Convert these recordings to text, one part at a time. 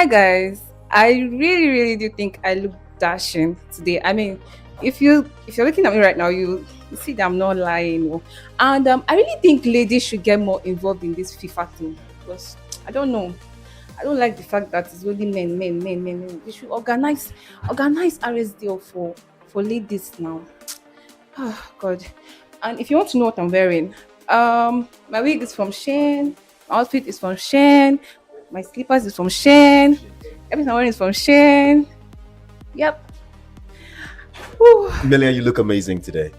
Hi guys. I really do think I look dashing today. I mean, if you're looking at me right now, you see that I'm not lying. Oh. And I really think ladies should get more involved in this FIFA thing because I don't know. I don't like the fact that it's only men. They should organize Rsdl for ladies now. Oh God. And if you want to know what I'm wearing, my wig is from Shane, my outfit is from Shane, my slippers is from Shane, everything I'm wearing is from Shane. Yep. Whew. Melia, you look amazing today.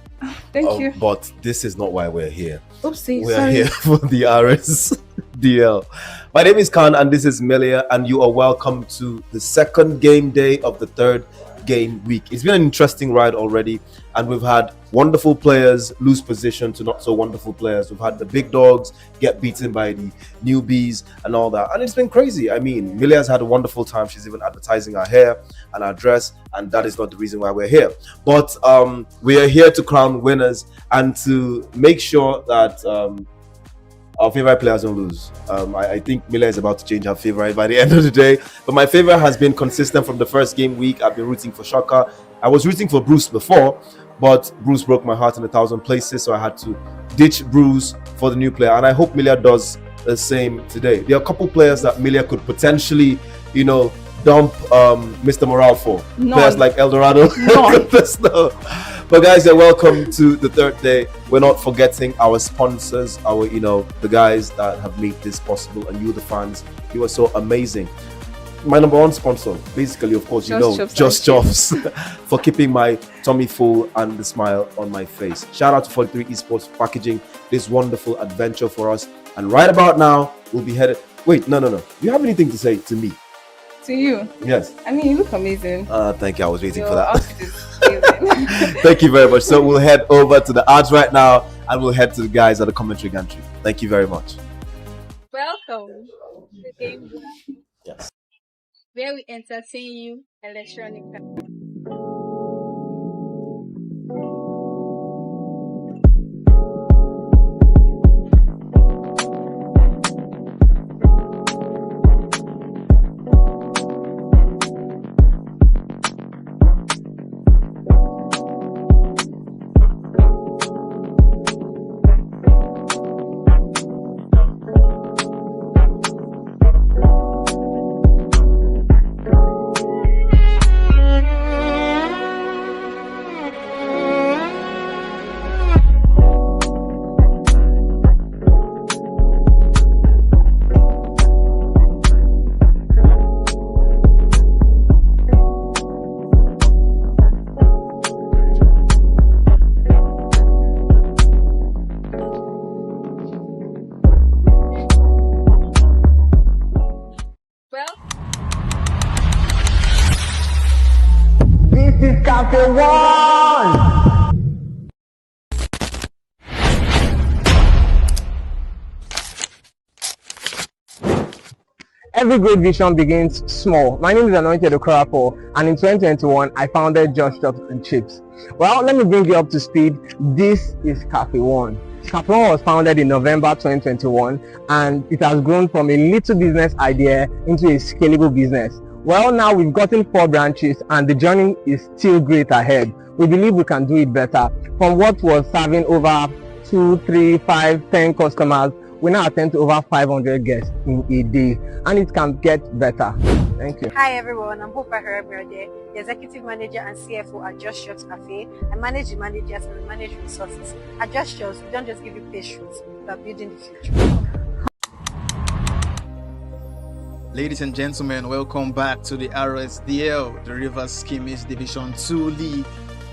Thank you. But this is not why we're here. Oopsie, We're sorry. here for the Rsdl. My name is Khan and this is Melia, and you are welcome to the second game day of the third game week. It's been an interesting ride already, and we've had wonderful players lose position to not so wonderful players. We've had the big dogs get beaten by the newbies and all that, and it's been crazy. I mean, Milia's had a wonderful time. She's even advertising her hair and her dress, and that is not the reason why we're here. But we are here to crown winners and to make sure that our favorite players don't lose. I think Mila is about to change her favorite by the end of the day. But my favorite has been consistent from the first game week. I've been rooting for Shaka. I was rooting for Bruce before, but Bruce broke my heart in 1,000 places, so I had to ditch Bruce for the new player. And I hope Milia does the same today. There are a couple players that Milia could potentially, dump Mr. Morale for. None. Players like Eldorado. None. But guys, you're welcome to the third day. We're not forgetting our sponsors, the guys that have made this possible, and you, the fans. You are so amazing. My number one sponsor, basically, of course, Just Chops, for keeping my tummy full and the smile on my face. Shout out to 43 Esports for packaging this wonderful adventure for us. And right about now, we'll be headed. Wait, no. Do you have anything to say to me? To you. Yes. I mean, you look amazing. Thank you. I was waiting Your for that. outfit is amazing. Thank you very much. So we'll head over to the ads right now, and we'll head to the guys at the commentary gantry. Thank you very much. Welcome to the game Yes. where we entertain you electronically. Well, This is Cafe One. Every great vision begins small. My name is Anointed Okorafor, and in 2021, I founded Just Chops and Chips. Well, let me bring you up to speed. This is Cafe One. Cafe One was founded in November 2021, and it has grown from a little business idea into a scalable business. Well, now we've gotten 4 branches, and the journey is still great ahead. We believe we can do it better. From what was serving over 2, 3, 5, 10 customers, we now attend to over 500 guests in a day, and it can get better. Thank you. Hi everyone, I'm Hope Rsdl, the Executive Manager and CFO at Just Chops Cafe. I manage the managers and we manage resources. At Just Chops, we don't just give you pastries, we are building the future. Ladies and gentlemen, welcome back to the Rsdl, the Rivers Skirmish Division 2 League.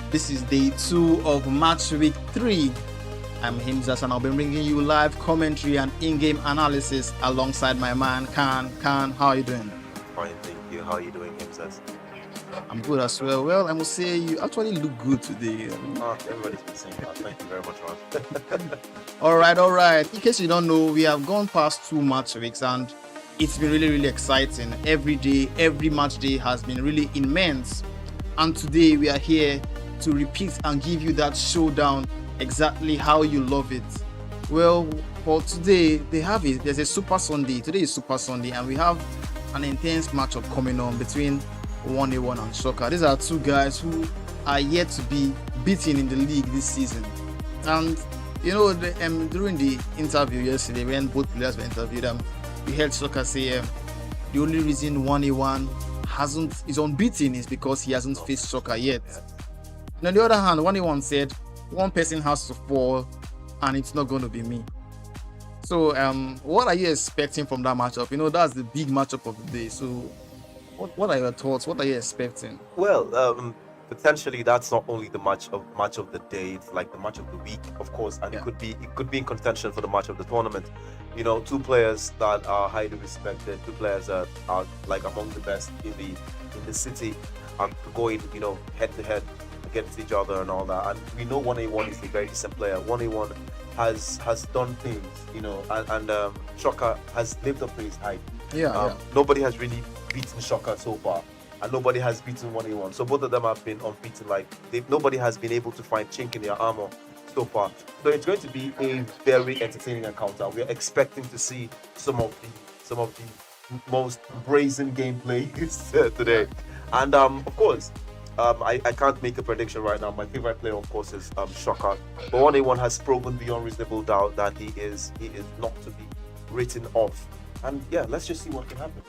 This is day 2 of match week 3. I'm Himzas, and I'll be bringing you live commentary and in-game analysis alongside my man Khan. Khan, how are you doing? Fine, thank you. How are you doing, Himzas? I'm good as well. Well, I must say you actually look good today. Everybody's been saying that. Thank you very much, man. All right. In case you don't know, we have gone past 2 match weeks, and it's been really exciting. Every day, every match day has been really immense. And today we are here to repeat and give you that showdown exactly how you love it. Well, for today, there's a Super Sunday. Today is Super Sunday, and we have an intense matchup coming on between 1A1 and Shocker. These are two guys who are yet to be beaten in the league this season. And during the interview yesterday, when both players were interviewed, we heard Shocker say the only reason 1A1 is unbeaten is because he hasn't faced Shocker yet. And on the other hand, 1A1 said one person has to fall, and it's not going to be me. So, what are you expecting from that matchup? That's the big matchup of the day. So, what are your thoughts? What are you expecting? Well, potentially that's not only the match of the day, it's like the match of the week, of course, and it could be in contention for the match of the tournament. Two players that are highly respected, two players that are like among the best in the city, and going head to head against each other and all that. And we know 1A1 is a very decent player. 1A1 has done things, and Shocker has lived up to his hype. Nobody has really beaten Shocker so far, and nobody has beaten 1A1. So both of them have been unbeaten. Nobody has been able to find chink in their armor so far. So it's going to be a very entertaining encounter. We're expecting to see some of the most brazen gameplay today, and of course. I can't make a prediction right now. My favorite player, of course, is Shocker. But 1A1 has proven beyond reasonable doubt that he is not to be written off. And let's just see what can happen.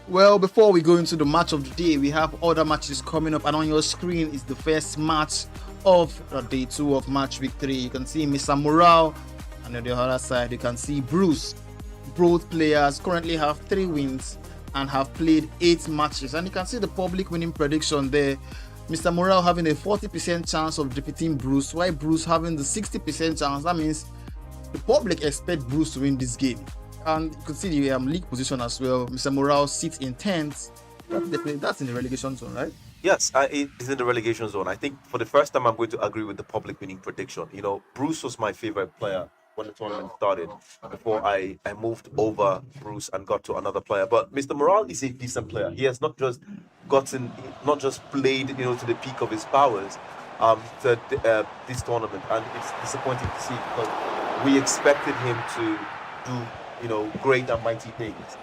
Well, before we go into the match of the day, we have other matches coming up, and on your screen is the first match of day 2 of match week 3. You can see Mr. Morale, and on the other side, you can see Bruce. Both players currently have 3 wins and have played 8 matches, and you can see the public winning prediction there. Mr. Morale having a 40% chance of defeating Bruce, while Bruce having the 60% chance. That means the public expect Bruce to win this game. And you can see the league position as well. Mr. Morale sits in 10th. That's in the relegation zone, right? Yes, it is in the relegation zone. I think for the first time I'm going to agree with the public winning prediction. Bruce was my favorite player when the tournament started, before I moved over Bruce and got to another player. But Mr. Morale is a decent player. He has not just played to the peak of his powers this tournament, and it's disappointing to see, because we expected him to do great and mighty things.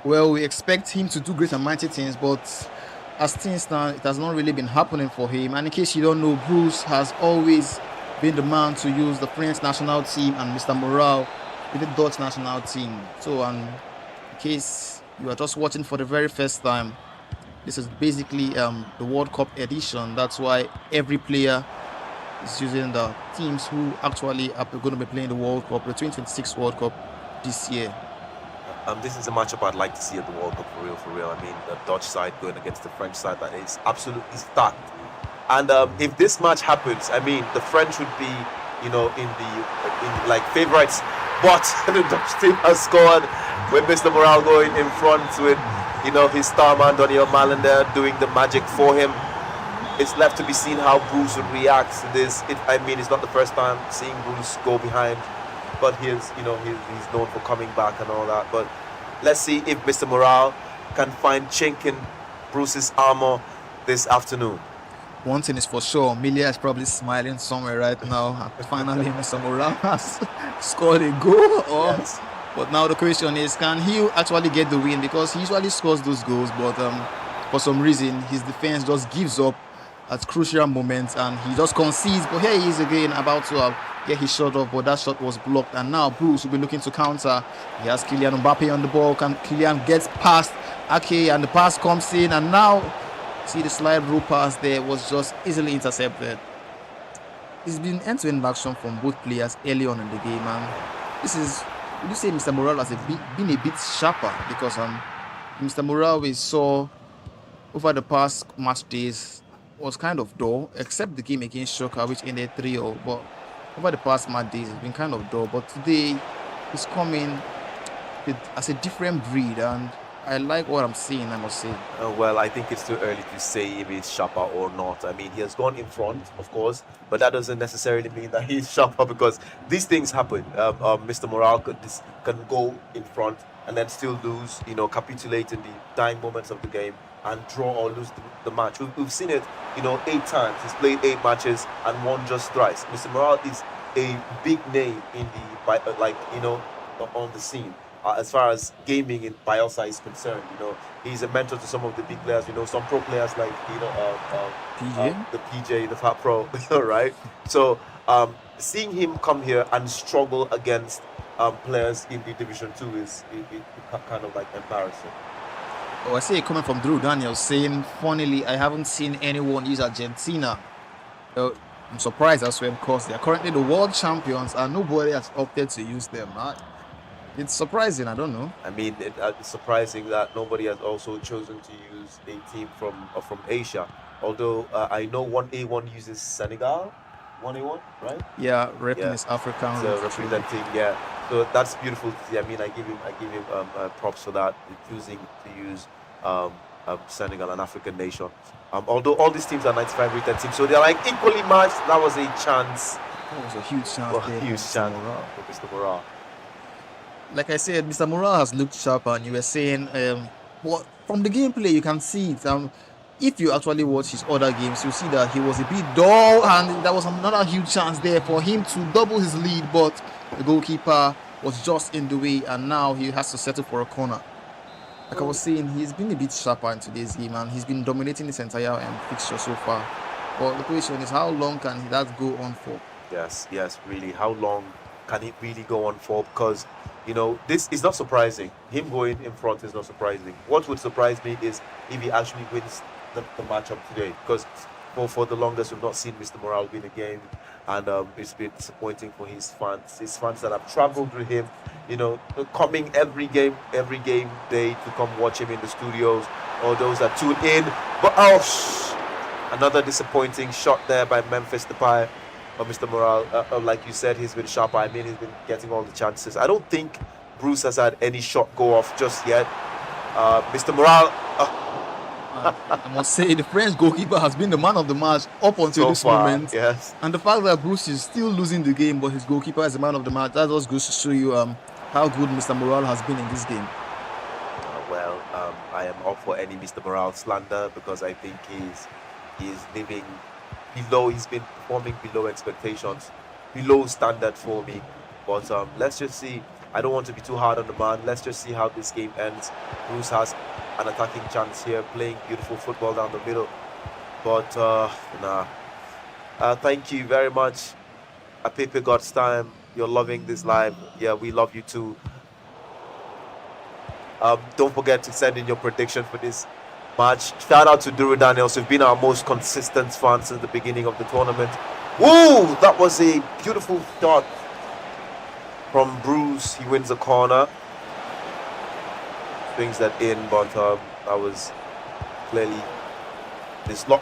Well, we expect him to do great and mighty things, but as things stand, it has not really been happening for him. And in case you don't know, Bruce has always been the man to use the French national team, and Mr. Morale with the Dutch national team. So, in case you are just watching for the very first time, this is basically the World Cup edition. That's why every player is using the teams who actually are going to be playing the World Cup, the 2026 World Cup this year. This is a matchup I'd like to see at the World Cup for real. I mean, the Dutch side going against the French side, that is absolutely stacked. And if this match happens, I mean, the French would be, in favourites. But the Dutch team has scored with Mr. Morale going in front with, his star man Daniel Malen there doing the magic for him. It's left to be seen how Bruce would react to this. It's not the first time seeing Bruce go behind, but he's known for coming back and all that. But let's see if Mr. Morale can find chink in Bruce's armor this afternoon. One thing is for sure, Milia is probably smiling somewhere right now. Finally, Mr. Morale has scored a goal. Yes. But now the question is, can he actually get the win? Because he usually scores those goals, but for some reason, his defense just gives up at crucial moments, and he just concedes. But here he is again, about to get his shot off, but that shot was blocked. And now Bruce will be looking to counter. He has Kylian Mbappe on the ball. Kylian gets past Ake, and the pass comes in, and now see the slide rule pass there was just easily intercepted. It's been end-to-end action from both players early on in the game, and would you say Mr. Morale has been a bit sharper? Because Mr. Morale we saw over the past match days was kind of dull, except the game against Shocker, which ended 3-0. But over the past match days, it's been kind of dull. But today, he's coming as a different breed, and I like what I'm seeing, I must say. Well, I think it's too early to say if he's sharper or not. I mean, he has gone in front, of course, but that doesn't necessarily mean that he's sharper, because these things happen. Mr. Morale can go in front and then still lose, capitulate in the dying moments of the game and draw or lose the match. We've seen it, 8 times. He's played 8 matches and won just thrice. Mr. Morale is a big name in the, on the scene. as far as gaming in Bielsa is concerned. He's a mentor to some of the big players. Some pro players like PJ. the PJ, the Fat Pro, right? So seeing him come here and struggle against players in the Division 2 is kind of like embarrassing. Oh, I see it coming from Drew Daniels saying, funnily, I haven't seen anyone use Argentina. I'm surprised as well because they are currently the world champions and nobody has opted to use them. It's surprising, I don't know. I mean, it's surprising that nobody has also chosen to use a team from Asia. Although I know 1A1 uses Senegal, 1A1, right? Yeah, repping his African So roots. representing, yeah. So that's beautiful to see. I mean, I give him props for that, choosing to use Senegal, an African nation. Although all these teams are 95 rated teams, so they're like equally matched. That was a chance. That was a huge chance. Well, there huge for chance Morale. for Mr. Morale. Like I said, Mr. Morale has looked sharp, and you were saying, from the gameplay you can see it. If you actually watch his other games, you'll see that he was a bit dull, and there was another huge chance there for him to double his lead, but the goalkeeper was just in the way, and now he has to settle for a corner. Like I was saying, he's been a bit sharper in today's game, and he's been dominating this entire fixture so far. But the question is, how long can that go on for? Yes, really. How long can it really go on for? Because, this is not surprising. Him going in front is not surprising. What would surprise me is if he actually wins the matchup today. Because for the longest, we've not seen Mr. Morale win a game. And it's been disappointing for his fans that have traveled with him, coming every game day to come watch him in the studios, or those that tune in. But another disappointing shot there by Memphis Depay. But Mr. Morale, like you said, he's been sharper. I mean, he's been getting all the chances. I don't think Bruce has had any shot go off just yet. Mr. Morale, I must say, the French goalkeeper has been the man of the match up until so this far, moment. yes. And the fact that Bruce is still losing the game, but his goalkeeper is the man of the match, that just goes to show you how good Mr. Morale has been in this game. I am up for any Mr. Morale slander because I think he's living below. He's been performing below expectations, below standard for me. But let's just see. I don't want to be too hard on the man. Let's just see how this game ends. Bruce has an attacking chance here, playing beautiful football down the middle. But thank you very much. Pepe God's time. You're loving this live. Yeah, we love you too. Don't forget to send in your prediction for this match. Shout out to Duru Daniels, who've been our most consistent fan since the beginning of the tournament. Woo! That was a beautiful shot from Bruce. He wins a corner. Brings that in, but that was clearly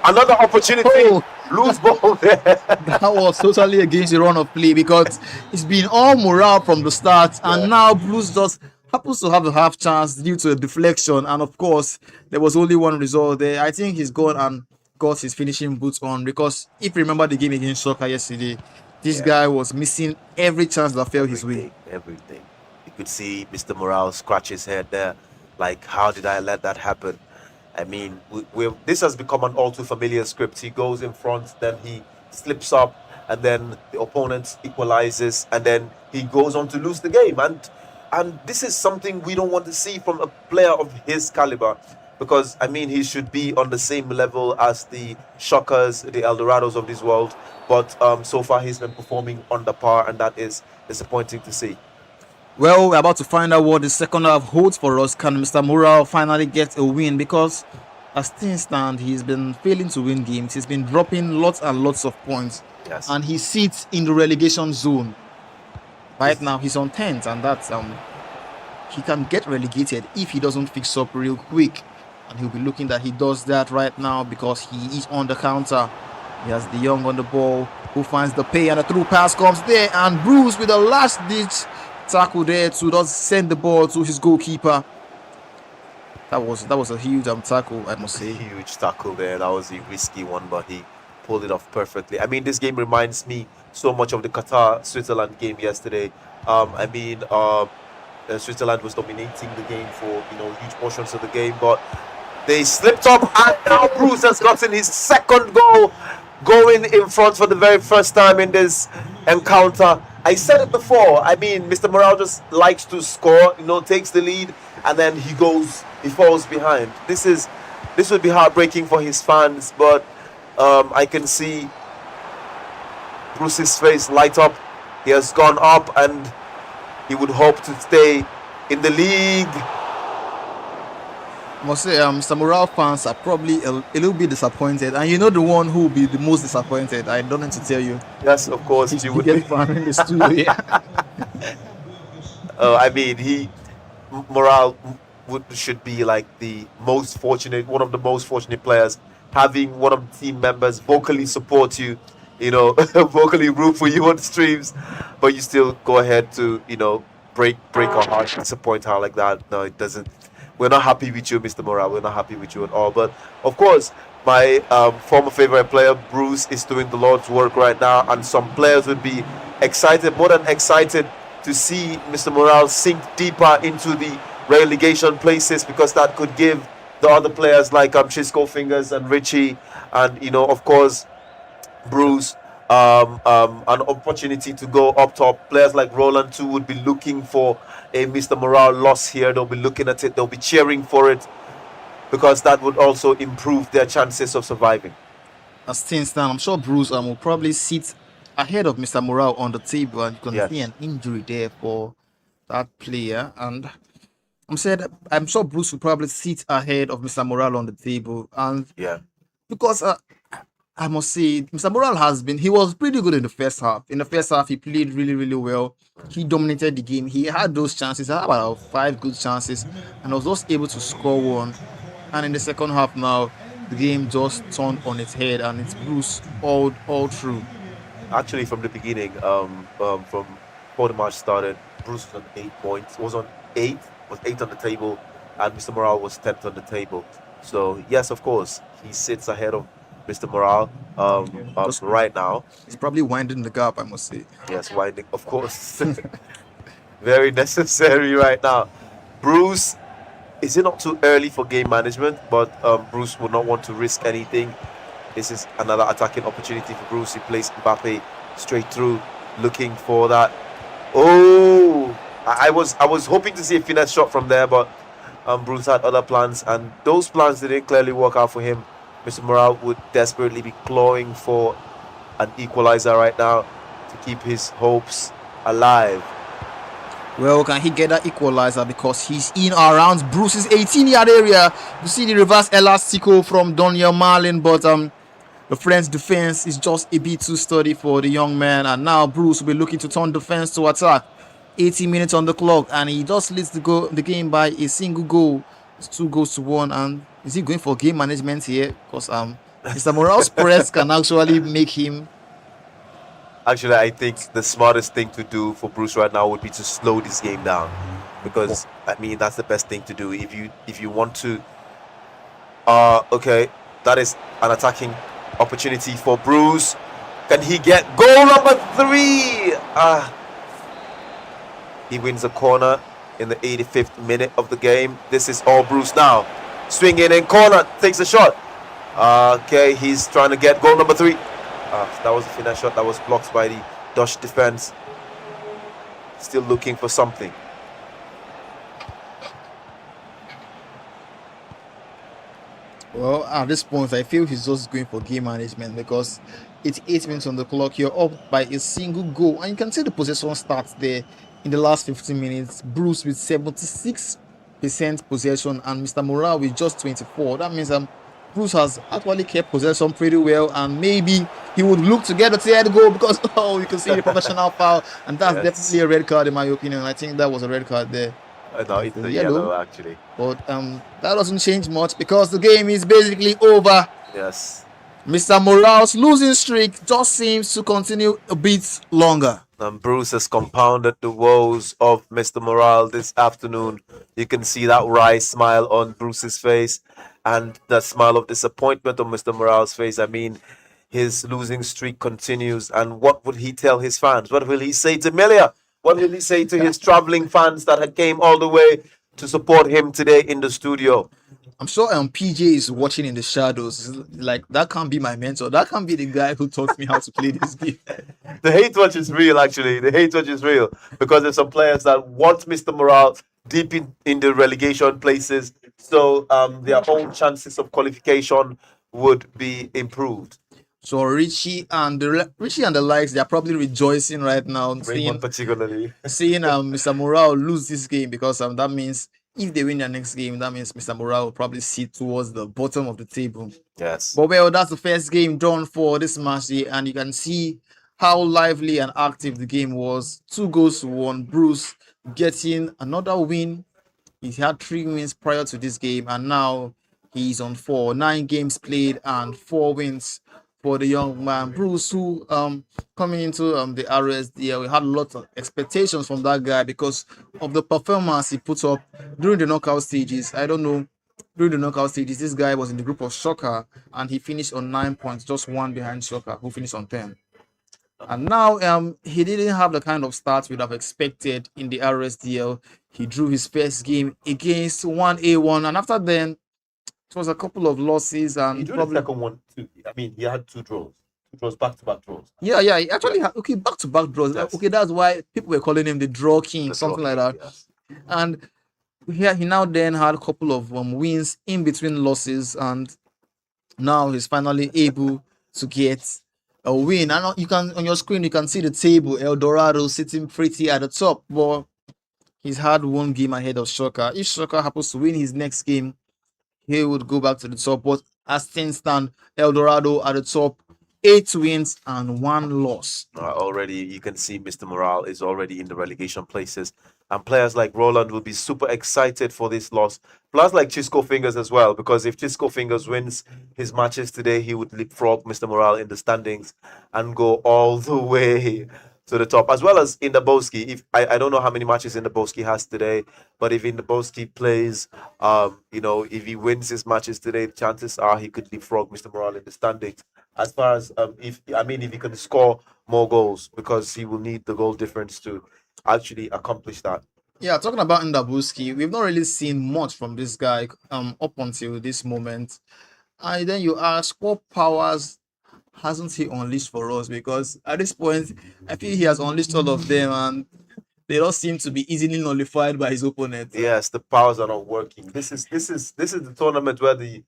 another opportunity. Loose ball there. That was totally against the run of play because it's been all Morale from the start, and now Blues just happens to have a half chance due to a deflection, and of course there was only one result there. I think he's gone and got his finishing boots on, because if you remember the game against Soccer yesterday, this guy was missing every chance that fell his way. Everything. You could see Mr. Morale scratch his head there. Like, how did I let that happen? I mean, this has become an all too familiar script. He goes in front, then he slips up, and then the opponent equalizes, and then he goes on to lose the game. And this is something we don't want to see from a player of his caliber, because, I mean, he should be on the same level as the Shockers, the Eldorados of this world. But so far, he's been performing under par, and that is disappointing to see. Well, we're about to find out what the second half holds for us. Can Mr. Morale finally get a win? Because as things stand, he's been failing to win games. He's been dropping lots and lots of points. Yes. And he sits in the relegation zone. Right now, he's on 10th, and that's he can get relegated if he doesn't fix up real quick. And he'll be looking that he does that right now, because he is on the counter. He has De Jong on the ball, who finds the pay, and a through pass comes there, and Bruce with a last-ditch tackle there to just send the ball to his goalkeeper. That was a huge tackle, I must say. Huge tackle there. That was a risky one, but he pulled it off perfectly. I mean, this game reminds me so much of the Qatar-Switzerland game yesterday. Switzerland was dominating the game for huge portions of the game, but they slipped up, and now Bruce has gotten his second goal, going in front for the very first time in this encounter. I said it before. I mean, Mr. Morale just likes to score, takes the lead, and then he falls behind. This would be heartbreaking for his fans, but I can see Bruce's face light up. He has gone up, and he would hope to stay in the league. I must say, Mr. Morale fans are probably a little bit disappointed, and you know the one who will be the most disappointed. I don't need to tell you. Yes, of course, He's he the would be. biggest fan in the studio. Yeah. I mean, Morale should be like one of the most fortunate players, having one of the team members vocally support you, vocally root for you on the streams, but you still go ahead to, break our heart, disappoint her like that. No, it doesn't. We're not happy with you, Mr. Morale. We're not happy with you at all. But of course, my former favorite player, Bruce, is doing the Lord's work right now, and some players would be excited, more than excited, to see Mr. Morale sink deeper into the relegation places, because that could give the other players like Chisco Fingers and Richie and, of course, Bruce, an opportunity to go up top. Players like Roland too would be looking for a Mr. Morale loss here. They'll be looking at it. They'll be cheering for it, because that would also improve their chances of surviving. As things stand, I'm sure Bruce will probably sit ahead of Mr. Morale on the table, and you can see an injury there for that player. And I'm sure Bruce will probably sit ahead of Mr. Morale on the table, and because I must say, Mr. Morale he was pretty good in the first half. In the first half, he played really, really well. He dominated the game. He had those chances. He had about 5 good chances, and was just able to score one. And in the second half now, the game just turned on its head, and it's Bruce all through. Actually, from the beginning, from before the match started, Bruce was on 8 points. Was 8 on the table, and Mr. Morale was 10th on the table. So yes, of course, he sits ahead of Mr. Morale right now. He's probably winding the gap, I must say. Yes, winding, of course. Very necessary right now. Bruce, is it not too early for game management? But Bruce would not want to risk anything. This is another attacking opportunity for Bruce. He plays Mbappe straight through, looking for that. Oh, I was hoping to see a finesse shot from there, but Bruce had other plans, and those plans didn't clearly work out for him. Mr. Morale would desperately be clawing for an equalizer right now to keep his hopes alive. Well, can he get that equalizer, because he's in around Bruce's 18-yard area? You see the reverse elastico from Daniel Marlin, but the French defense is just a bit too sturdy for the young man, and now Bruce will be looking to turn defense to attack. 80 minutes on the clock, and he just leads the game by a single goal. It's 2-1, and is he going for game management here? Because Mr. Morale's press can actually make him. Actually, I think the smartest thing to do for Bruce right now would be to slow this game down, because I mean that's the best thing to do if you want to. Okay, that is an attacking opportunity for Bruce. Can he get goal number 3? He wins a corner in the 85th minute of the game. This is all Bruce now. Swinging in corner, takes a shot. Okay, he's trying to get goal number 3. That was a finesse shot that was blocked by the Dutch defense. Still looking for something. Well, at this point, I feel he's just going for game management, because it's 8 minutes on the clock. You're up by a single goal, and you can see the possession stats there in the last 15 minutes. Bruce with 76% possession, and Mr. Morale with just 24%. That means Bruce has actually kept possession pretty well, and maybe he would look to get a third goal, because you can see the professional foul, and that's definitely a red card in my opinion. I think that was a red card there. No, it's a yellow actually. But that doesn't change much, because the game is basically over. Yes. Mr. Morale's losing streak just seems to continue a bit longer. And Bruce has compounded the woes of Mr. Morale this afternoon. You can see that wry smile on Bruce's face, and the smile of disappointment on Mr. Morale's face. I mean, his losing streak continues, and what would he tell his fans? What will he say to Melia? What will he say to his traveling fans that had came all the way to support him today in the studio? I'm sure PJ is watching in the shadows. Like, that can't be my mentor. That can't be the guy who taught me how to play this game. The hate watch is real, actually. The hate watch is real because there's some players that want Mr. Morale deep in the relegation places, so their own chances of qualification would be improved. So Richie and the likes, they're probably rejoicing right now, Raymond particularly. seeing Mr. Morale lose this game, because that means if they win their next game, that means Mr. Morale will probably sit towards the bottom of the table. Yes. But well, that's the first game done for this match day, and you can see how lively and active the game was. 2 goals to 1. Bruce getting another win. He had 3 wins prior to this game, and now he's on 4. 9 games played and 4 wins for the young man. Bruce, who coming into the Rsdl, we had a lot of expectations from that guy because of the performance he put up during the knockout stages. I don't know. During the knockout stages, this guy was in the group of Shocker and he finished on 9 points, just 1 behind Shocker, who finished on 10. And now he didn't have the kind of start we'd have expected in the Rsdl. He drew his first game against 1A1, and after then it was a couple of losses, and he drew the second one too. I mean, he had 2 draws. 2 draws, back-to-back draws. Yeah, he actually had back-to-back draws. Yes. Okay, that's why people were calling him the Draw King, something like that. Yes. And here he now then had a couple of wins in between losses, and now he's finally able to get a win. And you can, on your screen, you can see the table. El Dorado sitting pretty at the top, but he's had 1 game ahead of Shocker. If Shocker happens to win his next game, he would go back to the top. But as things stand, El Dorado at the top, 8 wins and 1 loss. Already, you can see Mr. Morale is already in the relegation places. And players like Roland will be super excited for this loss. Plus, like Chisco Fingers as well, because if Chisco Fingers wins his matches today, he would leapfrog Mr. Morale in the standings and go all the way to the top, as well as in the Boski. If I don't know how many matches in the Boski has today, but if in the Boski plays, if he wins his matches today, chances are he could leapfrog Mr. Morale in the standings. As far as if he can score more goals, because he will need the goal difference to actually accomplish that. Yeah, talking about Ndabuski, we've not really seen much from this guy up until this moment. And then you ask, what powers hasn't he unleashed for us? Because at this point, I feel he has unleashed all of them, and they all seem to be easily nullified by his opponent. Yes, the powers are not working. This is the tournament where the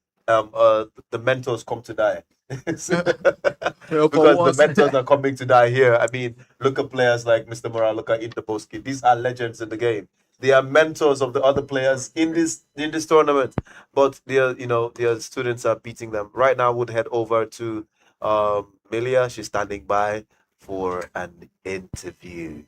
mentors come to die. Because the mentors are coming to die here. I mean, look at players like Mr. Morale, look at Indaboski. These are legends in the game. They are mentors of the other players in this tournament, but their students are beating them. Right now, would head over to Milia. She's standing by for an interview.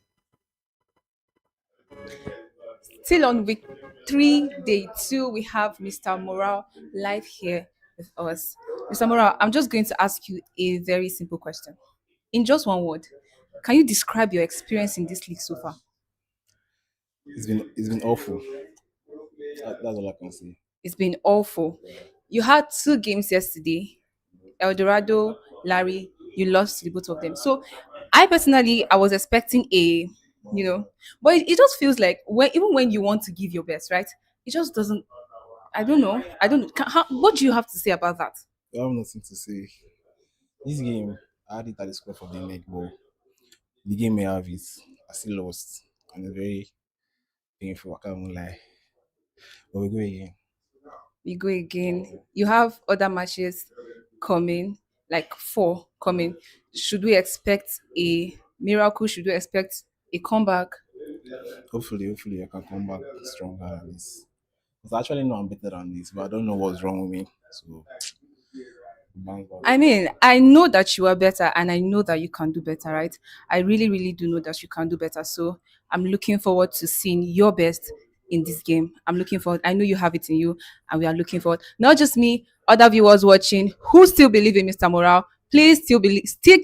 Still on week 3, day 2, we have Mr. Morale live here with us. Mr. Morale, I'm just going to ask you a very simple question. In just one word, can you describe your experience in this league so far? It's been awful. That's all I can say. It's been awful. You had 2 games yesterday. El Dorado, Larry, you lost to the both of them. So I personally, I was expecting but it just feels like even when you want to give your best, right? It just doesn't. I don't know. What do you have to say about that? I have nothing to say. This game, I had it at the score for the leg, but the game may have it. I still lost, and it's very painful. I can't lie. But we go again. We go again. You have other matches coming, like 4 coming. Should we expect a miracle? Should we expect a comeback? Hopefully, I can come back stronger than this. Because I actually know I'm better than this, but I don't know what's wrong with me. So, I mean, I know that you are better, and I know that you can do better, right? I really, really do know that you can do better. So I'm looking forward to seeing your best in this game. I'm looking forward. I know you have it in you, and we are looking forward. Not just me, other viewers watching who still believe in Mr. Morale. Please still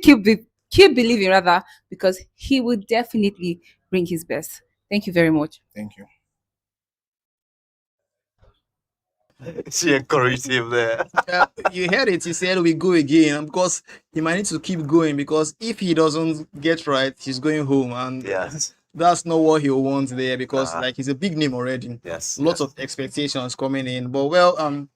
keep believing rather, because he will definitely bring his best. Thank you very much. Thank you. She encouraged him there. You heard it. He said we go again, because he might need to keep going, because if he doesn't get right, he's going home. And yes, that's not what he wants there because Nah. like he's a big name already. Yes. Lots yes. of expectations coming in. But well,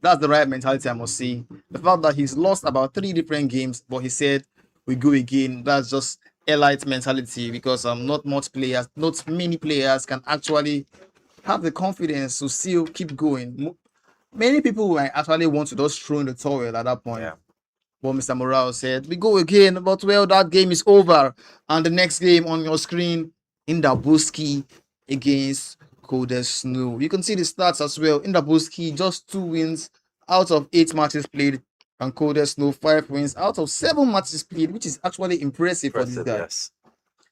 that's the right mentality, I must say. The fact that he's lost about 3 different games, but he said we go again. That's just elite mentality because not many players can actually have the confidence to still keep going. Many people might actually want to just throw in the towel at that point. Yeah. What Mr. Morale said, we go again, but well, that game is over. And the next game on your screen, Indabuski against Coder Snow. You can see the stats as well. Indabuski, just 2 wins out of 8 matches played, and Coder Snow, 5 wins out of 7 matches played, which is actually impressive for this guy. Yes.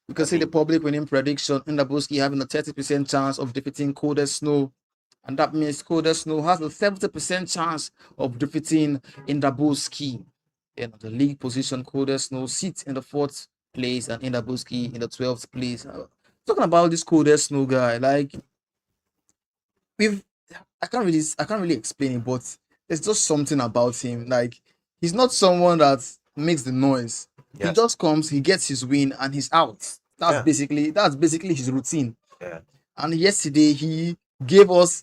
You can see the public winning prediction. Indabuski having a 30% chance of defeating Coder Snow. And that means Coder Snow has a 70% chance of defeating Indabuski. In the league position, Coder Snow sits in the 4th place and Indabuski in the 12th place. Talking about this Coder Snow guy, like I can't really explain it, but there's just something about him. Like he's not someone that makes the noise. He Yes. just comes, he gets his win, and he's out. That's basically his routine. Yeah. And yesterday he gave us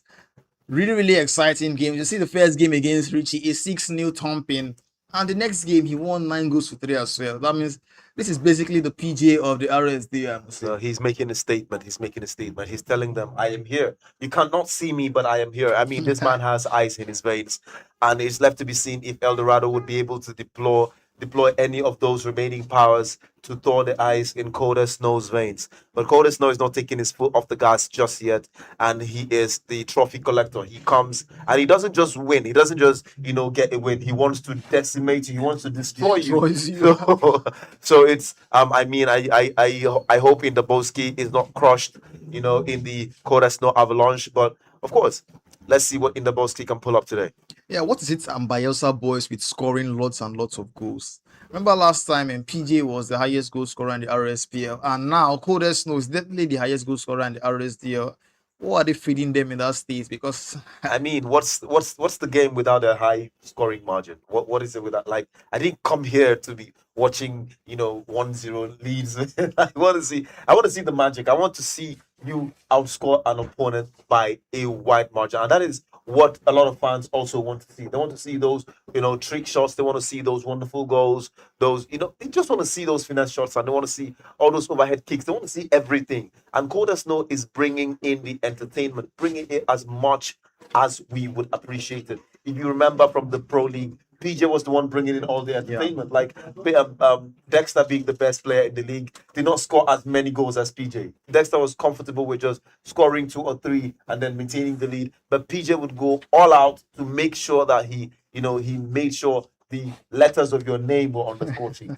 really exciting games. You see the first game against Richie, a 6-0 thumping. And the next game, he won 9-3 as well. That means this is basically the PJ of the Rsdl. So he's making a statement. He's telling them, I am here. You cannot see me, but I am here. I mean, this man has ice in his veins. And it's left to be seen if Eldorado would be able to deploy any of those remaining powers to thaw the ice in Coder Snow's veins. But Coder Snow is not taking his foot off the gas just yet, and he is the trophy collector. He comes and he doesn't just win. He doesn't just get a win. He wants to decimate you. He wants to destroy you. So it's I hope Indabuski is not crushed, in the Coder Snow avalanche. But of course, let's see what Indabuski can pull up today. Yeah, what is it Bayelsa boys with scoring lots and lots of goals? Remember last time PJ was the highest goal scorer in the RSPL, and now Coder Snow is definitely the highest goal scorer in the RSDL. What are they feeding them in that state? Because I mean, what's the game without a high scoring margin? What is it without? Like, I didn't come here to be watching 1-0 leads. I want to see the magic. I want to see you outscore an opponent by a wide margin, and that is what a lot of fans also want to see. They want to see those trick shots. They want to see those wonderful goals. Those they just want to see those finesse shots, and they want to see all those overhead kicks. They want to see everything. And Coder Snow is bringing in the entertainment, bringing it as much as we would appreciate it. If you remember from the Pro League, PJ was the one bringing in all the entertainment. Like Dexter, being the best player in the league, did not score as many goals as PJ. Dexter was comfortable with just scoring 2 or 3 and then maintaining the lead. But PJ would go all out to make sure that he made sure the letters of your name were on the score sheet.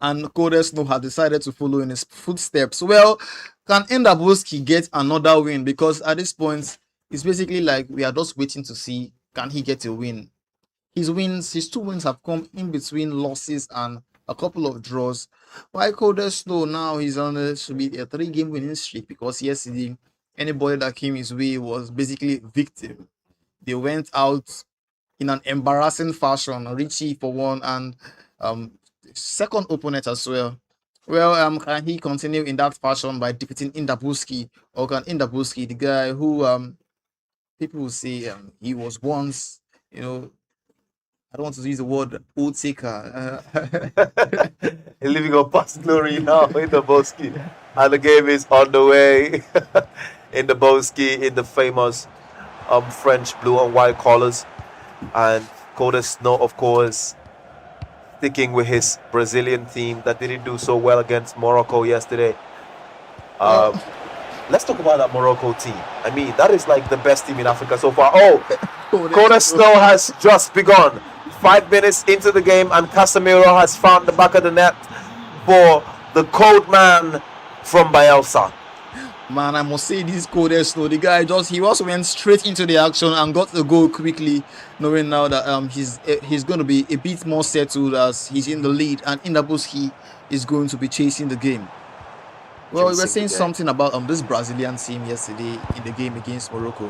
And Coder Snow had decided to follow in his footsteps. Well, can Indabuski get another win? Because at this point, it's basically like we are just waiting to see, can he get a win? His 2 wins have come in between losses and a couple of draws. While Coder Snow now, he's on a 3-game winning streak, because yesterday, anybody that came his way was basically victim. They went out in an embarrassing fashion. Richie for one, and second opponent as well. Well, can he continue in that fashion by defeating Indabuski, or can Indabuski, the guy who people will say he was once, I don't want to use the word old taker. Living on past glory now, Indabuski, and the game is on the way. Indabuski in the famous French blue and white colors, and Coder Snow, of course, sticking with his Brazilian team that didn't do so well against Morocco yesterday. Let's talk about that Morocco team. I mean, that is like the best team in Africa so far. Coder Snow has just begun. 5 minutes into the game, and Casemiro has found the back of the net for the code man from Bayelsa. Man, I must say this Coder Snow, the guy he also went straight into the action and got the goal quickly, knowing now that he's going to be a bit more settled as he's in the lead, and Indabuski is going to be chasing the game. Well, we were saying something about this Brazilian team yesterday in the game against Morocco.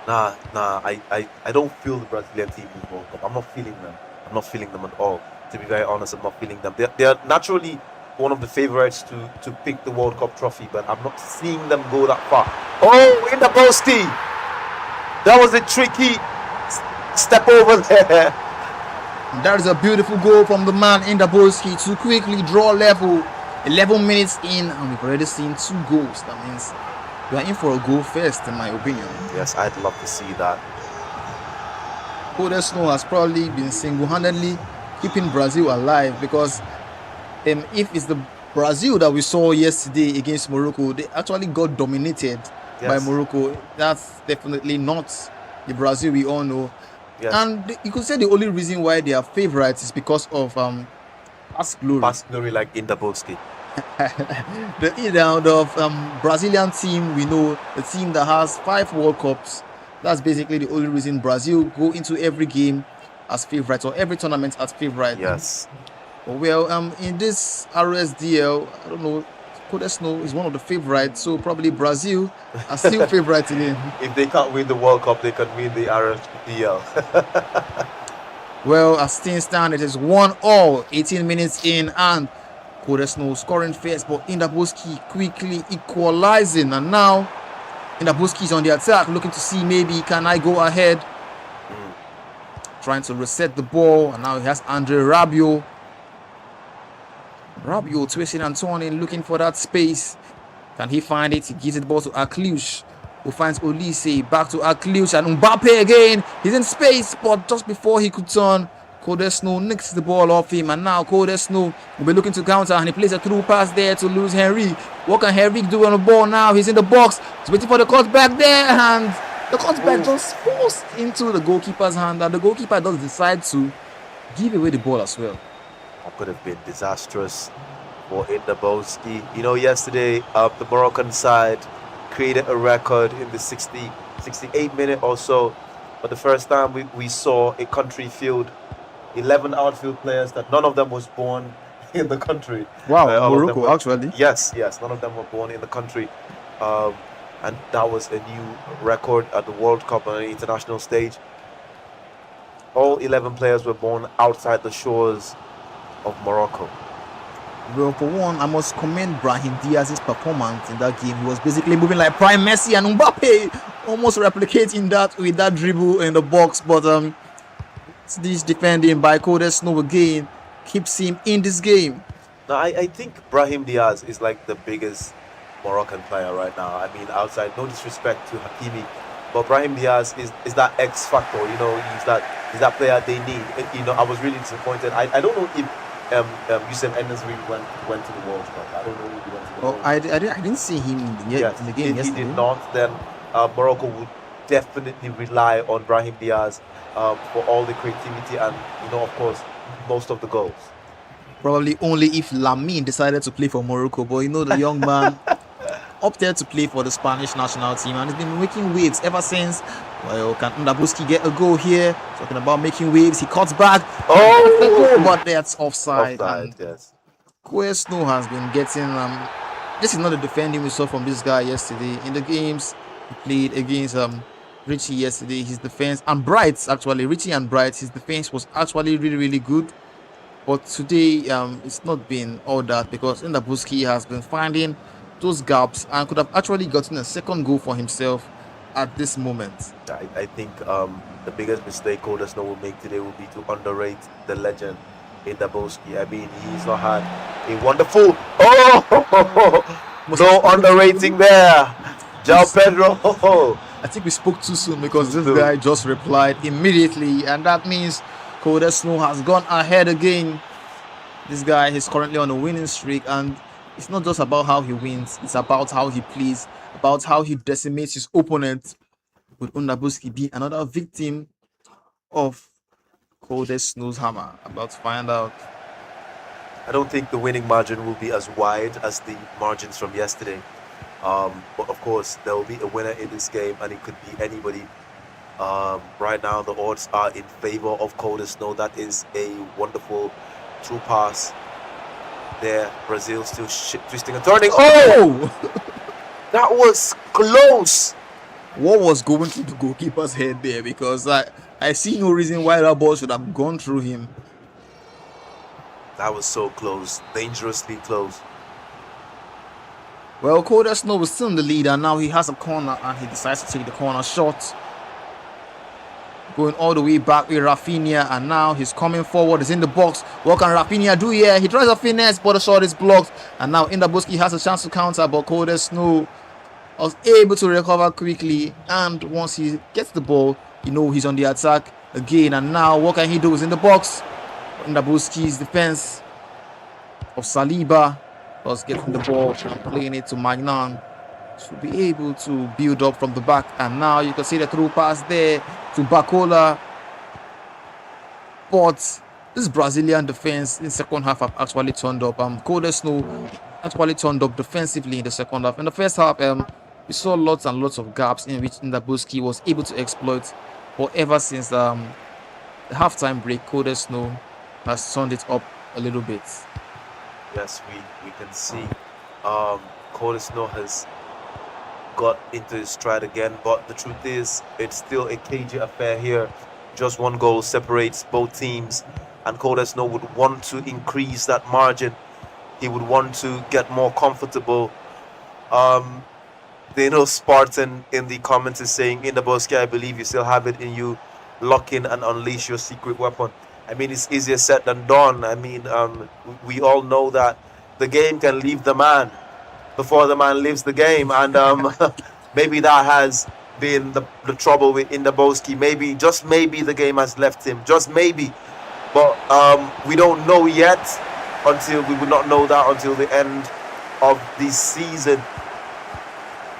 Nah, I don't feel the Brazilian team in World Cup. I'm not feeling them. I'm not feeling them at all. To be very honest, I'm not feeling them. They're naturally one of the favorites to pick the World Cup trophy, but I'm not seeing them go that far. Oh, in the postie! That was a tricky step over there. That is a beautiful goal from the man in the Bolski to quickly draw level. 11 minutes in, and we've already seen 2 goals. That means we are in for a goal first, in my opinion. Yes, I'd love to see that. Coder Snow has probably been single-handedly keeping Brazil alive, because if it's the Brazil that we saw yesterday against Morocco, they actually got dominated by Morocco. That's definitely not the Brazil we all know. Yes. And you could say the only reason why they are favorites is because of past glory. Past glory, like in the Bolski. the Brazilian team, we know, the team that has 5 World Cups. That's basically the only reason Brazil go into every game as favorites, or every tournament as favorites. Yes. Well, in this Rsdl, I don't know, Coder Snow is one of the favorites, so probably Brazil are still favorites again. If they can't win the World Cup, they can win the Rsdl. Well, as things stand, it is 1-1, 18 minutes in, and Coder Snow scoring first, but Indaboski quickly equalizing, and now Indaboski is on the attack, looking to see maybe can I go ahead. Trying to reset the ball, and now he has Andre Rabiot. Rabiot twisting and turning, looking for that space. Can he find it? He gives it the ball to Akliush, who finds Olise. Back to Akliush, and Mbappe again. He's in space, but just before he could turn, Coder Snow nicks the ball off him, and now Coder Snow will be looking to counter, and he plays a through pass there to lose Henry. What can Henry do on the ball now? He's in the box. He's waiting for the cut back there, and the cut back just falls into the goalkeeper's hand, and the goalkeeper does decide to give away the ball as well. That could have been disastrous for Indaboski. You know, yesterday the Moroccan side created a record in the 68 minute or so. But the first time we saw a country field 11 outfield players that none of them was born in the country. Wow, Morocco actually. Yes, none of them were born in the country. And that was a new record at the World Cup on an international stage. All 11 players were born outside the shores of Morocco. Well, for one, I must commend Brahim Diaz's performance in that game. He was basically moving like prime Messi, and Mbappe almost replicating that with that dribble in the box. But this defending by Coder Snow again keeps him in this game. Now, I think Brahim Diaz is like the biggest Moroccan player right now. I mean, outside, no disrespect to Hakimi, but Brahim Diaz is that X factor. You know, he's that player they need. You know, I was really disappointed. I don't know if Youssef Enesri went to the World Cup. I don't know if he went to the World Cup. I didn't see him yet in the game yesterday. He did not. Then Morocco would definitely rely on Brahim Diaz for all the creativity and, you know, of course, most of the goals. Probably only if Lamine decided to play for Morocco, but you know, the young man opted to play for the Spanish national team, and he's been making waves ever since. Well, can Ndabuski get a goal here? Talking about making waves, he cuts back. Oh, but that's offside. Yes. Coder Snow has been getting this is not the defending we saw from this guy yesterday. In the games he played against Richie yesterday, his defense, and Bright actually, Richie and Bright, his defense was actually really good. But today it's not been all that, because Ndabuski has been finding those gaps and could have actually gotten a second goal for himself at this moment. I think the biggest mistake Coder Snow will make today will be to underrate the legend Ndabuski. I mean, he's not had a wonderful no underrating there. João Pedro. I think we spoke too soon, because this guy just replied immediately, and that means Coder Snow has gone ahead again. This guy is currently on a winning streak, and it's not just about how he wins, it's about how he plays, about how he decimates his opponent. Would Ndabuski be another victim of Coder Snow's hammer? About to find out. I don't think the winning margin will be as wide as the margins from yesterday. But of course, there will be a winner in this game, and it could be anybody. Right now, the odds are in favor of Coder Snow. That is a wonderful true pass there. Brazil still twisting and turning. Oh! That was close. What was going through the goalkeeper's head there? Because I see no reason why that ball should have gone through him. That was so close, dangerously close. Well, Coder Snow was still in the lead, and now he has a corner, and he decides to take the corner shot. Going all the way back with Rafinha, and now he's coming forward. He's in the box. What can Rafinha do here? He tries a finesse, but the shot is blocked. And now Indabuski has a chance to counter, but Coder Snow was able to recover quickly. And once he gets the ball, he's on the attack again. And now what can he do? He's in the box. Indabuski's defense of Saliba was getting the ball and playing it to Magnan to be able to build up from the back. And now you can see the through pass there to Bacola. But this Brazilian defense in second half have actually turned up. Coder Snow actually turned up defensively in the second half. In the first half, we saw lots and lots of gaps in which Indabuski was able to exploit. But ever since the halftime break, Coder Snow has turned it up a little bit. Yes, we can see Coder Snow has got into his stride again, but the truth is it's still a cagey affair here. Just one goal separates both teams, and Coder Snow would want to increase that margin. He would want to get more comfortable. Spartan in the comments is saying, Indabuski, I believe you still have it in you. Lock in and unleash your secret weapon. I mean, it's easier said than done. I mean, we all know that the game can leave the man before the man leaves the game, and maybe that has been the trouble with Indabuski. Maybe, just maybe, the game has left him. Just maybe, but we don't know yet. We would not know that until the end of the season.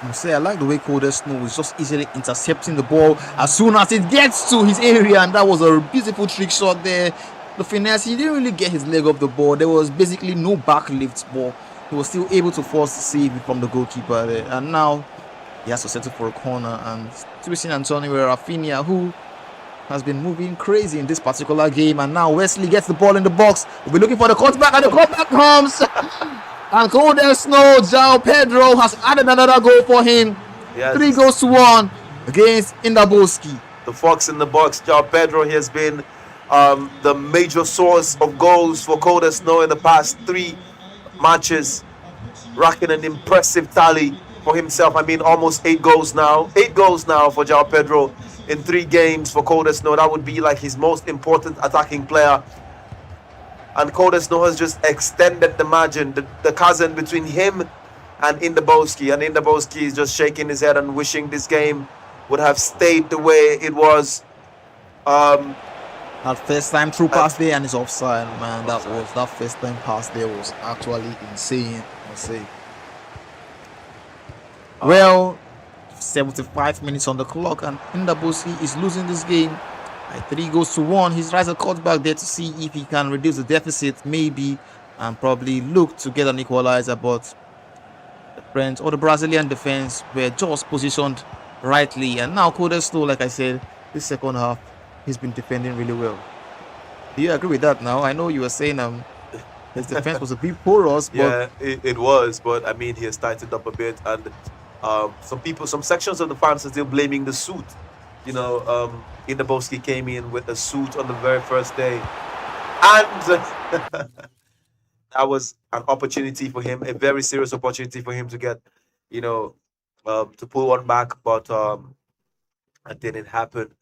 I like the way Coder Snow is just easily intercepting the ball as soon as it gets to his area, and that was a beautiful trick shot there. The finesse, he didn't really get his leg off the ball. There was basically no back lift ball. He was still able to force the save from the goalkeeper there. And now he has to settle for a corner. And twisting Antonio Rafinha, who has been moving crazy in this particular game. And now Wesley gets the ball in the box. We'll be looking for the cutback, and the cutback comes. And Coder Snow, João Pedro has added another goal for him. Yes. 3-1 against Indabuski. The fox in the box, João Pedro, he has been the major source of goals for Coder Snow in the past 3 matches, racking an impressive tally for himself. I mean, almost 8 goals now. 8 goals now for João Pedro in 3 games for Coder Snow. That would be like his most important attacking player. And Coder Snow has just extended the margin, the chasm between him and Indabuski. And Indabuski is just shaking his head and wishing this game would have stayed the way it was. That first time through pass there, and it's offside, man. That first time pass there was actually insane, I say. Well, 75 minutes on the clock, and Indabuski is losing this game by 3-1. He tries a cutback there to see if he can reduce the deficit, maybe, and probably look to get an equalizer. But the French or the Brazilian defense were just positioned rightly, and now Coder Snow, like I said, this second half, he's been defending really well. Do you agree with that now? I know you were saying his defense was a bit porous, but yeah, it was, but I mean, he has tightened up a bit, and some sections of the fans are still blaming the suit. Indabuski came in with a suit on the very first day, and that was an opportunity for him, a very serious opportunity for him to get, to pull one back, but it didn't happen.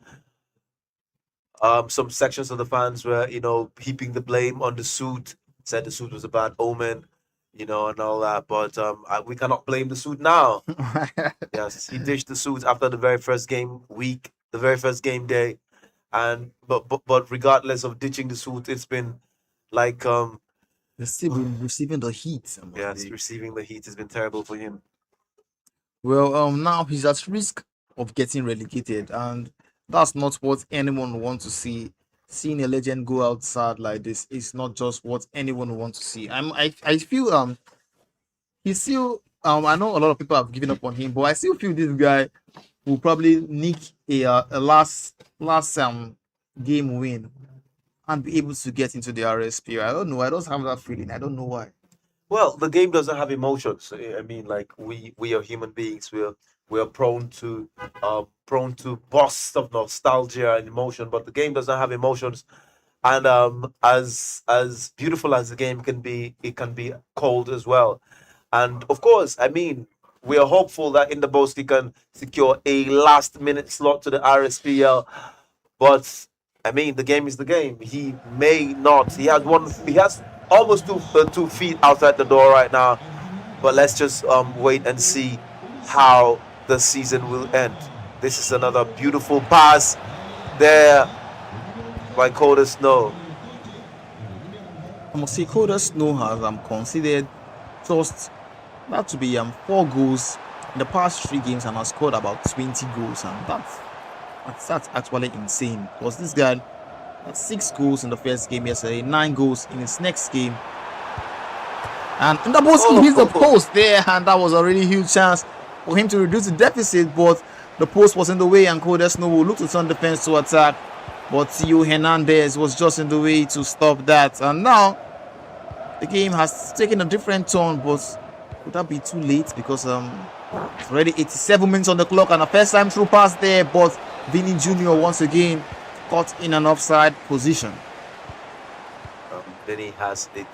Some sections of the fans were, heaping the blame on the suit, said the suit was a bad omen, and all that. But we cannot blame the suit now. Yes, he ditched the suit after the very first game week, the very first game day, and but regardless of ditching the suit, it's been like he's still been receiving the heat. Yes, receiving the heat has been terrible for him. Well, now he's at risk of getting relegated, and that's not what anyone wants to see. Seeing a legend go outside like this is not just what anyone wants to see. I feel he's still I know a lot of people have given up on him, but I still feel this guy will probably nick a last game win and be able to get into the RSP. I don't know. I just have that feeling. I don't know why. Well, the game doesn't have emotions. I mean, like we are human beings. We are prone to bursts of nostalgia and emotion, but the game doesn't have emotions. And as beautiful as the game can be, it can be cold as well. And of course, I mean, we are hopeful that in the Boski can secure a last minute slot to the RSPL. But I mean, the game is the game. He may not. He has one. He has almost 2 feet outside the door right now. But let's just wait and see how the season will end. This is another beautiful pass there by Coda Snow. I must say, Coda Snow has considered just that to be 4 goals in the past 3 games and has scored about 20 goals, and that's actually insane. Because this guy had 6 goals in the first game yesterday, 9 goals in his next game. And Ndaboski hits the post there, and that was a really huge chance for him to reduce the deficit, but the post was in the way, and Coda Snow will look to turn defense to attack. But Theo Hernandez was just in the way to stop that. And now the game has taken a different turn, but would that be too late? Because it's already 87 minutes on the clock, and a first time through pass there, but Vinny Jr. once again caught in an offside position. Vinny has a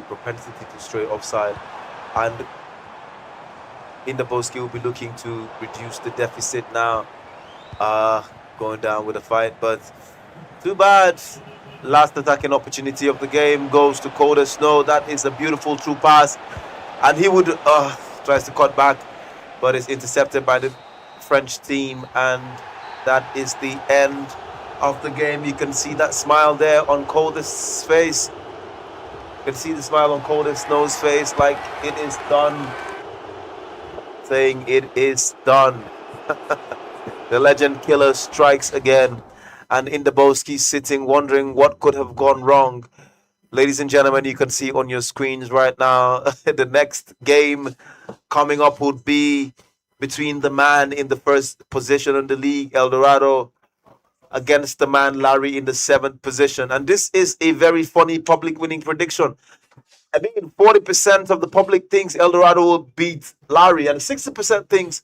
propensity to stray offside, and Indaboski will be looking to reduce the deficit now, going down with a fight, but too bad. Last attacking opportunity of the game goes to Coda Snow. That is a beautiful true pass, and he would tries to cut back, but it's intercepted by the French team, and that is the end of the game. You can see that smile there on Coda's face. You can see the smile on Coda Snow's face, like it is done, saying it is done. The legend killer strikes again, and Indaboski sitting wondering what could have gone wrong. Ladies and gentlemen, you can see on your screens right now, the next game coming up would be between the man in the first position in the league, El Dorado, against the man Larry in the 7th position. And this is a very funny public winning prediction. I mean, 40% of the public thinks El Dorado will beat Larry, and 60% thinks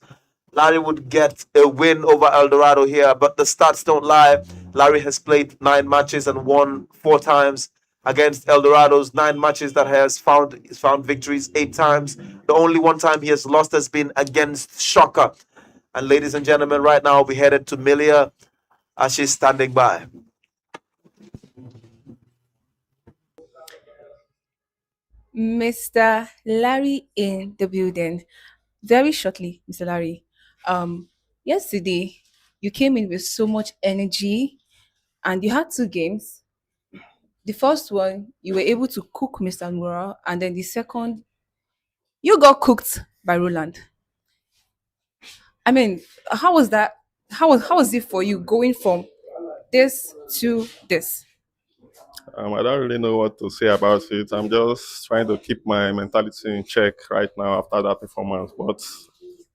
Larry would get a win over El Dorado here. But the stats don't lie. Larry has played 9 matches and won 4 times against El Dorado's 9 matches that has found victories 8 times. The only one time he has lost has been against Shocker. And ladies and gentlemen, right now we headed to Milia as she's standing by. Mr. Larry in the building. Very shortly, Mr. Larry. Yesterday you came in with so much energy and you had 2 games. The first one, you were able to cook Mr. Mura, and then the second, you got cooked by Roland. I mean, how was that? How was it for you going from this to this? I don't really know what to say about it. I'm just trying to keep my mentality in check right now after that performance, but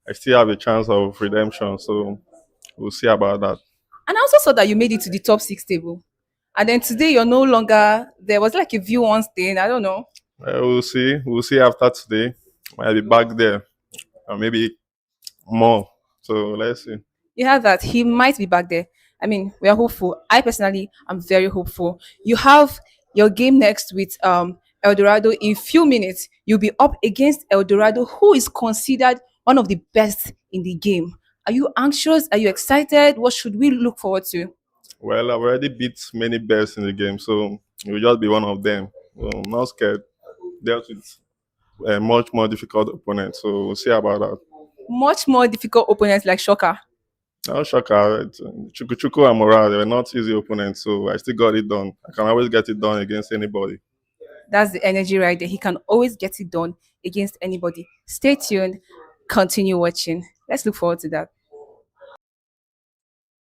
I still have a chance of redemption, so we'll see about that. And I also saw that you made it to the top 6 table. And then today you're no longer there was like a view once thing. I don't know. We'll see. We'll see after today. I'll be back there, or maybe more. So let's see. You have that. He might be back there. I mean, we are hopeful. I personally am very hopeful. You have your game next with El Dorado in few minutes. You'll be up against El Dorado, who is considered one of the best in the game. Are you anxious? Are you excited? What should we look forward to? Well, I've already beat many bears in the game, so you'll just be one of them. I'm not scared. Dealt with a much more difficult opponent, so we'll see about that. Much more difficult opponents like Shocker. No shocker. Chuku Chuku and Mora, they were not easy opponents, so I still got it done. I can always get it done against anybody. That's the energy right there. He can always get it done against anybody. Stay tuned. Continue watching. Let's look forward to that.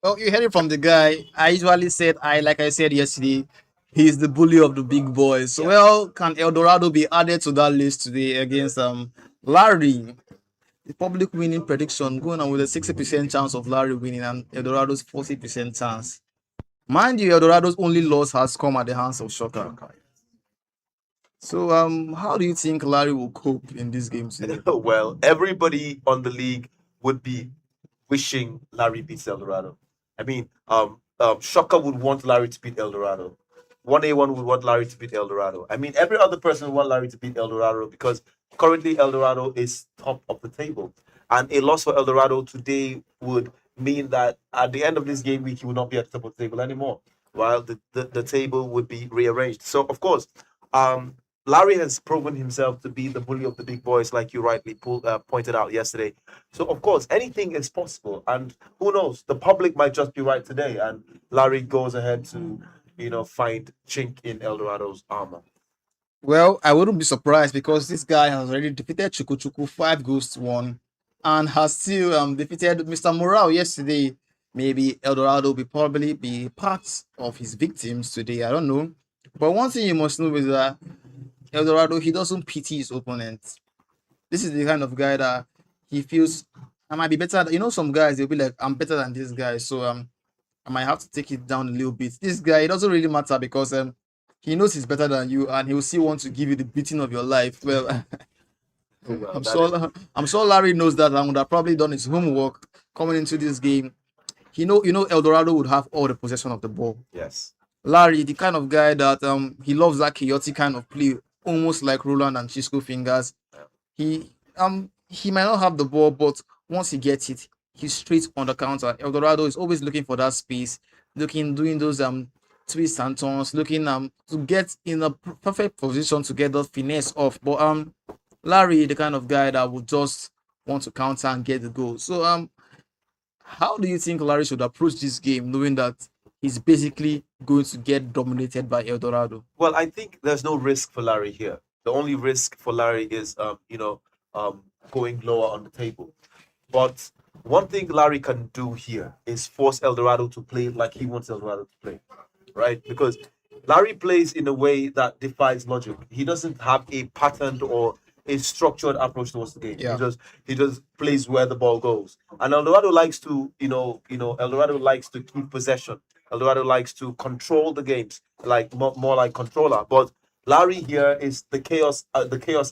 Well, you heard it from the guy. I usually said, like I said yesterday, he's the bully of the big boys. So, well, can El Dorado be added to that list today against Larry? The public winning prediction going on with a 60% chance of Larry winning and El Dorado's 40% chance. Mind you, El Dorado's only loss has come at the hands of Shocker. So, how do you think Larry will cope in this game today? Well, everybody on the league would be wishing Larry beats El Dorado. I mean, Shocker would want Larry to beat El Dorado. 1A1 would want Larry to beat Eldorado. I mean, every other person would want Larry to beat Eldorado because currently Eldorado is top of the table. And a loss for Eldorado today would mean that at the end of this game week, he would not be at the top of the table anymore, while the table would be rearranged. So, of course, um, Larry has proven himself to be the bully of the big boys, like you rightly pointed out yesterday. So, of course, anything is possible. And who knows? The public might just be right today. And Larry goes ahead to, find chink in Eldorado's armor. Well, I wouldn't be surprised because this guy has already defeated Chuku 5-1 and has still defeated Mr. Morale yesterday. Maybe Eldorado will probably be part of his victims today. I don't know. But one thing you must know is that Eldorado, he doesn't pity his opponents. This is the kind of guy that he feels I might be better. You know, some guys they'll be like, I'm better than this guy, so I might have to take it down a little bit. This guy, it doesn't really matter because he knows he's better than you, and he will still want to give you the beating of your life. Well, I'm sure Larry knows that and would have probably done his homework coming into this game. You know, Eldorado would have all the possession of the ball. Yes. Larry, the kind of guy that he loves that chaotic kind of play, almost like Roland and Chisco fingers. He might not have the ball, but once he gets it, he's straight on the counter. Eldorado is always looking for that space, doing those twists and turns, looking to get in a perfect position to get the finesse off. But Larry, the kind of guy that would just want to counter and get the goal. So how do you think Larry should approach this game, knowing that he's basically going to get dominated by Eldorado? Well, I think there's no risk for Larry here. The only risk for Larry is, going lower on the table. But one thing Larry can do here is force Eldorado to play like he wants Eldorado to play, right? Because Larry plays in a way that defies logic. He doesn't have a patterned or a structured approach towards the game. Yeah. He just plays where the ball goes. And Eldorado likes to, Eldorado likes to keep possession. Eldorado likes to control the games, like more like controller. But Larry here is the chaos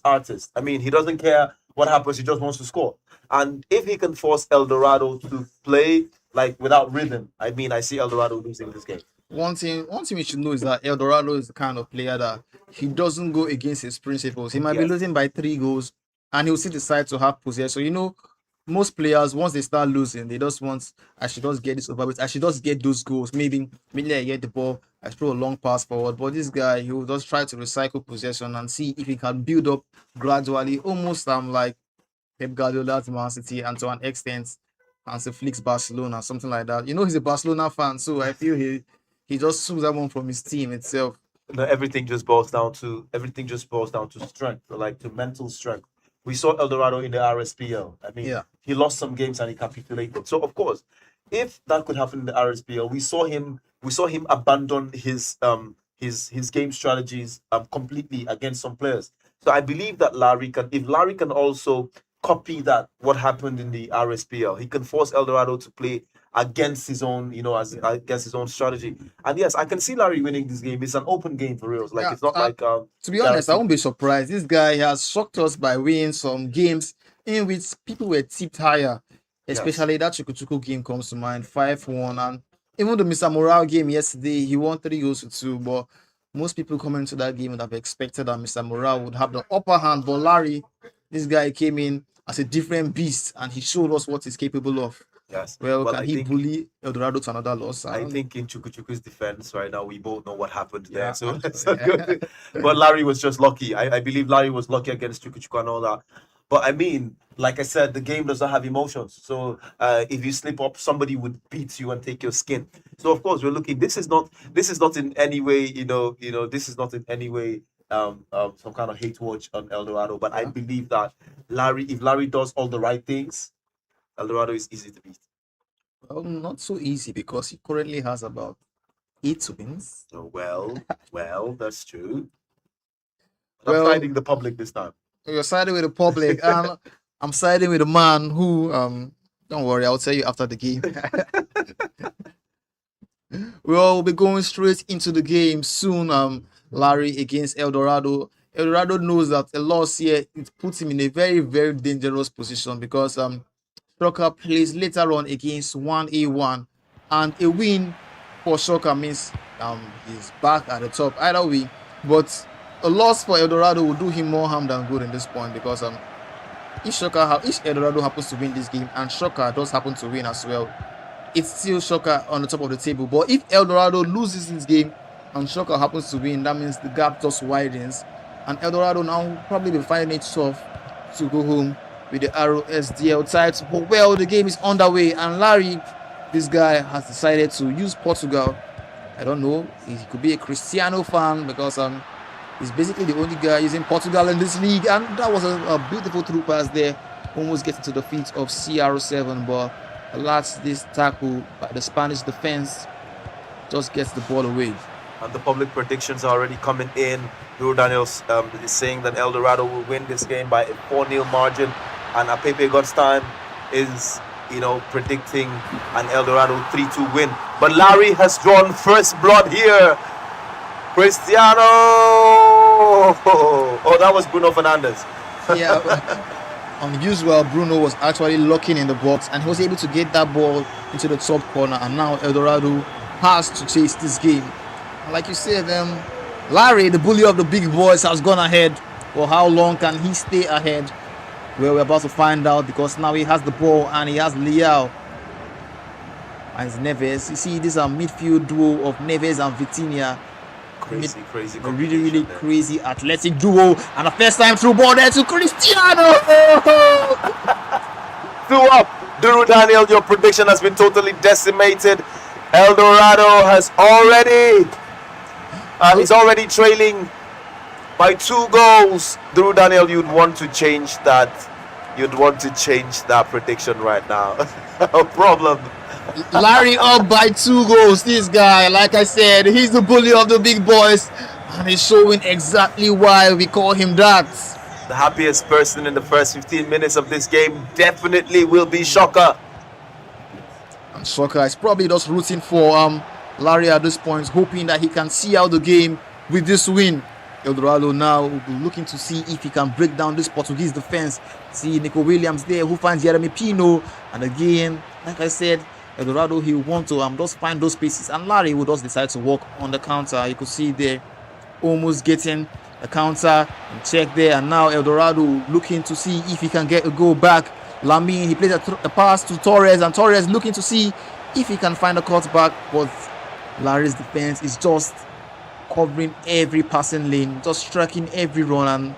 artist. I mean, he doesn't care what happens. He just wants to score. And if he can force Eldorado to play like without rhythm, I mean, I see Eldorado losing this game. One thing we should know is that Eldorado is the kind of player that he doesn't go against his principles. He might be losing by 3 goals, and he'll still decide to have possession. So, you know, most players, once they start losing, they just want, I should just get this over with. I should just get those goals. Maybe I get the ball, I throw a long pass forward. But this guy, he will just try to recycle possession and see if he can build up gradually, almost like Pep Guardiola's Man City, and to an extent, Hansi Flick's Barcelona, something like that. You know, he's a Barcelona fan, so I feel he just sues that one from his team itself. Everything just boils down to strength, like to mental strength. We saw Eldorado in the Rsdl. I mean, he lost some games and he capitulated. So of course, if that could happen in the Rsdl, we saw him abandon his game strategies completely against some players. So I believe that if Larry can also copy what happened in the Rsdl, he can force Eldorado to play against his own, against his own strategy. And yes, I can see Larry winning this game. It's an open game for real. Like it's not like to be honest, I won't be surprised. This guy has shocked us by winning some games in which people were tipped higher. Especially that Chuku game comes to mind, 5-1. And even the Mr. Morale game yesterday, he won 3-2. But most people coming into that game would have expected that Mr. Morale would have the upper hand. But Larry, this guy came in as a different beast, and he showed us what he's capable of. Yes. Well, can he bully Eldorado to another loss? I think in Chuku's defense right now, we both know what happened there. So good. But Larry was just lucky. I believe Larry was lucky against Chuku and all that. But I mean, like I said, the game doesn't have emotions. So if you slip up, somebody would beat you and take your skin. So of course, we're looking. This is not in any way, this is not in any way some kind of hate watch on Eldorado. But I believe that if Larry does all the right things, Eldorado is easy to beat. Well, not so easy because he currently has about 8 wins. Oh, well, that's true. But I'm siding the public this time. You're siding with the public, and I'm siding with a man who, don't worry, I'll tell you after the game. We'll be going straight into the game soon. Larry against Eldorado. Eldorado knows that a loss here, it puts him in a very, very dangerous position because Strucker plays later on against 1A1, and a win for Shoka means he's back at the top either way. But a loss for Eldorado will do him more harm than good in this point, because if Eldorado happens to win this game and Shoka does happen to win as well, it's still Shoka on the top of the table. But if Eldorado loses this game and Shoka happens to win, that means the gap just widens, and Eldorado now probably be finding it tough to go home with the Rsdl title. But well, the game is underway, and Larry, this guy, has decided to use Portugal. I don't know, he could be a Cristiano fan, because he's basically the only guy using Portugal in this league. And that was a beautiful through pass there, almost getting to the feet of CR7, but alas, this tackle by the Spanish defense just gets the ball away. And the public predictions are already coming in. Duro Daniel is saying that Eldorado will win this game by a 4-0 margin, and Pepe Godstime is, predicting an Eldorado 3-2 win. But Larry has drawn first blood here. Cristiano! Oh, that was Bruno Fernandes. Yeah, unusual. Bruno was actually locking in the box, and he was able to get that ball into the top corner, and now Eldorado has to chase this game. Like you said, Larry, the bully of the big boys, has gone ahead. For how long can he stay ahead? Well, we're about to find out, because now he has the ball and he has Leao and Neves. You see, this is a midfield duo of Neves and Vitinha. Crazy. A really crazy athletic duo, and a first time through ball there to Cristiano. Threw up. Duro Daniel, your prediction has been totally decimated. Eldorado has already he's already trailing by 2 goals. Duro Daniel, you'd want to change that prediction right now. No problem. Larry up by 2 goals. This guy, like I said, he's the bully of the big boys, and he's showing exactly why we call him that. The happiest person in the first 15 minutes of this game definitely will be Shoka. And Shoka is probably just rooting for Larry at this point, hoping that he can see out the game with this win. Eldorado now will be looking to see if he can break down this Portuguese defense. See Nico Williams there, who finds Jeremy Pino, and again, like I said, Eldorado, he will want to just find those spaces, and Larry will just decide to walk on the counter. You could see there, almost getting a counter and check there, and now Eldorado looking to see if he can get a goal back. Lamine, he plays a pass to Torres, and Torres looking to see if he can find a cut back, but Larry's defense is just covering every passing lane, just striking every run, and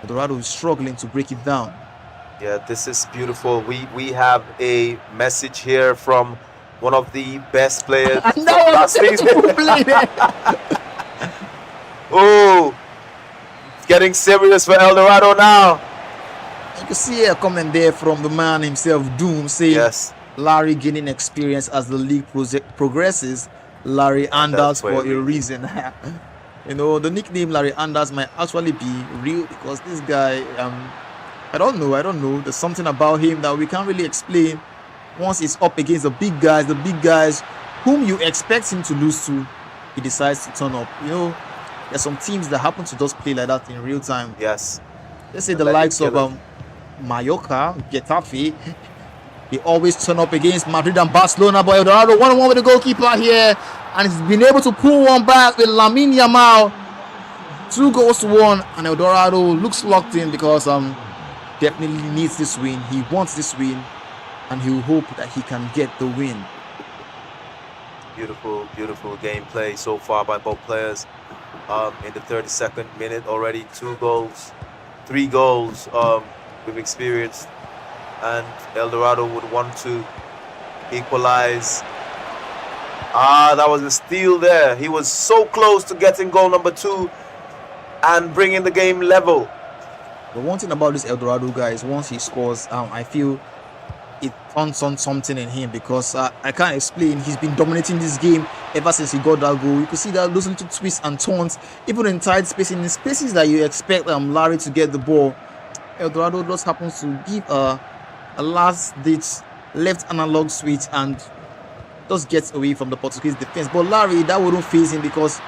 Eldorado is struggling to break it down. Yeah, this is beautiful. We have a message here from one of the best players last season. Oh, it's getting serious for Eldorado now. You can see a comment there from the man himself, Doom, saying, yes, Larry gaining experience as the league progresses. Larry Anders for a reason. The nickname Larry Anders might actually be real, because this guy, I don't know. There's something about him that we can't really explain. Once he's up against the big guys whom you expect him to lose to, he decides to turn up. There's some teams that happen to just play like that in real time. Yes. Let's say the likes of Mallorca, Getafe, they always turn up against Madrid and Barcelona. But Eldorado 1-1 with the goalkeeper here, and he's been able to pull one back with Lamine Yamal. 2-1, and Eldorado looks locked in, because definitely needs this win. He wants this win, and he will hope that he can get the win. Beautiful gameplay so far by both players. In the 32nd minute already, 3 goals we've experienced, and Eldorado would want to equalize. That was a steal there. He was so close to getting goal number 2 and bringing the game level. The one thing about this Eldorado guy is, once he scores, I feel it turns on something in him, because I can't explain. He's been dominating this game ever since he got that goal. You can see that those little twists and turns, even in tight spacing, in spaces that you expect Larry to get the ball. Eldorado just happens to give a last-ditch left analog switch and just gets away from the Portuguese defense. But Larry, that wouldn't faze him, because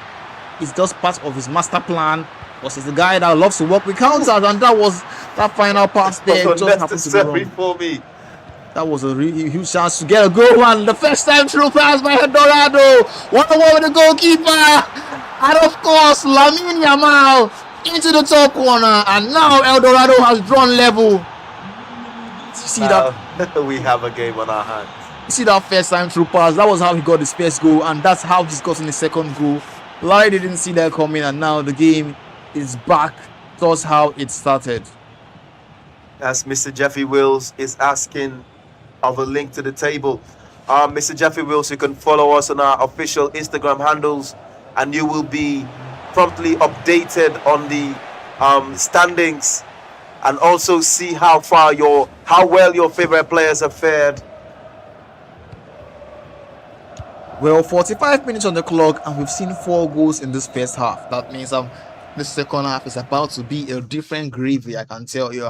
it's just part of his master plan. Because he's the guy that loves to work with counters, and that final pass there just happened to be wrong. For me. That was a really huge chance to get a goal, and the first time through pass by Eldorado. 1-on-1 with the goalkeeper. And of course, Lamine Yamal into the top corner, and now Eldorado has drawn level. You see that? We have a game on our hands. You see that first time through pass? That was how he got his first goal, and that's how he's gotten his second goal. Larry didn't see that coming, and now the game is back. That's how it started. As Mr. Jeffrey Wills is asking of a link to the table. Mr. Jeffrey Wills, you can follow us on our official Instagram handles, and you will be promptly updated on the standings, and also see how well your favorite players have fared. Well, 45 minutes on the clock, and we've seen 4 goals in this first half. That means the second half is about to be a different gravy, I can tell you.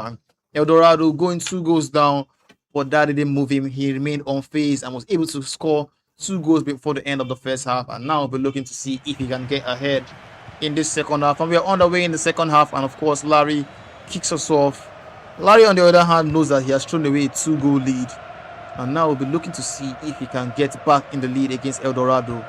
Eldorado going 2 goals down, but that didn't move him. He remained unfazed and was able to score 2 goals before the end of the first half, and now we're looking to see if he can get ahead in this second half. And we are underway in the second half, and of course Larry kicks us off. Larry, on the other hand, knows that he has thrown away a 2-goal lead, and now we'll be looking to see if he can get back in the lead against Eldorado.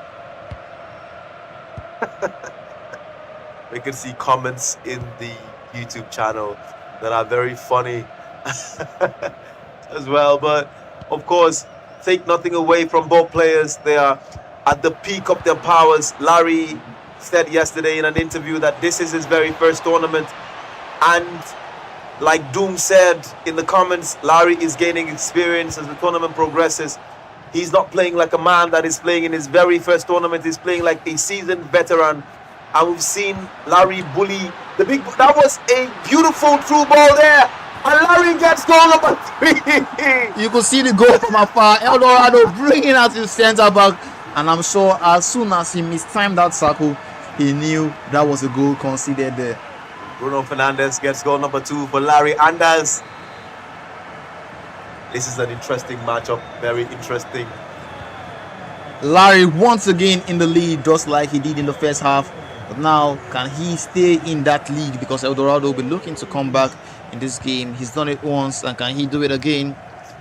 We can see comments in the YouTube channel that are very funny as well. But of course, take nothing away from both players. They are at the peak of their powers. Larry said yesterday in an interview that this is his very first tournament, and like Doom said in the comments, Larry is gaining experience as the tournament progresses. He's not playing like a man that is playing in his very first tournament. He's playing like a seasoned veteran. And we've seen Larry bully the big... That was a beautiful through ball there. And Larry gets goal number 3. You could see the goal from afar. Eldorado bringing out his centre back. And I'm sure as soon as he mistimed that circle, he knew that was a goal conceded there. Bruno Fernandes gets goal number 2 for Larry Anders. This is an interesting matchup. Very interesting. Larry once again in the lead, just like he did in the first half. But now, can he stay in that lead? Because Eldorado will be looking to come back in this game. He's done it once, and can he do it again?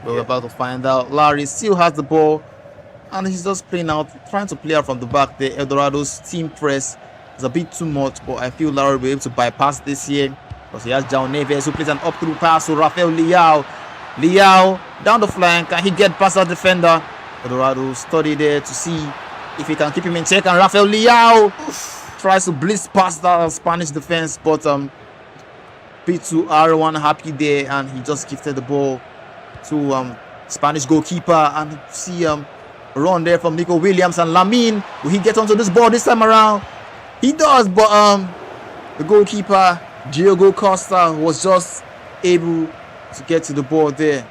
We're about to find out. Larry still has the ball, and he's just playing out, trying to play out from the back there. Eldorado's team press is a bit too much, but I feel Larry will be able to bypass this here, because he has Jao Neves, who plays an up-through pass to Rafael Leao. Leao down the flank, and he get past our defender. Eldorado study there to see if he can keep him in check, and Rafael Leao tries to blitz past that Spanish defense, but P2 R1 happy there, and he just gifted the ball to Spanish goalkeeper. And see a run there from Nico Williams, and Lamine, will he get onto this ball this time around? He does, but the goalkeeper Diogo Costa was just able to get to the ball there.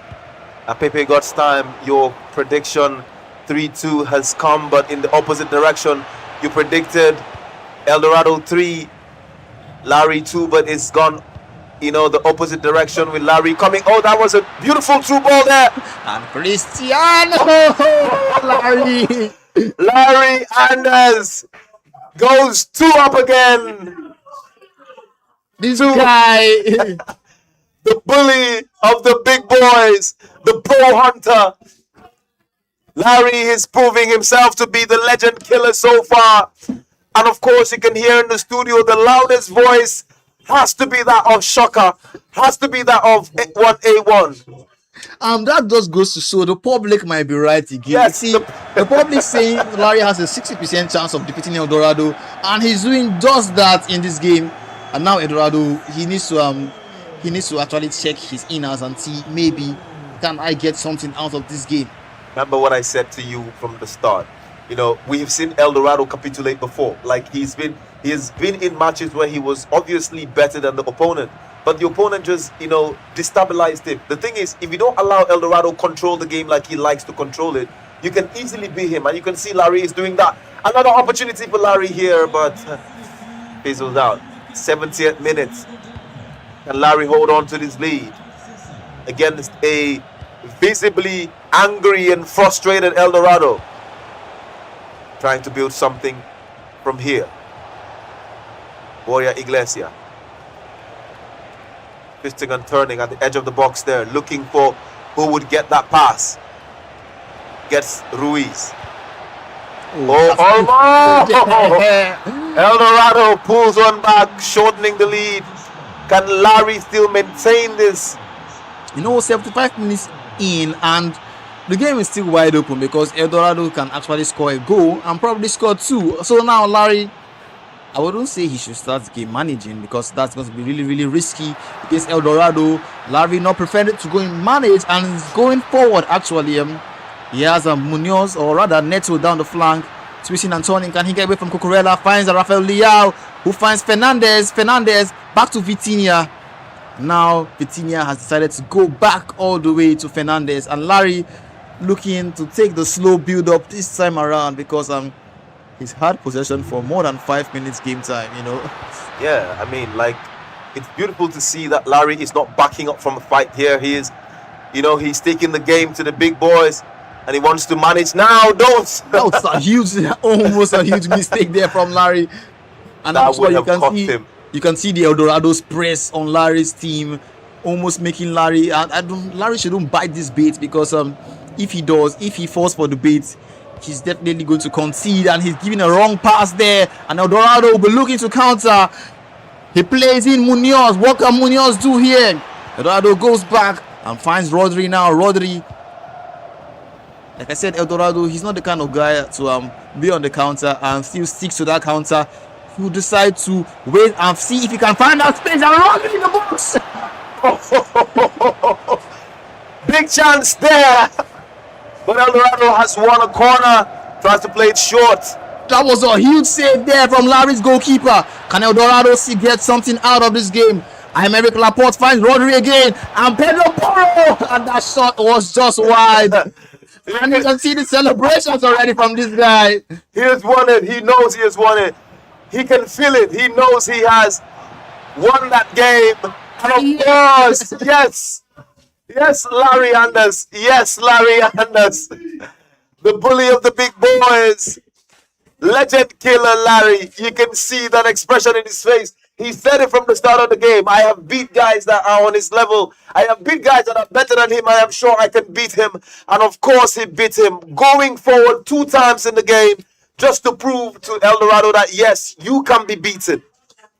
Pepe God's time, your prediction 3-2 has come, but in the opposite direction. You predicted Eldorado 3, Larry 2, but it's gone, the opposite direction with Larry coming. Oh, that was a beautiful through ball there. And Cristiano Larry Anders goes 2 up again. This guy. The bully of the big boys, the pro hunter. Larry is proving himself to be the legend killer so far. And of course, you can hear in the studio the loudest voice has to be that of Shocker, has to be that of 1A1. That just goes to show the public might be right again. Yes, See, the public saying Larry has a 60% chance of defeating Eldorado, and he's doing just that in this game. And now Eldorado, he needs to actually check his inners and see, maybe can I get something out of this game. Remember what I said to you from the start. We have seen Eldorado capitulate before. Like he has been in matches where he was obviously better than the opponent, but the opponent just destabilized him. The thing is, if you don't allow Eldorado control the game like he likes to control it, you can easily beat him. And you can see Larry is doing that. Another opportunity for Larry here, but fizzles out. 70th minute. Can Larry hold on to this lead against a visibly angry and frustrated Eldorado? Trying to build something from here. Borja Iglesias. Twisting and turning at the edge of the box there, looking for who would get that pass. Gets Ruiz. El Dorado pulls one back, shortening the lead. Can Larry still maintain this? 75 minutes in, and the game is still wide open because El Dorado can actually score a goal and probably score two. So now Larry, I wouldn't say he should start game managing because that's going to be really, really risky against El Dorado. Larry not preferred to go and manage and going forward. Actually, he has a Munoz, or rather Neto, down the flank, twisting and turning. Can he get away from Cucurella? Finds Rafael Leao, who finds Fernandez. Fernandez back to Vitinha. Now Vitinha has decided to go back all the way to Fernandez, and Larry looking to take the slow build up this time around because he's had possession for more than 5 minutes game time. Yeah, I mean, like, it's beautiful to see that Larry is not backing up from a fight here. He is, he's taking the game to the big boys, and he wants to manage now. That was almost a huge mistake there from Larry, and that's why you can see the El Dorado's press on Larry's team, almost making Larry. Larry shouldn't bite this bait because if he falls for the bait, he's definitely going to concede, and he's giving a wrong pass there, and El Dorado will be looking to counter. He plays in Munoz. What can Munoz do here? El Dorado goes back and finds Rodri now. Rodri, like I said, El Dorado, he's not the kind of guy to be on the counter and still sticks to that counter. He will decide to wait and see if he can find that space, and Rodri in the box. Big chance there. But El Dorado has won a corner, tries to play it short. That was a huge save there from Larry's goalkeeper. Can El Dorado get something out of this game? Aymeric Laporte finds Rodri again, and Pedro Porro, and that shot was just wide. And you can see the celebrations already from this guy. He has won it. He knows he has won it. He can feel it. He knows he has won that game. And of course, yes. Yes, Larry Anders. Yes, Larry Anders. The bully of the big boys. Legend killer Larry. You can see that expression in his face. He said it from the start of the game. I have beat guys that are on his level. I have beat guys that are better than him. I am sure I can beat him. And of course he beat him. Going forward 2 times in the game just to prove to El Dorado that yes, you can be beaten.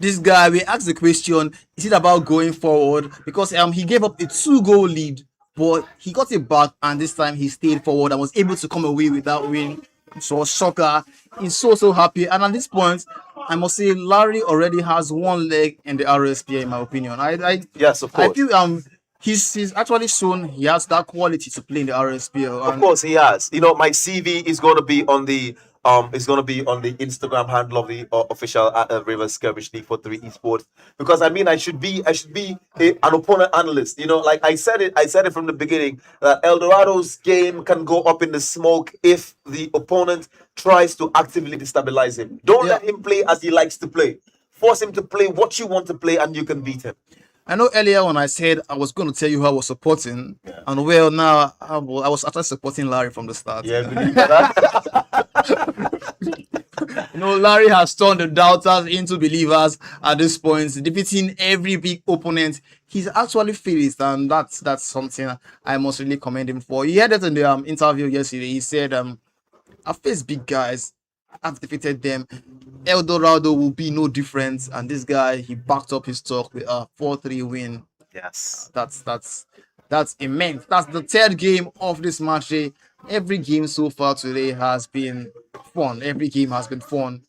This guy, we asked the question, is it about going forward? Because he gave up a 2-goal lead, but he got it back, and this time he stayed forward and was able to come away with that win. So shocker, he's so happy. And at this point, I must say Larry already has one leg in the RSPA, in my opinion. Yes, of course. I feel he's actually shown he has that quality to play in the RSPA. Of course he has. My CV is going to be on the Instagram handle of the official Rivers Skirmish League for 3 Esports, because I should be an opponent analyst. Like I said it from the beginning that El Dorado's game can go up in the smoke if the opponent tries to actively destabilize him. Don't let him play as he likes to play. Force him to play what you want to play, and you can beat him. I know earlier when I said I was going to tell you who I was supporting, and well, now I was actually supporting Larry from the start. Yeah, believe that. Larry has turned the doubters into believers at this point, defeating every big opponent. He's actually finished, and that's something I must really commend him for. He had it in the interview yesterday. He said, "I faced big guys. I've defeated them. El Dorado will be no different." And this guy, he backed up his talk with a 4-3 win. Yes, that's immense. That's the 3rd game of this match day. Every game so far today has been fun. Every game has been fun.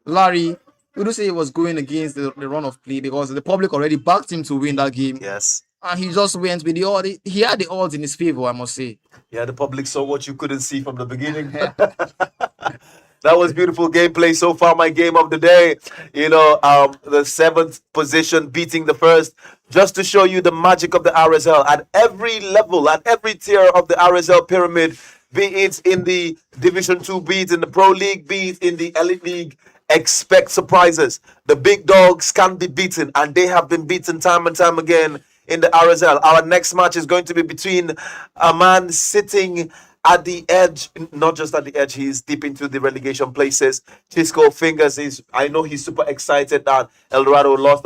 Larry, we do say he was going against the run of play because the public already backed him to win that game. Yes. And he just went with the odds. He had the odds in his favor, I must say. Yeah, the public saw what you couldn't see from the beginning. That was beautiful gameplay so far. My game of the day, the 7th position beating the 1st, just to show you the magic of the RSL at every level, at every tier of the RSL pyramid, be it in the Division 2, be it in the Pro League, be it in the Elite League. Expect surprises. The big dogs can be beaten, and they have been beaten time and time again in the RSL. Our next match is going to be between a man sitting at the edge, not just at the edge, he's deep into the relegation places. Chisco Fingers is, I know he's super excited that El Dorado lost.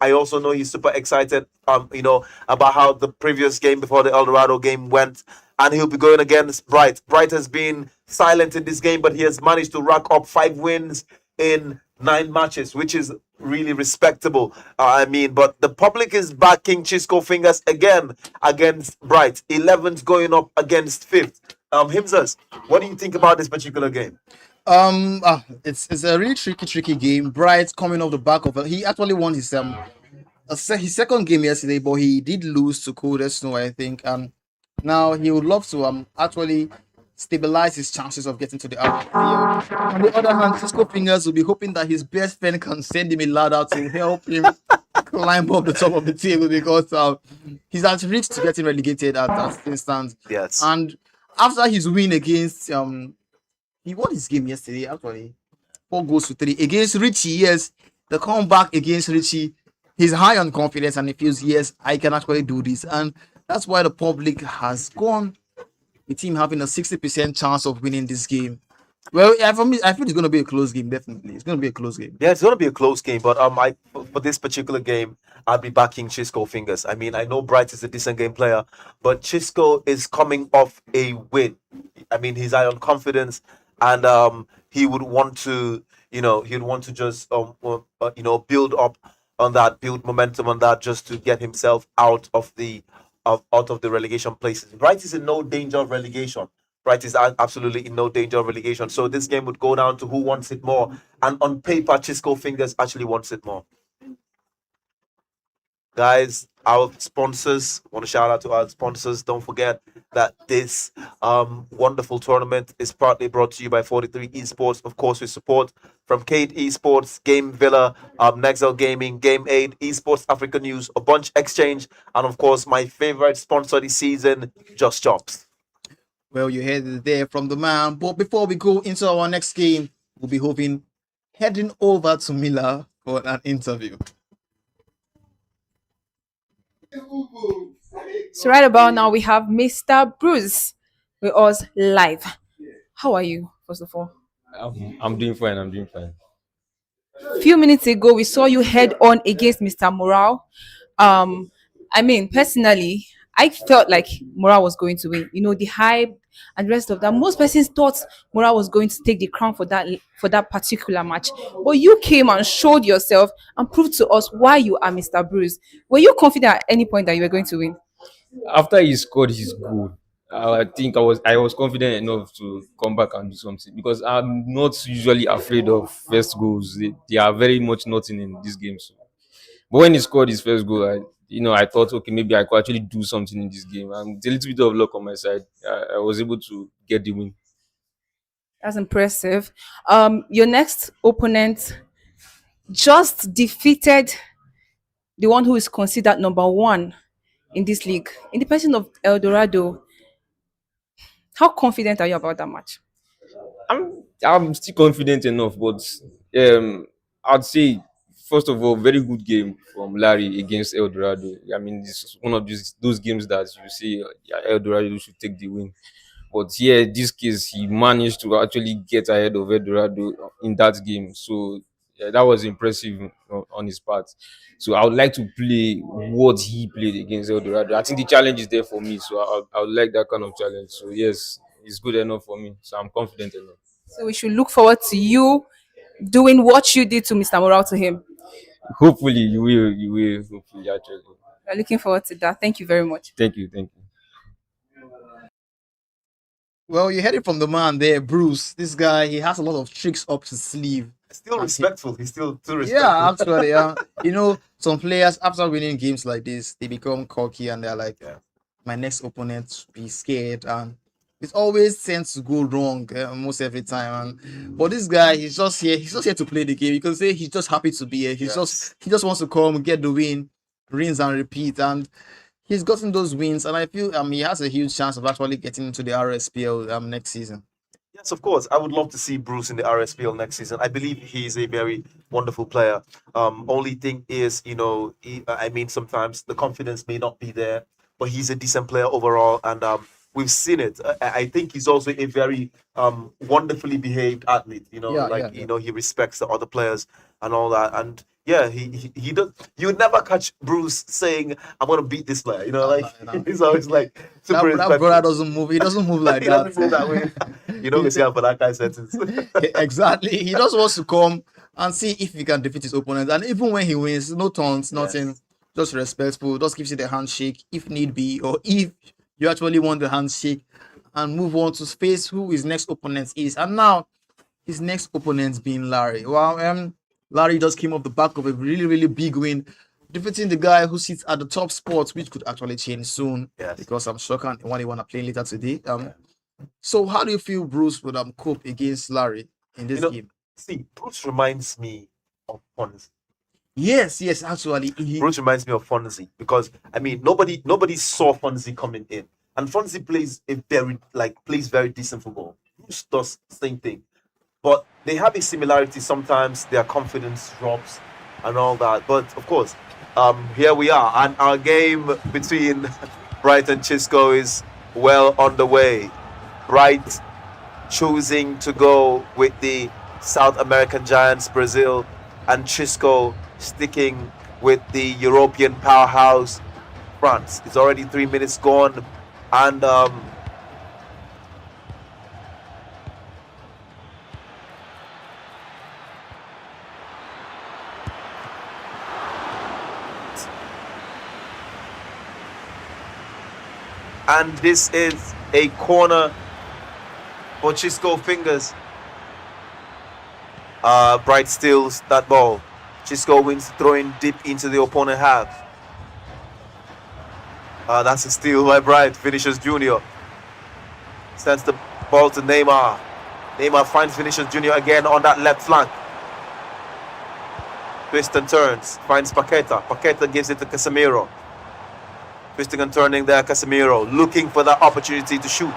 I also know he's super excited, about how the previous game before the El Dorado game went. And he'll be going against Bright. Bright has been silent in this game, but he has managed to rack up 5 wins in 9 matches, which is really respectable. But the public is backing Chisco Fingers again against Bright. 11th going up against 5th. Himzas, what do you think about this particular game? It's a really tricky game. Bright coming off the back of it. He actually won his his second game yesterday, but he did lose to Cold Snow, I think. And now he would love to actually stabilize his chances of getting to the outfield. On the other hand, Cisco Fingers will be hoping that his best friend can send him a ladder to help him climb up the top of the table, because he's at risk to getting relegated at that instant. Yes. And after his win against he won his game yesterday, actually 4-3 against Richie. Yes, the comeback against Richie, he's high on confidence and he feels, yes, I can actually do this. And that's why the public has gone the team having a 60% chance of winning this game. Well, yeah, for me, I feel it's going to be a close game. Definitely, it's going to be a close game. Yeah, it's going to be a close game. But for this particular game, I'll be backing Chisco Fingers. I mean, I know Bright is a decent game player, but Chisco is coming off a win. I mean, he's high on confidence, and he would want to, just build up on that, build momentum on that, just to get himself out of the relegation places. Bright is in no danger of relegation. Bright is absolutely in no danger of relegation. So this game would go down to who wants it more. And on paper, Chisco Fingers actually wants it more. Guys, our sponsors, want to shout out to our sponsors. Don't forget that this wonderful tournament is partly brought to you by 43 Esports. Of course, with support from Kate Esports, Game Villa, Nexel Gaming, Game 8, Esports Africa News, a bunch exchange, and of course, my favorite sponsor this season, Just Chops. Well, you heard it there from the man. But before we go into our next game, we'll be heading over to Mila for an interview. So right about now, we have Mr. Bruce with us live. How are you, first of all? I'm doing fine. I'm doing fine. A few minutes ago, we saw you head on against Mr. Morale. Personally, I felt like Morale was going to win. The hype and the rest of that. Most persons thought Morale was going to take the crown for that particular match. But you came and showed yourself and proved to us why you are Mr. Bruce. Were you confident at any point that you were going to win? After he scored his goal, I think I was confident enough to come back and do something, because I'm not usually afraid of first goals. They are very much nothing in this game. So. But when he scored his first goal, I thought, okay, maybe I could actually do something in this game. And with a little bit of luck on my side, I was able to get the win. That's impressive. Your next opponent just defeated the one who is considered number 1 in this league, in the person of El Dorado. How confident are you about that match? I'm still confident enough, but I'd say, first of all, very good game from Larry against El Dorado. I mean, this is one of those games that you say El Dorado should take the win. But yeah, this case, he managed to actually get ahead of El Dorado in that game. So yeah, that was impressive on his part. So I would like to play what he played against El Dorado. I think the challenge is there for me. So I would like that kind of challenge. So yes, it's good enough for me. So I'm confident enough. So we should look forward to you doing what you did to Mr. Morale to him. Hopefully you will. Hopefully, actually. We're looking forward to that. Thank you very much. Thank you. Well, you heard it from the man there, Bruce. This guy, he has a lot of tricks up his sleeve. Still respectful. He's still too respectful. Yeah, absolutely. Yeah. Some players, after winning games like this, they become cocky and they're like, my next opponent be scared, and it always tends to go wrong almost every time. But this guy, he's just here to play the game. You can say he's just happy to be here. He just wants to come, get the win, rinse and repeat, and he's gotten those wins, and I feel he has a huge chance of actually getting into the RSPL next season. Yes, of course. I would love to see Bruce in the RSPL next season. I believe he's a very wonderful player. Only thing is, I mean, sometimes the confidence may not be there, but he's a decent player overall, and we've seen it. I think he's also a very wonderfully behaved athlete. Yeah, Like yeah, yeah. he respects the other players and all that, and. Yeah, he does. You would never catch Bruce saying, "I'm gonna beat this player." Like No. he's always like super That respectful. brother doesn't move. He doesn't move like He that. doesn't move that way. You know, we see for that kind of sentence. Exactly. He just wants to come and see if he can defeat his opponent. And even when he wins, no taunts, nothing, Yes. just respectful, just gives you the handshake if need be, or if you actually want the handshake, and move on to face who his next opponent is. And now his next opponent being Larry. Well, Larry just came off the back of a really, really big win, defeating the guy who sits at the top spot, which could actually change soon. Yes. Because I'm sure one want to play later today. So how do you feel Bruce would cope against Larry in this game? See, Bruce reminds me of Fonzie. Yes, actually. Bruce reminds me of Fonzie because I mean nobody saw Fonzie coming in, and Fonzie plays very decent football. Bruce does the same thing, but they have a similarity. Sometimes their confidence drops and all that. But of course, here we are, and our game between Bright and Chisco is well underway. Bright choosing to go with the South American giants Brazil, and Chisco sticking with the European powerhouse France. It's already 3 minutes gone, and this is a corner for Chisco Fingers. Bright steals that ball. Chisco wins throwing deep into the opponent half. That's a steal by Bright. Vinicius Jr. Sends the ball to Neymar. Neymar finds Vinicius Jr. again on that left flank. Twist and turns. Finds Paqueta. Paqueta gives it to Casemiro. Twisting and turning there, Casemiro. Looking for that opportunity to shoot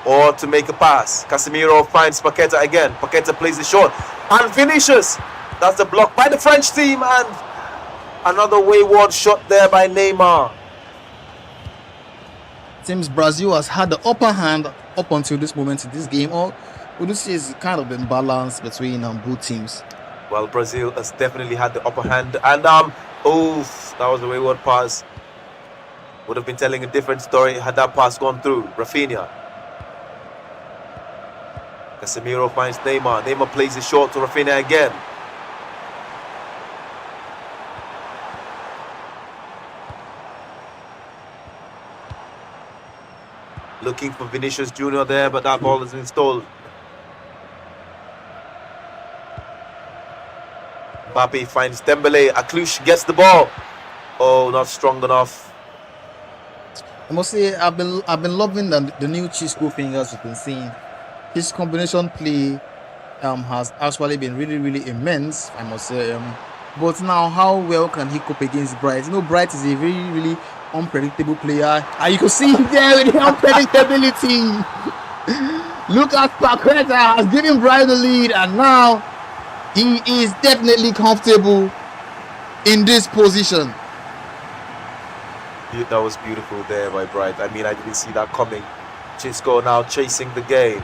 or to make a pass. Casemiro finds Paqueta again. Paqueta plays it short. And Vinicius. That's the block by the French team. And another wayward shot there by Neymar. Seems Brazil has had the upper hand up until this moment in this game. Or would you say it's kind of been balanced between both teams? Well, Brazil has definitely had the upper hand. And that was a wayward pass. Would have been telling a different story had that pass gone through. Rafinha. Casemiro finds Neymar. Neymar plays it short to Rafinha again. Looking for Vinicius Jr. there, but that ball has been stolen. Mbappe finds Dembele. Aklush gets the ball. Oh, not strong enough. I must say I've been loving the new Chisco Fingers we've been seeing. His combination play has actually been really, really immense, I must say. But now, how well can he cope against Bright? Bright is a very, really unpredictable player. And you can see him there with the unpredictability. Look at Paqueta has given Bright the lead, and now he is definitely comfortable in this position. That was beautiful there by Bright. I mean, I didn't see that coming. Chisco now chasing the game.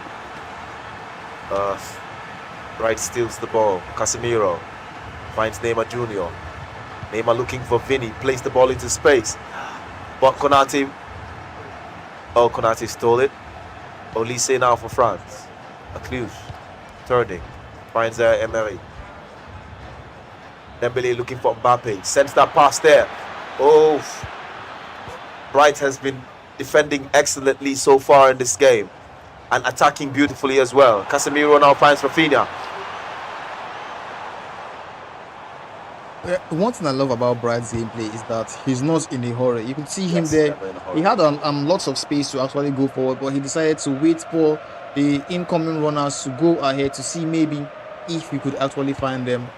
Bright steals the ball. Casemiro finds Neymar Jr. Neymar looking for Vinny. Plays the ball into space. But Konate stole it. Olise now for France. Aklush turning. Finds Emery. Dembele looking for Mbappe. Sends that pass there. Bright has been defending excellently so far in this game and attacking beautifully as well. Casemiro now finds Rafinha. One thing I love about Bright's gameplay is that he's not in a hurry. You can see him there. He had lots of space to actually go forward, but he decided to wait for the incoming runners to go ahead to see maybe if we could actually find them.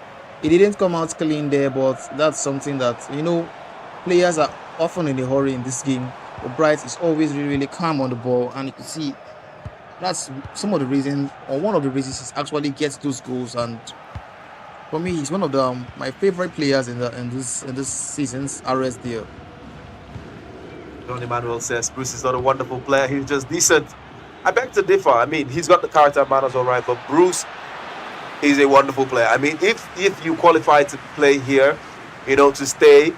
He didn't come out clean there, but that's something that, players are often in a hurry in this game. But Bright is always really, really calm on the ball, and you can see that's some of the reasons, or one of the reasons he actually gets those goals. And for me, he's one of the my favorite players in this season's Rsdl. John Emmanuel says Bruce is not a wonderful player. He's just decent. I beg to differ. I mean, he's got the character and manners all right, but Bruce is a wonderful player. I mean, if you qualify to play here, to stay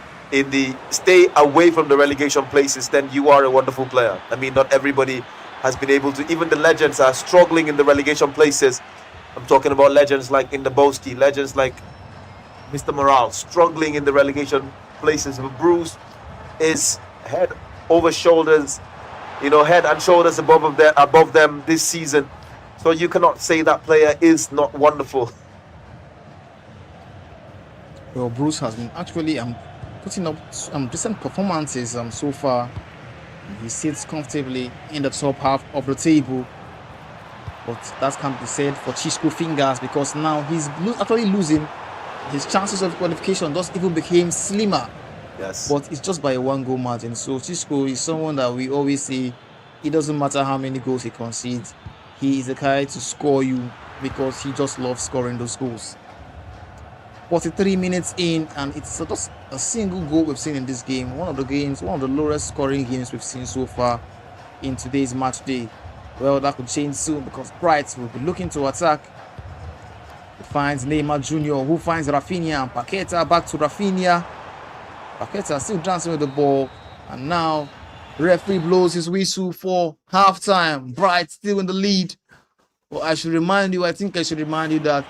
away from the relegation places, then you are a wonderful player. I mean, not everybody has been able to. Even the legends are struggling in the relegation places. I'm talking about legends like Indaboski, legends like Mr. Morale, struggling in the relegation places. But Bruce is head over shoulders, head and shoulders above them this season. So you cannot say that player is not wonderful. Well, Bruce has been actually putting up decent performances so far. He sits comfortably in the top half of the table. But that can't be said for Chisco Fingers, because now he's actually losing. His chances of qualification just even became slimmer. Yes. But it's just by a 1-goal margin. So Chisco is someone that we always say it doesn't matter how many goals he concedes. He is the guy to score you because he just loves scoring those goals. 43 minutes in, and it's just a single goal we've seen in this game. One of the lowest scoring games we've seen so far in today's match day. Well, that could change soon because Bright will be looking to attack. He finds Neymar Jr., who finds Rafinha, and Paqueta back to Rafinha. Paqueta still dancing with the ball, and now referee blows his whistle for halftime. Bright still in the lead. Well, I think I should remind you that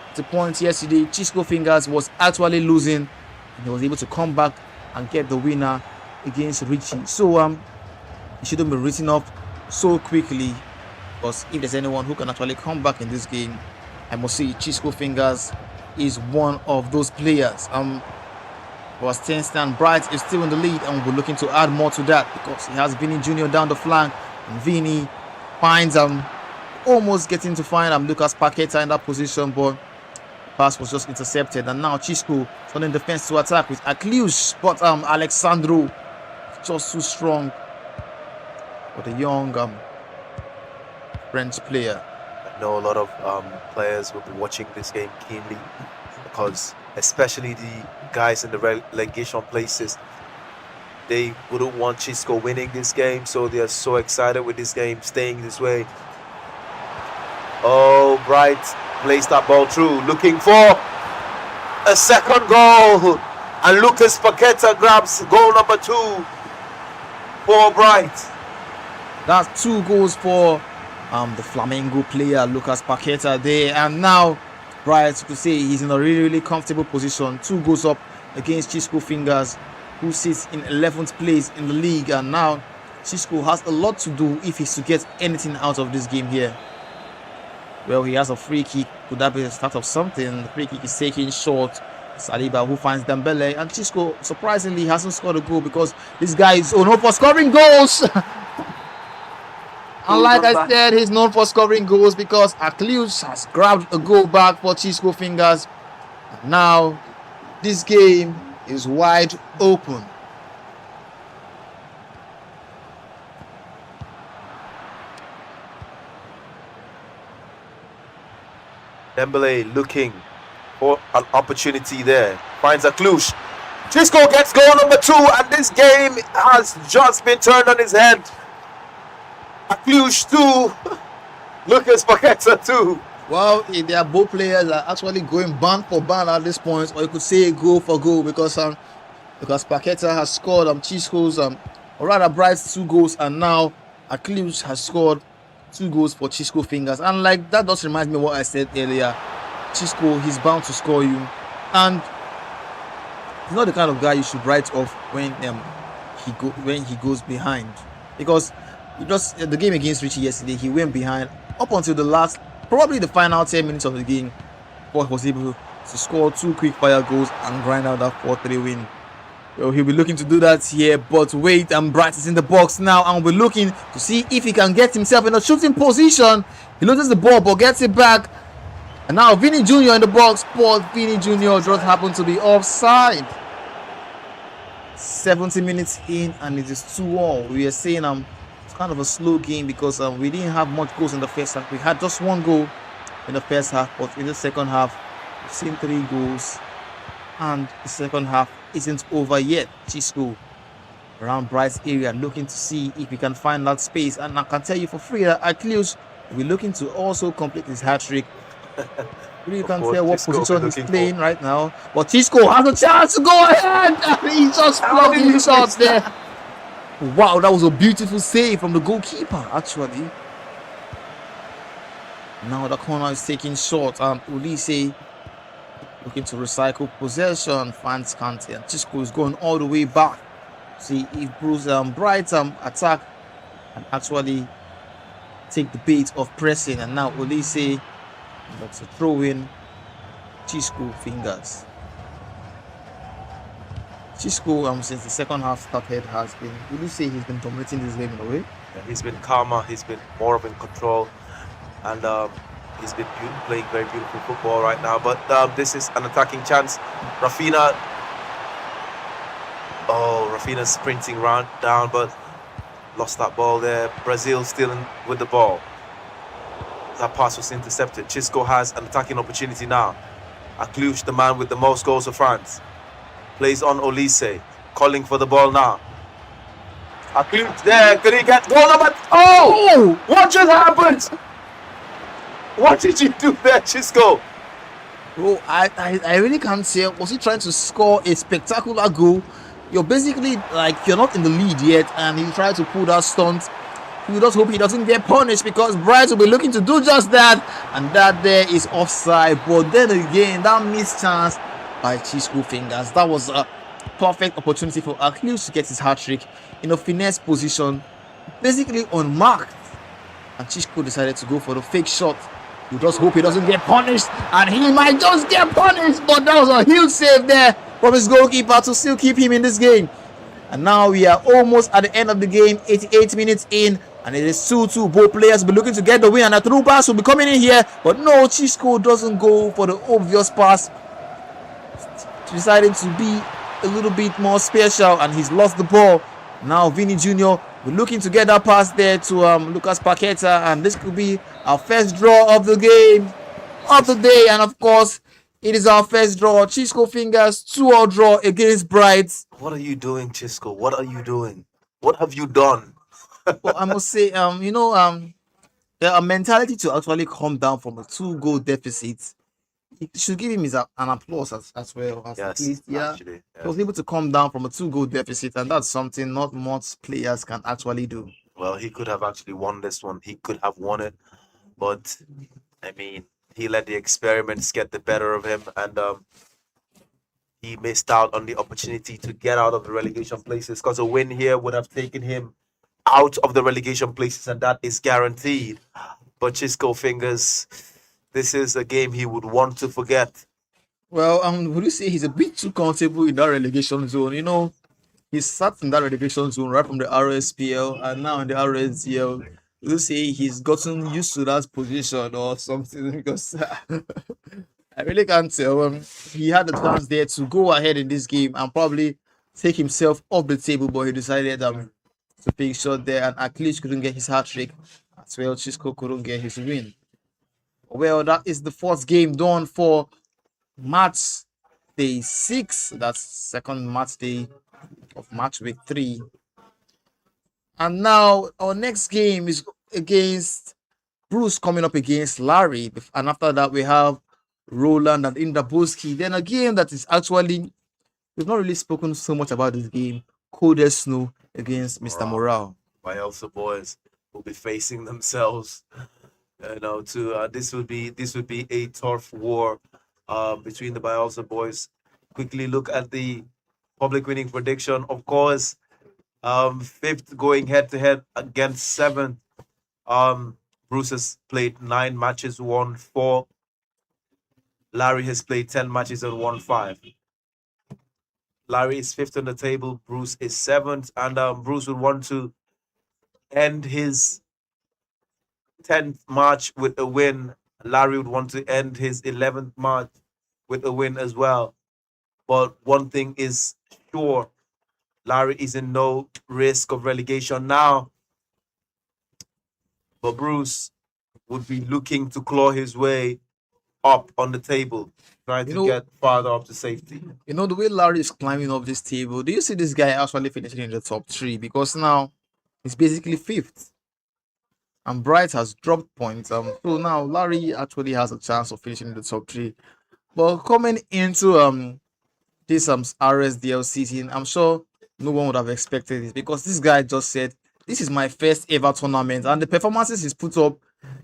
at the point yesterday, Chisco Fingers was actually losing, and he was able to come back and get the winner against Richie. So it shouldn't be written off so quickly, because if there's anyone who can actually come back in this game, I must say Chisco Fingers is one of those players. Was 10 stand, Bright is still in the lead, and we're looking to add more to that because he has Vinny Jr. down the flank, and Vinny finds almost getting to find Lucas Paqueta in that position, but the pass was just intercepted. And now Chisco turning defense to attack with Akliush, but Alexandro just too strong for the young French player. I know a lot of players will be watching this game keenly, because especially the guys in the relegation places, they wouldn't want Chisco winning this game, so they are so excited with this game staying this way. Oh, Bright plays that ball through, looking for a second goal, and Lucas Paqueta grabs goal number 2 for Bright. That's 2 goals for the Flamengo player Lucas Paqueta there, and now Bright could say he's in a really, really comfortable position. 2 goals up against Chisco Fingers, who sits in 11th place in the league, and now Chisco has a lot to do if he's to get anything out of this game here. Well, he has a free kick. Could that be the start of something? The free kick is taken short. Saliba, who finds Dembele, and Chisco surprisingly hasn't scored a goal because this guy is known for scoring goals. And like I said, he's known for scoring goals because Akliush has grabbed a goal back for Chisco Fingers. And now this game is wide open. Dembele looking for an opportunity there. Finds Akliush. Chisco gets goal number 2, and this game has just been turned on his head. Akliush 2, Lucas Paqueta 2. Well, they are both players are actually going band for band at this point, or you could say goal for goal, because Paqueta has scored Chisco's or rather Bright's 2 goals, and now Akliush has scored 2 goals for Chisco Fingers. And like that does remind me of what I said earlier. Chisco, he's bound to score you, and he's not the kind of guy you should write off when he goes behind, because the game against Richie yesterday, he went behind up until probably the final 10 minutes of the game, but was able to score 2 quick fire goals and grind out that 4-3 win. Well, he'll be looking to do that here, but wait, and Bright is in the box now, and we're looking to see if he can get himself in a shooting position. He loses the ball, but gets it back. And now Vinny Jr. in the box, but Vinny Jr. just happened to be offside. 70 minutes in, and it is 2-all. We are saying kind of a slow game because we didn't have much goals in the first half. We had just one goal in the first half, but in the second half, we've seen 3 goals, and the second half isn't over yet. Chisco around Bright's area looking to see if we can find that space, and I can tell you for free that Achilles will be looking to also complete his hat-trick. You can tell what position he's playing right now, but Chisco has a chance to go ahead, and he just blocked his shots there. Wow, that was a beautiful save from the goalkeeper, actually. Now the corner is taking short, and Ulisse looking to recycle possession. Finds Kante, and Chisco is going all the way back. See if Bruce Bright attack and actually take the bait of pressing, and now Ulisse, that's a throw in. Chisco fingers. Chisco, since the second half started, would you say he's been dominating this game in a way? Yeah, he's been calmer, he's been more in control, and he's been playing very beautiful football right now. But this is an attacking chance. Rafinha's sprinting down, but lost that ball there. Brazil still with the ball. That pass was intercepted. Chisco has an attacking opportunity now. Akluch, the man with the most goals for France, plays on Olise, calling for the ball now. Akluch there, could he get goal number? Oh! What just happened? What did you do there, Chisco? Bro, I really can't say. Was he trying to score a spectacular goal? You're basically like, you're not in the lead yet, and he tried to pull that stunt. We just hope he doesn't get punished, because Bright will be looking to do just that, and that there is offside. But then again, that missed chance by Chisco fingers. That was a perfect opportunity for Achilles to get his hat-trick in a finesse position, basically unmarked, and Chisco decided to go for the fake shot. You just hope he doesn't get punished, and he might just get punished, but that was a huge save there from his goalkeeper to still keep him in this game. And now we are almost at the end of the game, 88 minutes in, and it is 2-2. Both players will be looking to get the win, and a through pass will be coming in here, but no, Chisco doesn't go for the obvious pass, deciding to be a little bit more special, and he's lost the ball. Now Vini Jr. we're looking to get that pass there to Lucas Paqueta, and this could be our first draw of the game, of the day, and of course it is our first draw. Chisco fingers 2-2 draw against Bright. What are you doing, Chisco? What are you doing? What have you done? Well, I must say, the mentality to actually come down from a 2-goal deficit, you should give him an applause as well. Yes, at least, yeah. Actually, yes. He was able to come down from a 2-goal deficit, and that's something not much players can actually do. Well, he could have actually won this one. He could have won it, but I mean, he let the experiments get the better of him, and he missed out on the opportunity to get out of the relegation places, because a win here would have taken him out of the relegation places, and that is guaranteed. But Chisco fingers, this is a game he would want to forget. Well, would you say he's a bit too comfortable in that relegation zone? You know, he sat in that relegation zone right from the RSPL, and now in the Rsdl. Would you say he's gotten used to that position or something? Because I really can't tell. He had the chance there to go ahead in this game and probably take himself off the table, but he decided to take shot there, and Achilles couldn't get his hat-trick as well. Chisco couldn't get his win. Well, that is the fourth game done for match day 6. That's second match day of match week 3. And now our next game is against Bruce, coming up against Larry. And after that, we have Roland and Indaboski. Then a game that is actually, we've not really spoken so much about this game. Coded Snow against Mr. Morale. Bielsa boys will be facing themselves. This would be a turf war between the Bielsa boys. Quickly look at the public winning prediction. Of course, 5th going head to head against 7th. Bruce has played 9 matches, won 4. Larry has played 10 matches and won 5. Larry is 5th on the table. Bruce is 7th, and Bruce would want to end his 10th match with a win. Larry would want to end his 11th match with a win as well. But one thing is sure, Larry is in no risk of relegation now. but Bruce would be looking to claw his way up on the table, trying You to know, get farther up to safety. the way Larry is climbing up this table, do you see this guy actually finishing in the top three? Because now he's basically fifth, and Bright has dropped points. So now Larry actually has a chance of finishing in the top three. But coming into this RSDL season, I'm sure no one would have expected this because this guy just said, "This is my first ever tournament," and the performances he's put up,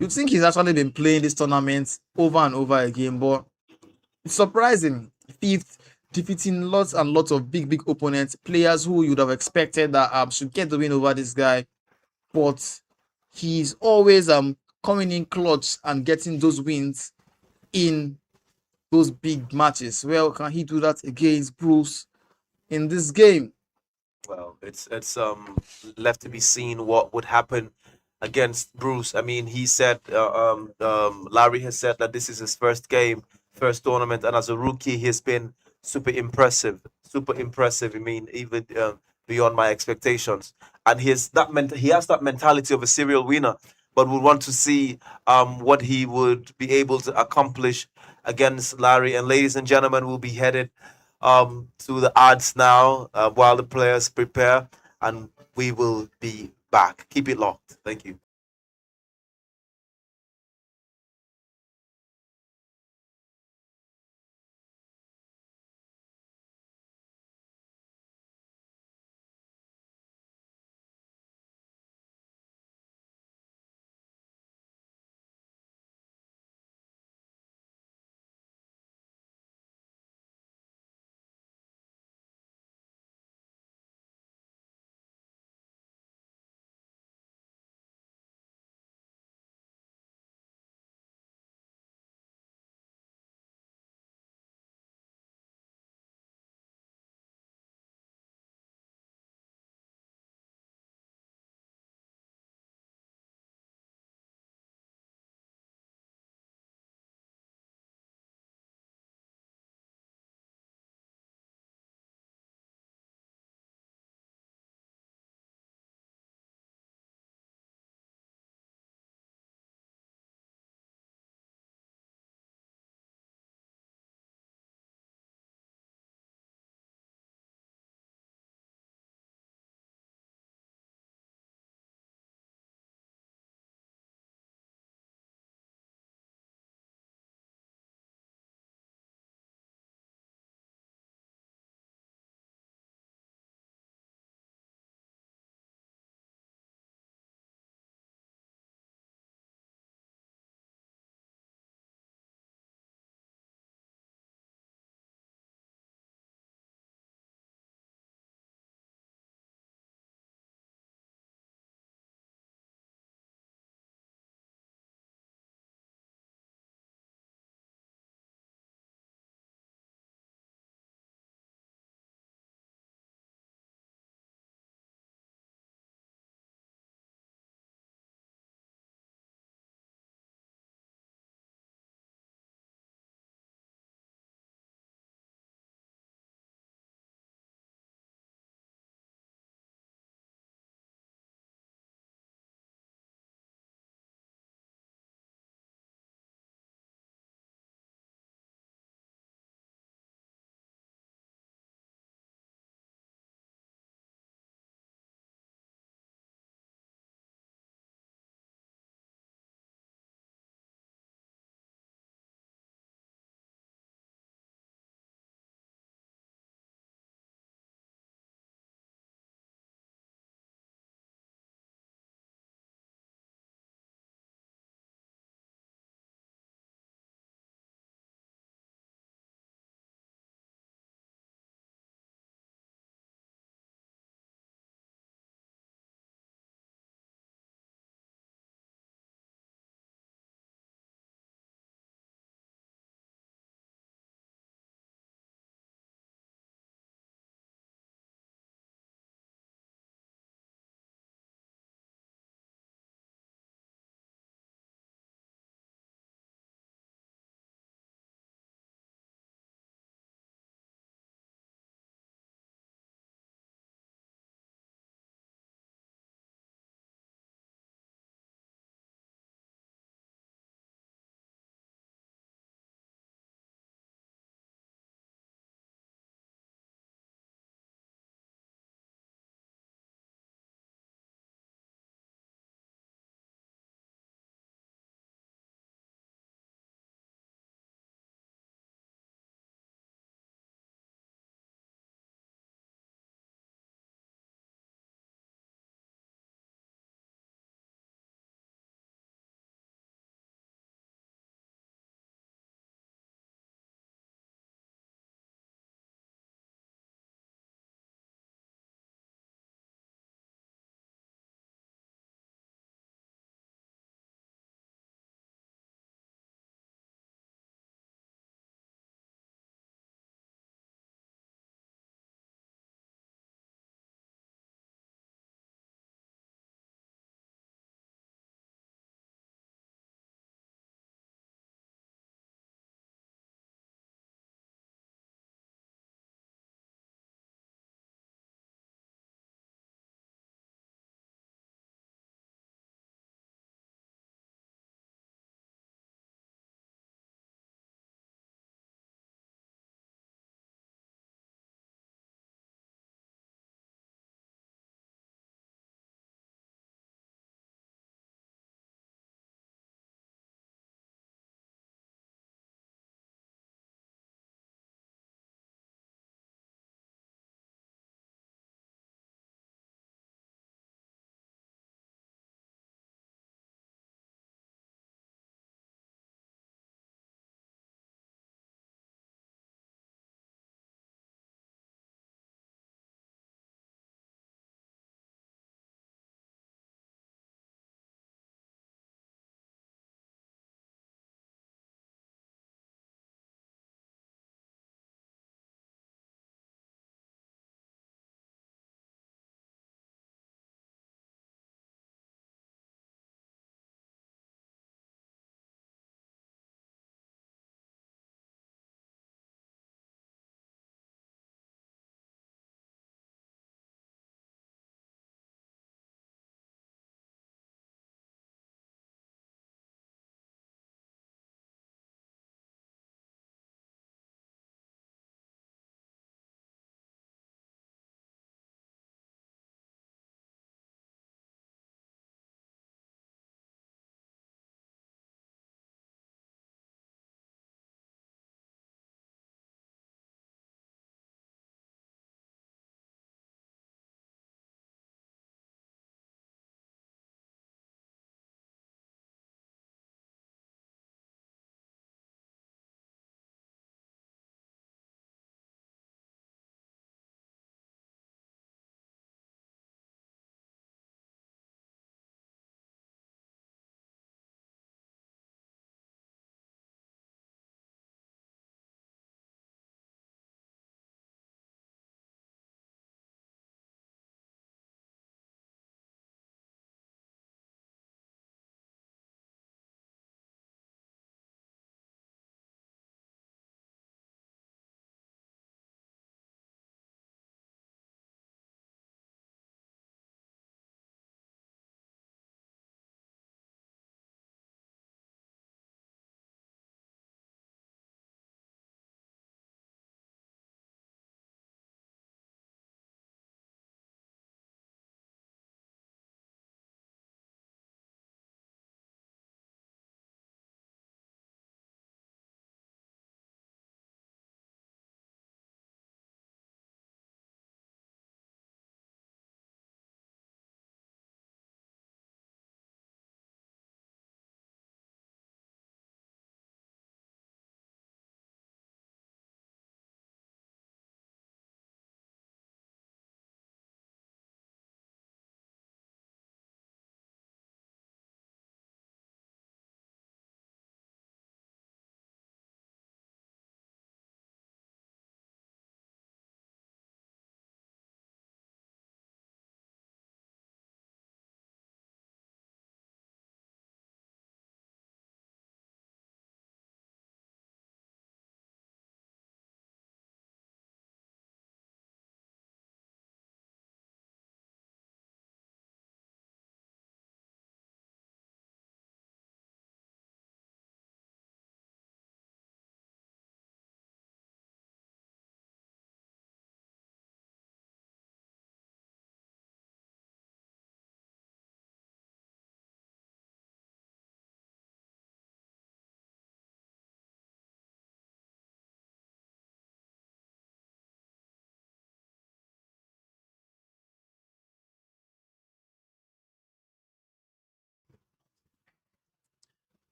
you'd think he's actually been playing this tournament over and over again. But it's surprising, fifth, defeating lots and lots of big opponents, players who you'd have expected that should get the win over this guy, but he's always coming in clutch and getting those wins in those big matches. Well, can he do that against Bruce in this game? Well, it's left to be seen what would happen against Bruce. I mean, he said Larry has said that this is his first game, first tournament, and as a rookie, he's been super impressive, super impressive. I mean, even beyond my expectations. And he has that mentality of a serial winner. But we want to see what he would be able to accomplish against Larry. And ladies and gentlemen, we'll be headed to the ads now while the players prepare, and we will be back. Keep it locked. Thank you.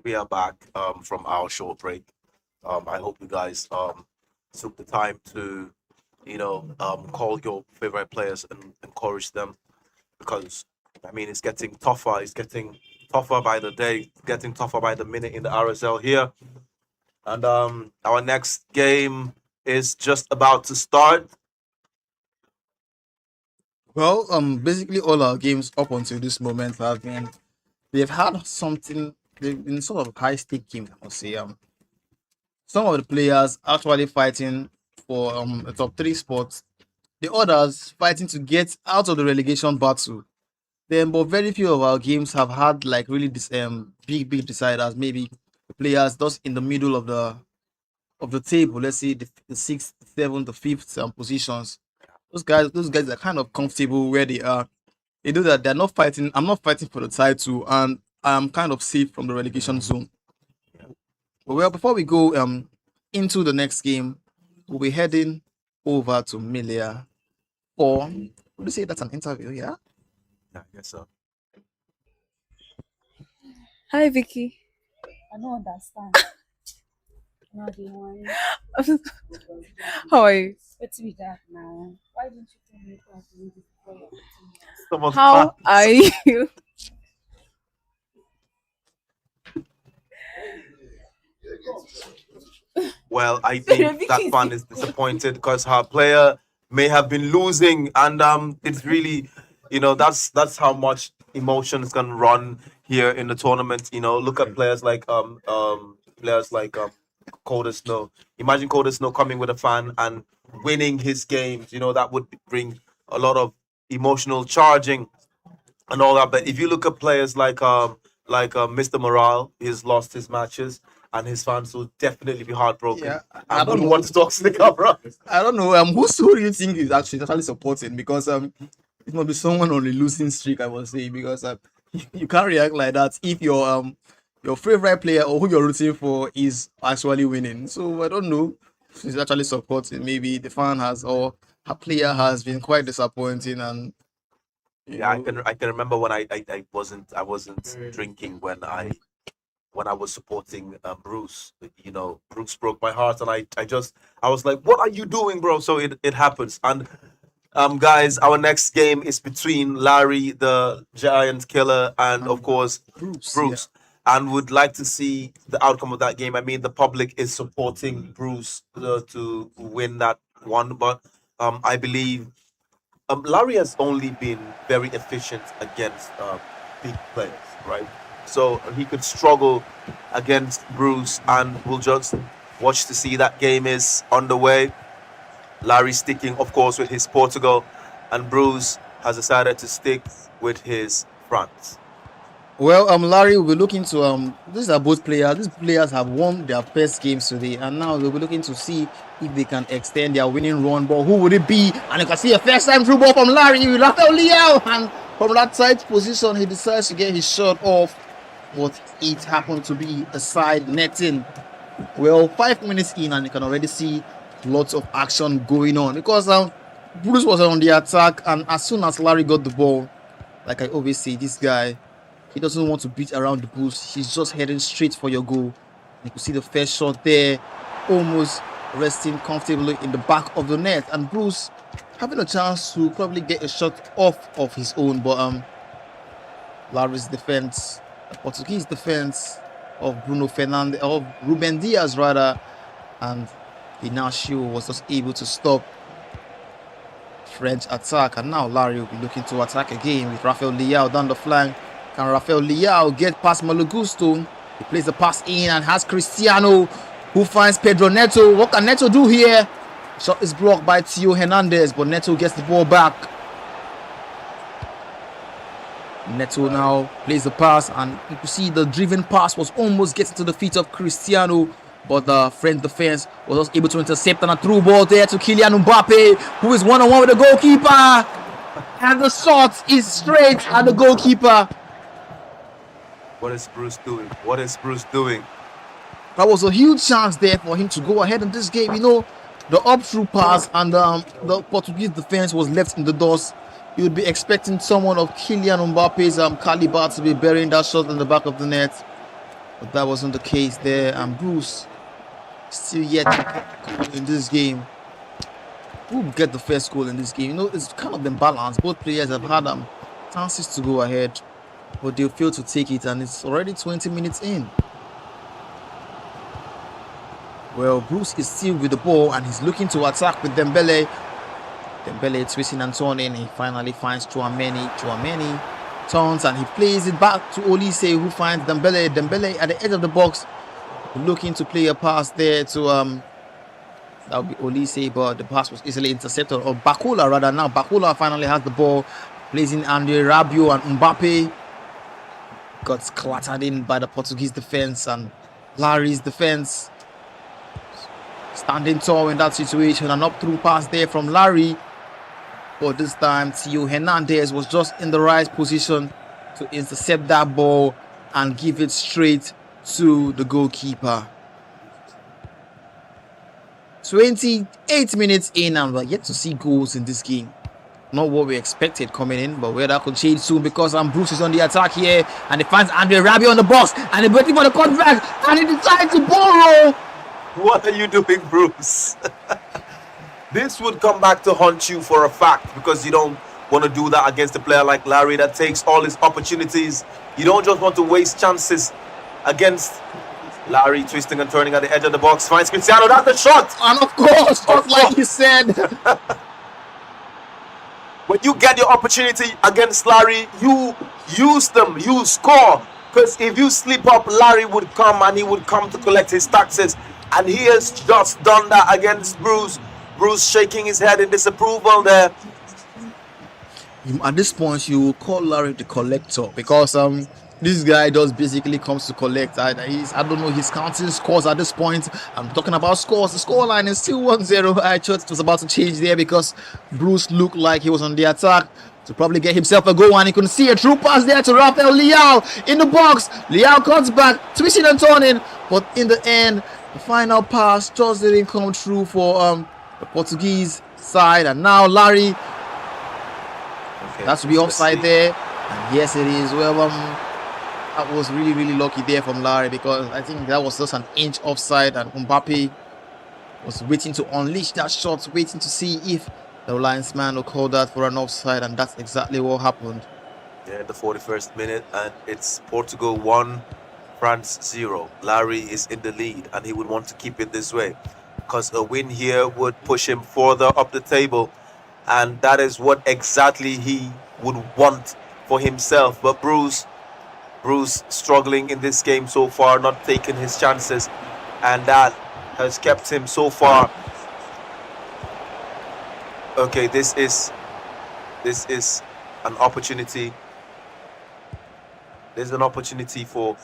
We are back from our short break. I hope you guys took the time to, call your favorite players and encourage them because, I mean, it's getting tougher. It's getting tougher by the day, getting tougher by the minute in the RSL here. And our next game is just about to start. Well, basically all our games up until this moment they've had something. They've been sort of high stake games, I must say. Some of the players actually fighting for a top three spot. The others fighting to get out of the relegation battle. Then, but very few of our games have had like really this big deciders. Maybe the players just in the middle of the table. Let's say the sixth, seventh, the fifth positions. Those guys are kind of comfortable where they are. They know that they're not fighting. I'm not fighting for the title, and I'm kind of safe from the relegation zone. Well, before we go into the next game, we'll be heading over to Milia for. Would you say that's an interview? Yeah. Yeah, I guess so. Hi, Vicky. I don't understand. No, the one. How are you? What's with that now? Why didn't you tell me what to do before you're putting Someone's How fast. are you? Well, I think that fan is disappointed because her player may have been losing, and it's really, that's how much emotions can run here in the tournament. Look at players like Coda Snow. Imagine Coda Snow coming with a fan and winning his games. That would bring a lot of emotional charging and all that. But if you look at players like Mr. Morale, he's lost his matches, and his fans will definitely be heartbroken. Yeah, I don't want to talk to the camera. I don't know. Who do you think is actually supporting? Because it must be someone on a losing streak, I would say. Because you can't react like that if your favorite player or who you're rooting for is actually winning. So I don't know if he's actually supporting. Maybe the fan has or her player has been quite disappointing, and Yeah, I can remember when I wasn't drinking when I was supporting Bruce. Bruce broke my heart, and I was like, "What are you doing, bro?" So it happens. And guys, our next game is between Larry, the Giant Killer, and of course Bruce. And would like to see the outcome of that game. I mean, the public is supporting Bruce to win that one, but I believe Larry has only been very efficient against big players, right? So he could struggle against Bruce, and we'll just watch to see that game is underway. Larry sticking, of course, with his Portugal, and Bruce has decided to stick with his France. Well, Larry will be looking to these are both players. These players have won their best games today, and now they'll be looking to see if they can extend their winning run. But who would it be? And you can see a first time through ball from Larry, Rafael Leao, and from that tight position, he decides to get his shot off, but it happened to be a side netting. Well, 5 minutes in, and you can already see lots of action going on because Bruce was on the attack, and as soon as Larry got the ball, like I always say, this guy. He doesn't want to beat around the bush. He's just heading straight for your goal. You can see the first shot there, almost resting comfortably in the back of the net. And Bruce having a chance to probably get a shot off of his own. But Larry's defense, the Portuguese defense of Bruno Fernandes, of Ruben Diaz rather, and Inacio was just able to stop French attack. And now Larry will be looking to attack again with Rafael Leao down the flank. Can Rafael Leao get past Malagusto? He plays the pass in and has Cristiano, who finds Pedro Neto. What can Neto do here? Shot is blocked by Theo Hernandez, but Neto gets the ball back. Neto now plays the pass, and you can see the driven pass was almost getting to the feet of Cristiano, but the French defense was also able to intercept, and a through ball there to Kylian Mbappe, who is one-on-one with the goalkeeper. And the shot is straight at the goalkeeper. What is Bruce doing? What is Bruce doing? That was a huge chance there for him to go ahead in this game. The up-through pass and the Portuguese defense was left in the dust. You would be expecting someone of Kylian Mbappe's caliber to be burying that shot in the back of the net. But that wasn't the case there, and Bruce still yet to get the goal in this game. Who will get the first goal in this game? You know, it's kind of been balanced. Both players have had chances to go ahead, but they failed to take it, and it's already 20 minutes in. Well, Bruce is still with the ball, and he's looking to attack with Dembele. Dembele twisting and turning. He finally finds Chouameni. Chouameni turns, and he plays it back to Olise, who finds Dembele. Dembele at the edge of the box, looking to play a pass there to that would be Olise, but the pass was easily intercepted. Or Bakula rather. Now Bakula finally has the ball, plays in Andre Rabiot, and Mbappe got clattered in by the Portuguese defense, and Larry's defense standing tall in that situation. An up through pass there from Larry, but this time Theo Hernandez was just in the right position to intercept that ball and give it straight to the goalkeeper. 28 minutes in, and we're yet to see goals in this game. Not what we expected coming in, but where that could change soon, because Bruce is on the attack here, and he finds Andre Rabiot on the box, and he's waiting for the cutback, and he decides to borrow. What are you doing, Bruce? This would come back to haunt you for a fact, because you don't want to do that against a player like Larry that takes all his opportunities. You don't just want to waste chances against Larry. Twisting and turning at the edge of the box, finds Cristiano. That's the shot, and of course, just like you said. When you get your opportunity against Larry, you use them, you score. Because if you slip up, Larry would come, and he would come to collect his taxes. And he has just done that against Bruce. Bruce shaking his head in disapproval there. At this point, you will call Larry the collector, because this guy just basically comes to collect. I don't know, he's counting scores at this point. I'm talking about scores. The scoreline is still 1-0. I thought it was about to change there, because Bruce looked like he was on the attack to probably get himself a goal, and he couldn't see a true pass there to Rafael Leao in the box. Leao cuts back, twisting and turning, but in the end, the final pass just didn't come true for the Portuguese side. And now Larry, that's to be offside there, and yes, it is. Well, that was really, really lucky there from Larry, because I think that was just an inch offside, and Mbappe was waiting to unleash that shot, waiting to see if the linesman will call that for an offside, and that's exactly what happened. Yeah, the 41st minute, and it's Portugal 1, France 0. Larry is in the lead, and he would want to keep it this way, because a win here would push him further up the table, and that is what exactly he would want for himself. But Bruce struggling in this game so far, not taking his chances, and that has kept him so far. Okay, this is an opportunity. There's an opportunity for...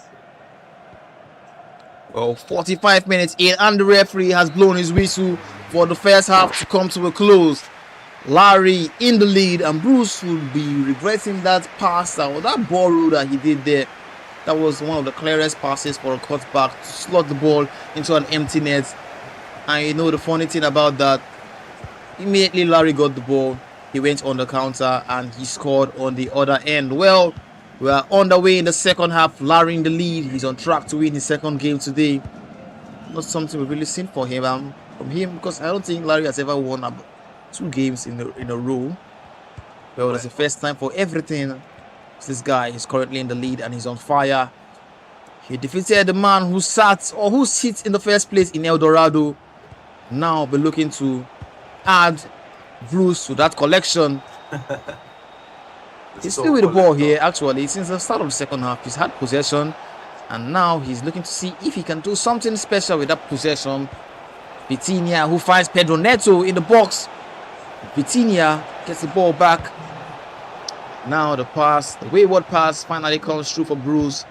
Well, 45 minutes in, and the referee has blown his whistle for the first half to come to a close. Larry in the lead, and Bruce will be regretting that pass, or that ball that he did there. That was one of the clearest passes for a cutback to slot the ball into an empty net. And you know the funny thing about that, immediately Larry got the ball, he went on the counter, and he scored on the other end. Well, we are on the way in the second half. Larry in the lead. He's on track to win his second game today. Not something we've really seen for him, because I don't think Larry has ever won 2 games in a row. Well, it's the first time for everything. This guy is currently in the lead, and he's on fire. He defeated the man who sits in the first place in El Dorado. Now we're looking to add Bruce to that collection. He's still with the ball here, actually. Since the start of the second half, he's had possession, and now he's looking to see if he can do something special with that possession. Vitinha, who finds Pedro Neto in the box. Vitinha gets the ball back. Now the wayward pass finally comes through for Bruce.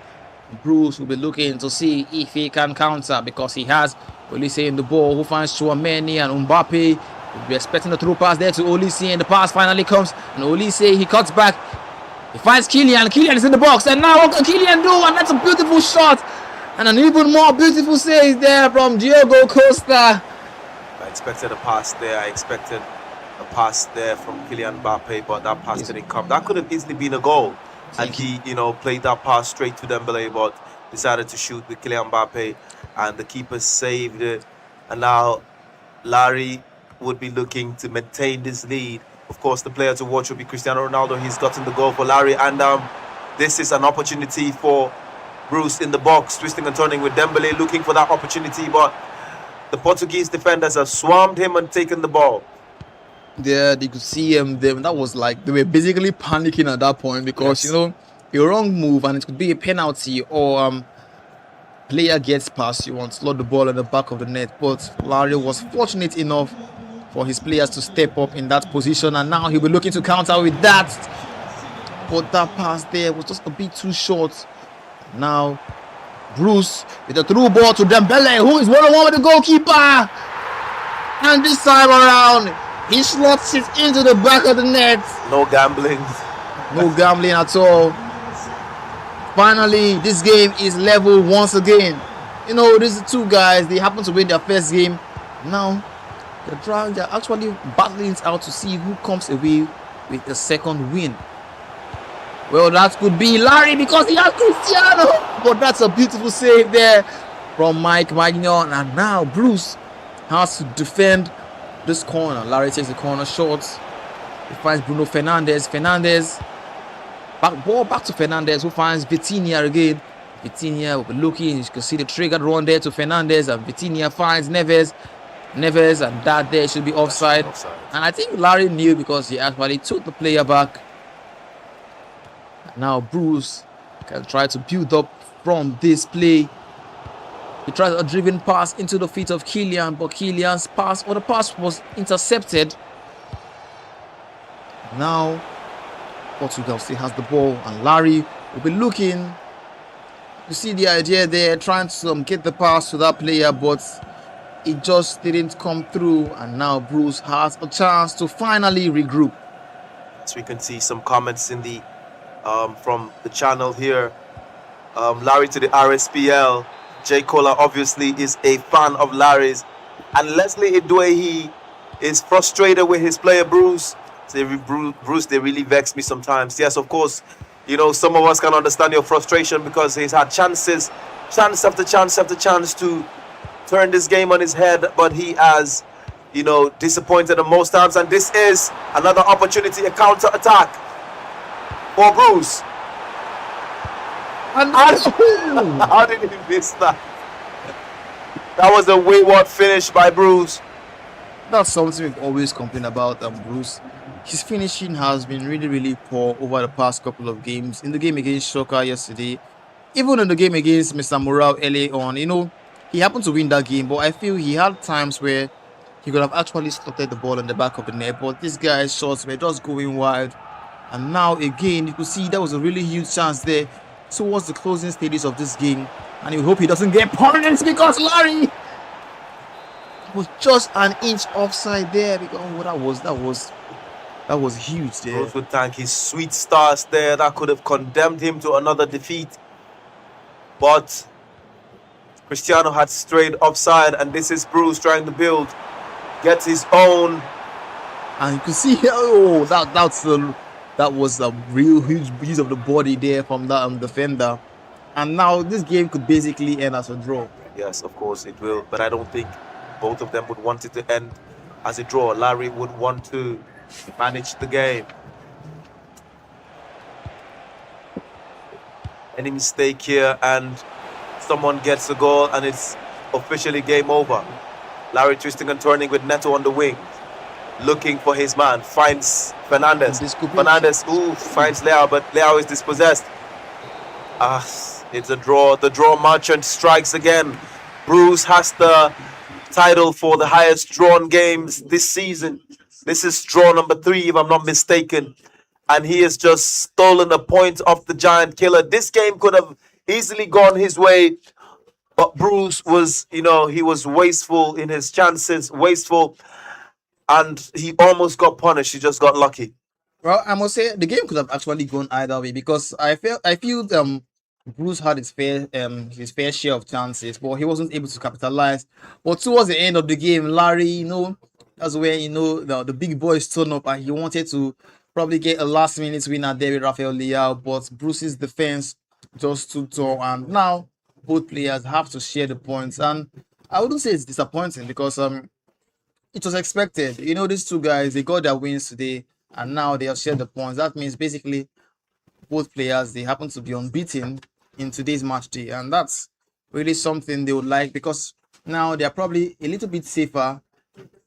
Bruce will be looking to see if he can counter, because he has Olise in the ball, who finds Chouameni and Mbappe. We'll be expecting the through pass there to Olise, and the pass finally comes, and Olise, he cuts back. He finds Kylian. Kylian is in the box, and now what can Kylian do? And that's a beautiful shot, and an even more beautiful save there from Diogo Costa. I expected a pass there. I expected a pass there from Kylian Mbappe, but that pass didn't come. That could have easily been a goal. And he, played that pass straight to Dembele, but decided to shoot with Kylian Mbappe, and the keeper saved it. And now Larry would be looking to maintain this lead. Of course, the player to watch will be Cristiano Ronaldo. He's gotten the goal for Larry, and this is an opportunity for Bruce in the box, twisting and turning with Dembele, looking for that opportunity, but the Portuguese defenders have swarmed him and taken the ball. There, you could see them. That was like they were basically panicking at that point because Yes. a wrong move and it could be a penalty or player gets past you and slot the ball in the back of the net. But Larry was fortunate enough for his players to step up in that position, and now he'll be looking to counter with that. But that pass there was just a bit too short. Now Bruce with a through ball to Dembele, who is one-on-one with the goalkeeper. And this time around, he slots it into the back of the net. No gambling. No gambling at all. Finally, this game is level once again. These two guys, they happen to win their first game. Now, they're actually battling it out to see who comes away with the second win. Well, that could be Larry because he has Cristiano. But that's a beautiful save there from Mike Magnon. And now Bruce has to defend this corner. Larry takes the corner short. He finds Bruno Fernandes. Ball back to Fernandes, who finds Vitinha again. Vitinha will be looking. You can see the triggered run there to Fernandes, and Vitinha finds Neves, and that there should be offside. And I think Larry knew because he actually took the player back. Now Bruce can try to build up from this play. He tries a driven pass into the feet of Kylian, but Kylian's pass, or the pass was intercepted. Now Portugal still has the ball, and Larry will be looking. You see the idea there, trying to get the pass to that player, but it just didn't come through. And now Bruce has a chance to finally regroup. So we can see some comments in the from the channel here. Larry to the RSPL. J. Cola obviously is a fan of Larry's, and Leslie Idwehi is frustrated with his player Bruce. Bruce, they really vex me sometimes. Yes, of course, some of us can understand your frustration because he's had chance after chance to turn this game on his head, but he has, disappointed him most times. And this is another opportunity, a counter attack for Bruce. And how did he miss that? That was a wayward finish by Bruce. That's something we've always complained about Bruce. His finishing has been really, really poor over the past couple of games. In the game against Shoka yesterday, even in the game against Mr. Morale early on, he happened to win that game, but I feel he had times where he could have actually slotted the ball in the back of the net, but this guy's shots were just going wide. And now again, you could see there was a really huge chance there towards the closing stages of this game, and you hope he doesn't get punished because Larry was just an inch offside there. Because that was huge there. Bruce would thank his sweet stars there. That could have condemned him to another defeat. But Cristiano had strayed offside, and this is Bruce trying to build. Gets his own. And you can see, that was a real huge use of the body there from that defender. And now this game could basically end as a draw. Yes, of course it will. But I don't think both of them would want it to end as a draw. Larry would want to manage the game. Any mistake here and someone gets a goal and it's officially game over. Larry twisting and turning with Neto on the wing, looking for his man, finds Fernandes. Fernandes finds Leao, but Leao is dispossessed. It's a draw. The draw merchant strikes again. Bruce has the title for the highest drawn games this season. This is draw number 3, if I'm not mistaken. And he has just stolen a point off the giant killer. This game could have easily gone his way, but Bruce was, he was wasteful in his chances, and he almost got punished. He just got lucky. Well, I must say the game could have actually gone either way because I feel Bruce had his fair share of chances, but he wasn't able to capitalize. But towards the end of the game, Larry, that's where the big boys turned up, and he wanted to probably get a last-minute winner there with Rafael Leao, but Bruce's defense just stood tall, and now both players have to share the points, and I wouldn't say it's disappointing because it was expected. You know, these two guys, they got their wins today, and now they have shared the points. That means basically both players, they happen to be unbeaten in today's match day, and that's really something they would like because now they are probably a little bit safer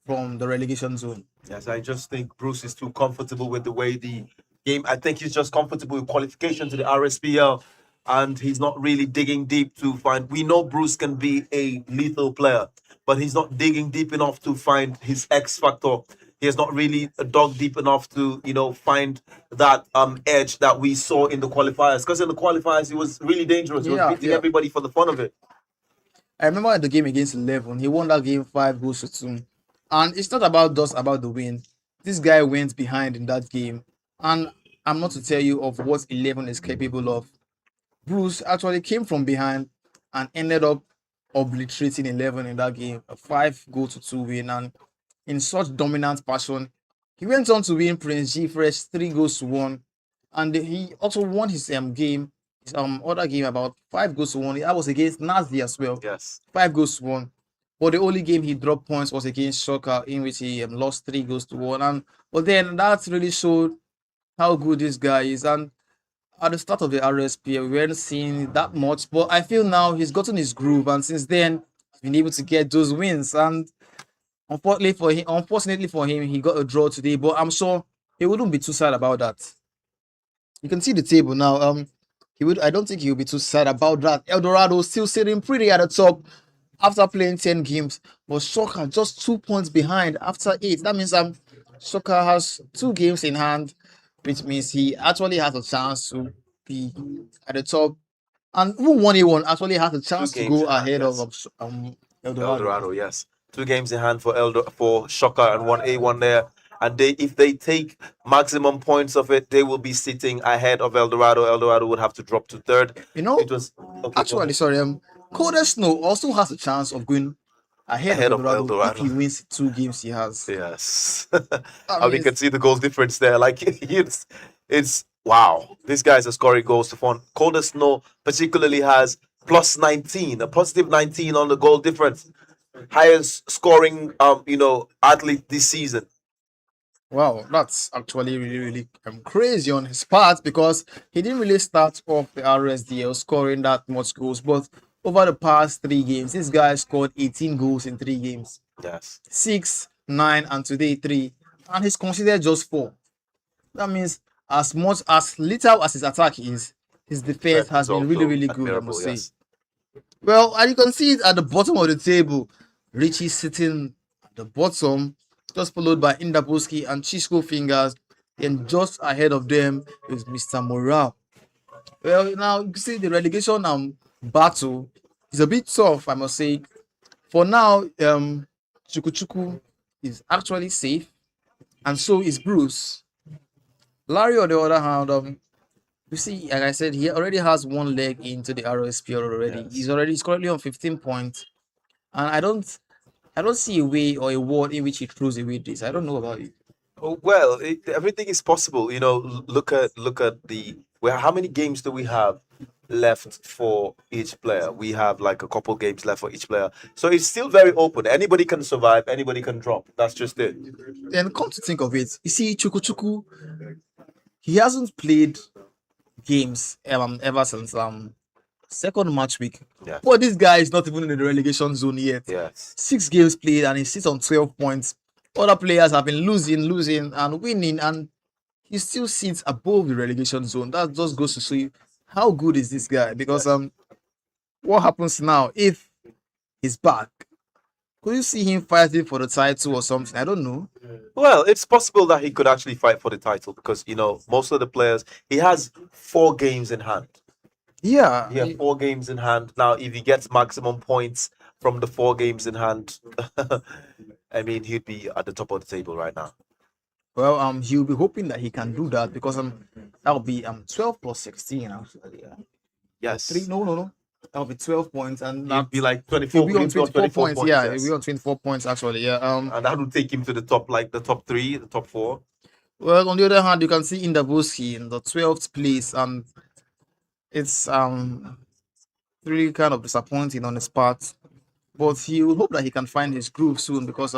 from the relegation zone. Yes, I just think Bruce is too comfortable with the way the game. I think he's just comfortable with qualification to the RSPL, and he's not really digging deep to find. We know Bruce can be a lethal player, but he's not digging deep enough to find his X factor. He has not really dug deep enough to, find that edge that we saw in the qualifiers. Because in the qualifiers, he was really dangerous. He was beating everybody for the fun of it. I remember the game against 11, he won that game 5 goals to 2. And it's not about just about the win. This guy went behind in that game. And I'm not to tell you of what 11 is capable of. Bruce actually came from behind and ended up obliterating 11 in that game. A 5 goal to 2 win. And in such dominant fashion, he went on to win Prince G Fresh 3 goals to 1. And he also won his game, his other game about 5 goals to 1. That was against Nazi as well. Yes. 5 goals to 1. But the only game he dropped points was against Shocker, in which he lost 3 goals to 1. And but then that really showed how good this guy is. And at the start of the RSP, we weren't seeing that much. But I feel now he's gotten his groove, and since then he's been able to get those wins. And unfortunately for him, he got a draw today. But I'm sure he wouldn't be too sad about that. You can see the table now. I don't think he'll be too sad about that. El Dorado still sitting pretty at the top after playing 10 games, but Shocker just 2 points behind after 8. That means Shocker has 2 games in hand, which means he actually has a chance to be at the top. And even 1A1 actually has a chance to go ahead of El Dorado. Yes. 2 games in hand for Shocker and 1A1 there. And if they take maximum points of it, they will be sitting ahead of El Dorado. El Dorado would have to drop to third. It was actually sorry. Coder Snow also has a chance of going ahead of El Dorado if he wins 2 games he has. Yes. And we can see the goal difference there. Like it's wow. These guys are scoring goals to fun. Coder Snow particularly has plus 19, a positive 19 on the goal difference. Highest scoring athlete this season. Wow, that's actually really, really crazy on his part because he didn't really start off the Rsdl scoring that much goals. But over the past 3 games, this guy scored 18 goals in 3 games. Yes. 6, 9, and today 3. And he's considered just 4. That means as little as his attack is, his defense has been really, really good, I must say. Well, and you can see it at the bottom of the table. Richie sitting at the bottom, just followed by Indabuski and Chisco Fingers. And just ahead of them is Mr. Morale. Well, now you see the relegation battle is a bit tough, I must say. For now, Chukuchuku is actually safe, and so is Bruce. Larry, on the other hand, you see, like I said, he already has 1 leg into the RSP already. Yes. He's currently on 15 points, and I don't see a way or a world in which he throws away this. I don't know about it. Oh, well, everything is possible. Look at how many games do we have left for each player? We have like a couple games left for each player, so it's still very open. Anybody can survive, anybody can drop. That's just it. And come to think of it, you see, Chukuchuku, he hasn't played games ever since second match week. Yeah. But this guy is not even in the relegation zone yet. Yes. 6 games played and he sits on 12 points. Other players have been losing and winning, and he still sits above the relegation zone. That just goes to show you how good is this guy. Because what happens now if he's back? Could you see him fighting for the title or something? I don't know. Well, it's possible that he could actually fight for the title because most of the players, he has 4 games in hand. Yeah. He has 4 games in hand. Now, if he gets maximum points from the 4 games in hand, I mean, he'd be at the top of the table right now. Well, he'll be hoping that he can do that because that would be 12 plus 16 actually. Yeah. Yes. 3 no. That'll be 12 points, and that'd be like 24. He'll be on 24 points. Yeah, yes. he'll be on 24 points actually. Yeah. And that would take him to the top, like the top 3, the top 4. Well, on the other hand, you can see Indabuski in the 12th place, and it's really kind of disappointing on his part. But he will hope that he can find his groove soon because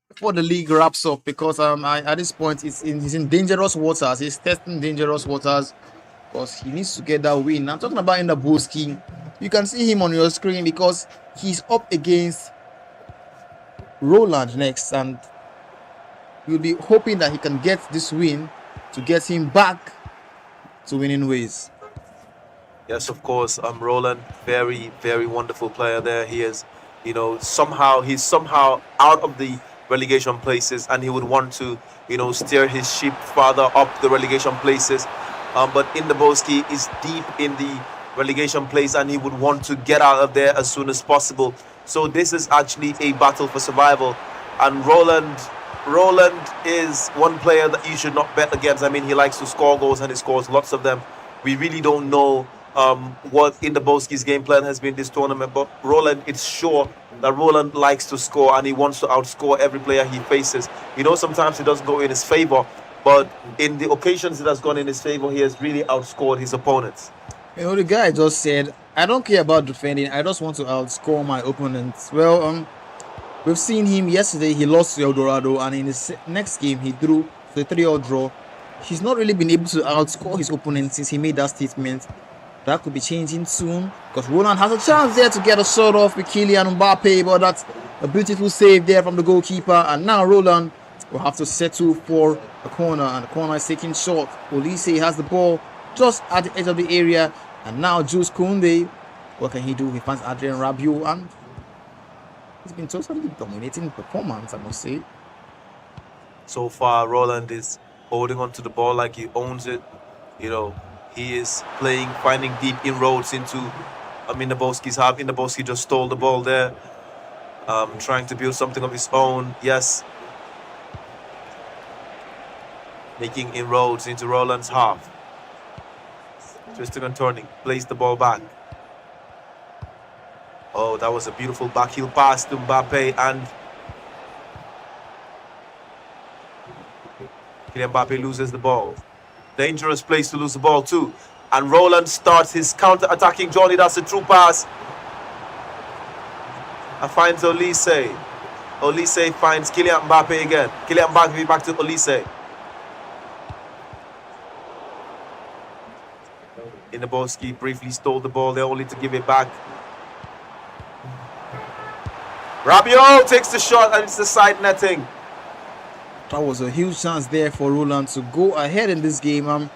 before the league wraps up, because at this point he's in dangerous waters. He's testing dangerous waters because he needs to get that win. I'm talking about in the Boski. You can see him on your screen because he's up against Roland next, and you'll be hoping that he can get this win to get him back to winning ways. Yes, of course. Roland, very, very wonderful player there. He is, he's somehow out of the relegation places, and he would want to, steer his ship farther up the relegation places. But in the Boski is deep in the relegation place, and he would want to get out of there as soon as possible. So this is actually a battle for survival, and Roland is one player that you should not bet against. I mean, he likes to score goals, and he scores lots of them. We really don't know what in the Boski's game plan has been this tournament, but Roland, it's sure that Roland likes to score, and he wants to outscore every player he faces. Sometimes it doesn't go in his favor, but in the occasions it has gone in his favor, he has really outscored his opponents. The guy just said, I don't care about defending, I just want to outscore my opponents. Well, we've seen him yesterday. He lost to El Dorado, and in his next game he drew the 3-3 draw. He's not really been able to outscore his opponent since he made that statement. That could be changing soon because Roland has a chance there to get a shot off with Kylian Mbappe, but that's a beautiful save there from the goalkeeper. And now Roland will have to settle for a corner, and the corner is taken short. Olise has the ball just at the edge of the area, and now Jules Koundé, what can he do? He finds Adrien Rabiot, and he's been totally dominating performance, I must say. So far, Roland is holding on to the ball like he owns it. He is finding deep inroads into Inaboski's half. Inaboski just stole the ball there, trying to build something of his own. Yes, making inroads into Roland's half. Twisting and turning, plays the ball back. Oh, that was a beautiful backheel pass to Mbappe, and Kylian Mbappe loses the ball. Dangerous place to lose the ball too. And Roland starts his counter-attacking journey. That's a true pass. And finds Olise. Olise finds Kylian Mbappe again. Kylian Mbappe back to Olise. Inaboski briefly stole the ball there, only to give it back. Rabiot takes the shot, and it's the side netting. That was a huge chance there for Roland to go ahead in this game.